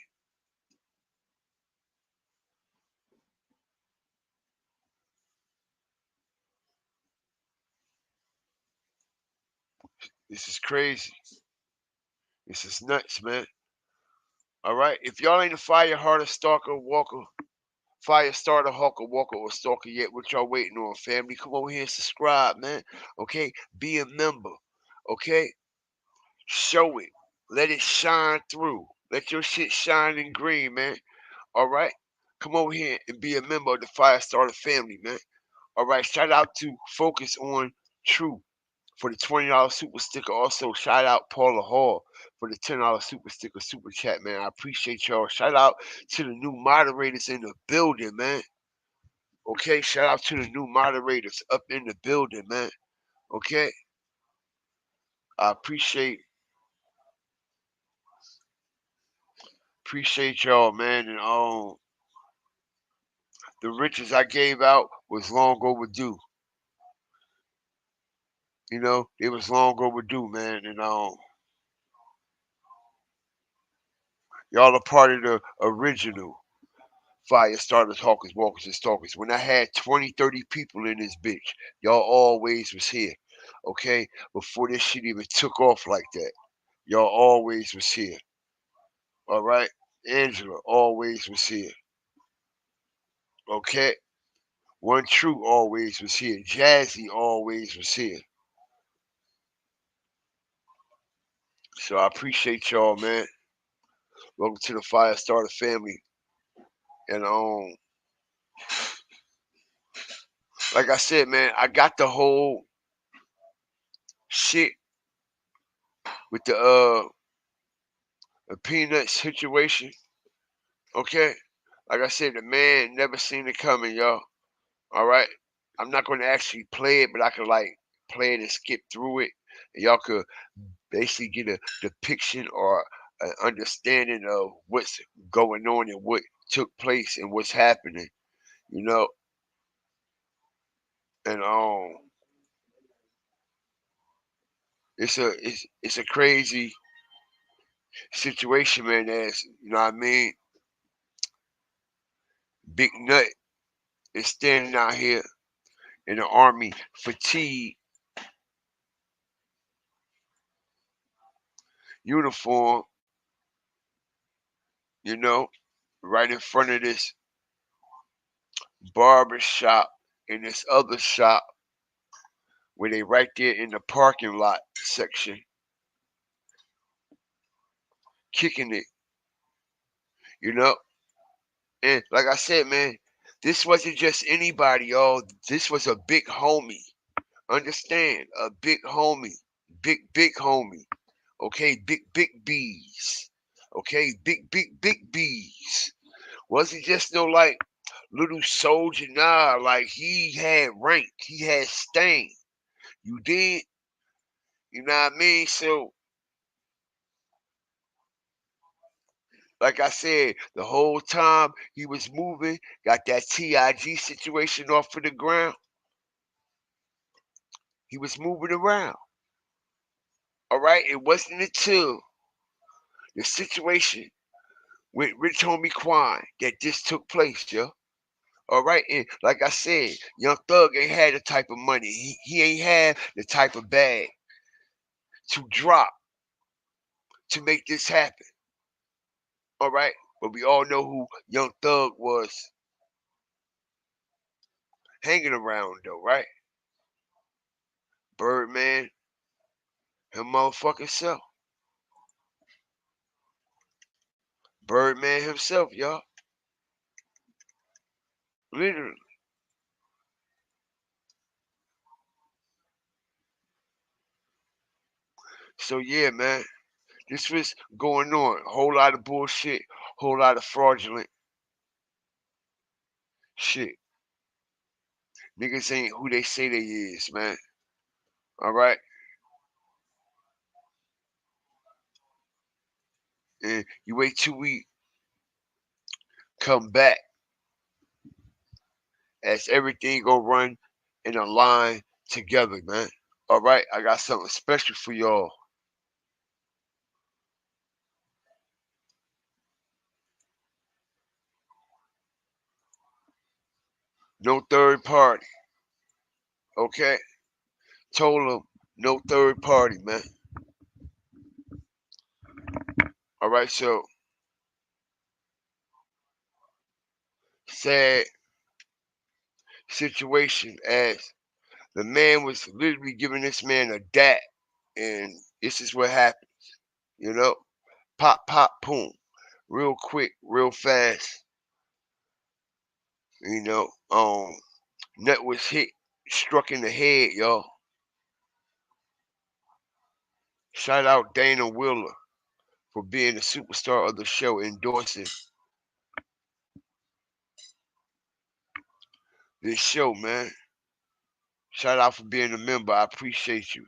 This is crazy. This is nuts, man. All right. If y'all ain't a fire harder stalker, walker, fire starter, hawker, walker, or stalker yet, what y'all waiting on, family? Come over here and subscribe, man. Okay? Be a member. Okay? Show it. Let it shine through. Let your shit shine in green, man. All right? Come over here and be a member of the Fire Starter family, man. All right. Shout out to Focus on True for the $20 super sticker. Also, shout out Paula Hall for the $10 super sticker super chat, man. I appreciate y'all. Shout out to the new moderators in the building, man. Okay, shout out to the new moderators up in the building, man. Okay, I appreciate y'all, man. And the riches I gave out was long overdue. You know, it was long overdue, man. And y'all are part of the original fire starters, hawkers, walkers, and stalkers. When I had 20, 30 people in this bitch, y'all always was here. Okay? Before this shit even took off like that, y'all always was here. All right? Angela always was here. Okay? One True always was here. Jazzy always was here. So I appreciate y'all, man. Welcome to the Fire Starter family. And like I said, man, I got the whole shit with the peanut situation. Okay? Like I said, the man never seen it coming, y'all. All right? I'm not going to actually play it, but I could like play it and skip through it. And y'all could basically get a depiction or an understanding of what's going on and what took place and what's happening, you know. And it's a crazy situation, man. As you know what I mean, Big Nut is standing out here in the army fatigue uniform, you know, right in front of this barber shop and this other shop where they right there in the parking lot section kicking it, you know. And like I said, man, this wasn't just anybody, y'all. This was a big homie. Understand? A big homie. Big homie. Okay, big bees. Okay, big bees. Wasn't just no like little soldier, nah, like he had rank, he had stain. You did? You know what I mean? So like I said, the whole time he was moving, got that TIG situation off of the ground. He was moving around. All right. It wasn't until the situation with Rich Homie Quan that this took place, yo. All right. And like I said, Young Thug ain't had the type of money. He ain't had the type of bag to drop to make this happen. All right. But we all know who Young Thug was hanging around, though, right? Birdman, him motherfucking self. Birdman himself, y'all. Literally. So yeah, man. This was going on. A whole lot of bullshit, whole lot of fraudulent shit. Niggas ain't who they say they is, man. All right? And you wait till we come back as everything go run in a line together, man. All right? I got something special for y'all. No third party. Okay? Told them no third party, man. All right, so sad situation as the man was literally giving this man a dap, and this is what happens, you know? Pop, pop, boom, real quick, real fast, you know. Nut was hit, struck in the head, y'all. Shout out Dana Wheeler for being the superstar of the show, endorsing this show, man. Shout out for being a member. I appreciate you.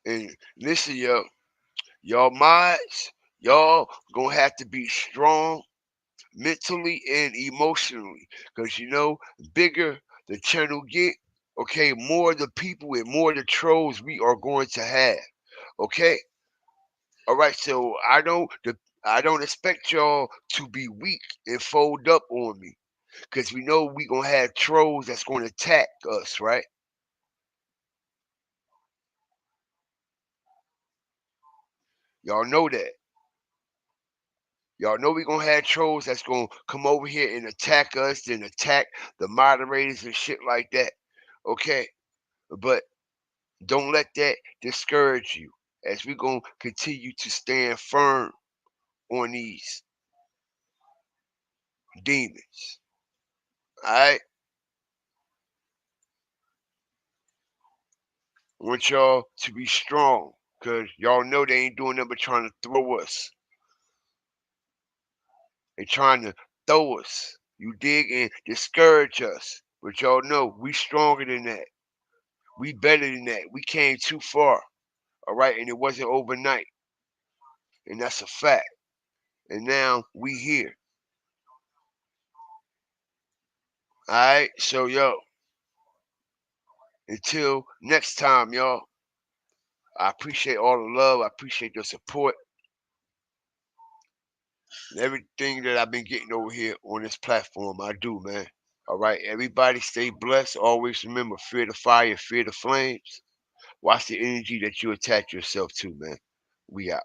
And listen, y'all minds, y'all gonna have to be strong mentally and emotionally, because bigger the channel get, okay, more the people and more the trolls we are going to have. Okay. All right. So I don't expect y'all to be weak and fold up on me, because we know we gonna have trolls that's gonna attack us, right? Y'all know that. Y'all know we gonna have trolls that's gonna come over here and attack us and attack the moderators and shit like that. Okay. But don't let that discourage you, as we gonna continue to stand firm on these demons. Alright? I want y'all to be strong, because y'all know they ain't doing nothing but trying to throw us. They trying to throw us. You dig? And discourage us. But y'all know we stronger than that. We better than that. We came too far. Alright? And it wasn't overnight. And that's a fact. And now we here. Alright? So until next time, y'all. I appreciate all the love. I appreciate your support. And everything that I've been getting over here on this platform. I do, man. All right. Everybody stay blessed. Always remember, fear the fire, fear the flames. Watch the energy that you attach yourself to, man. We out.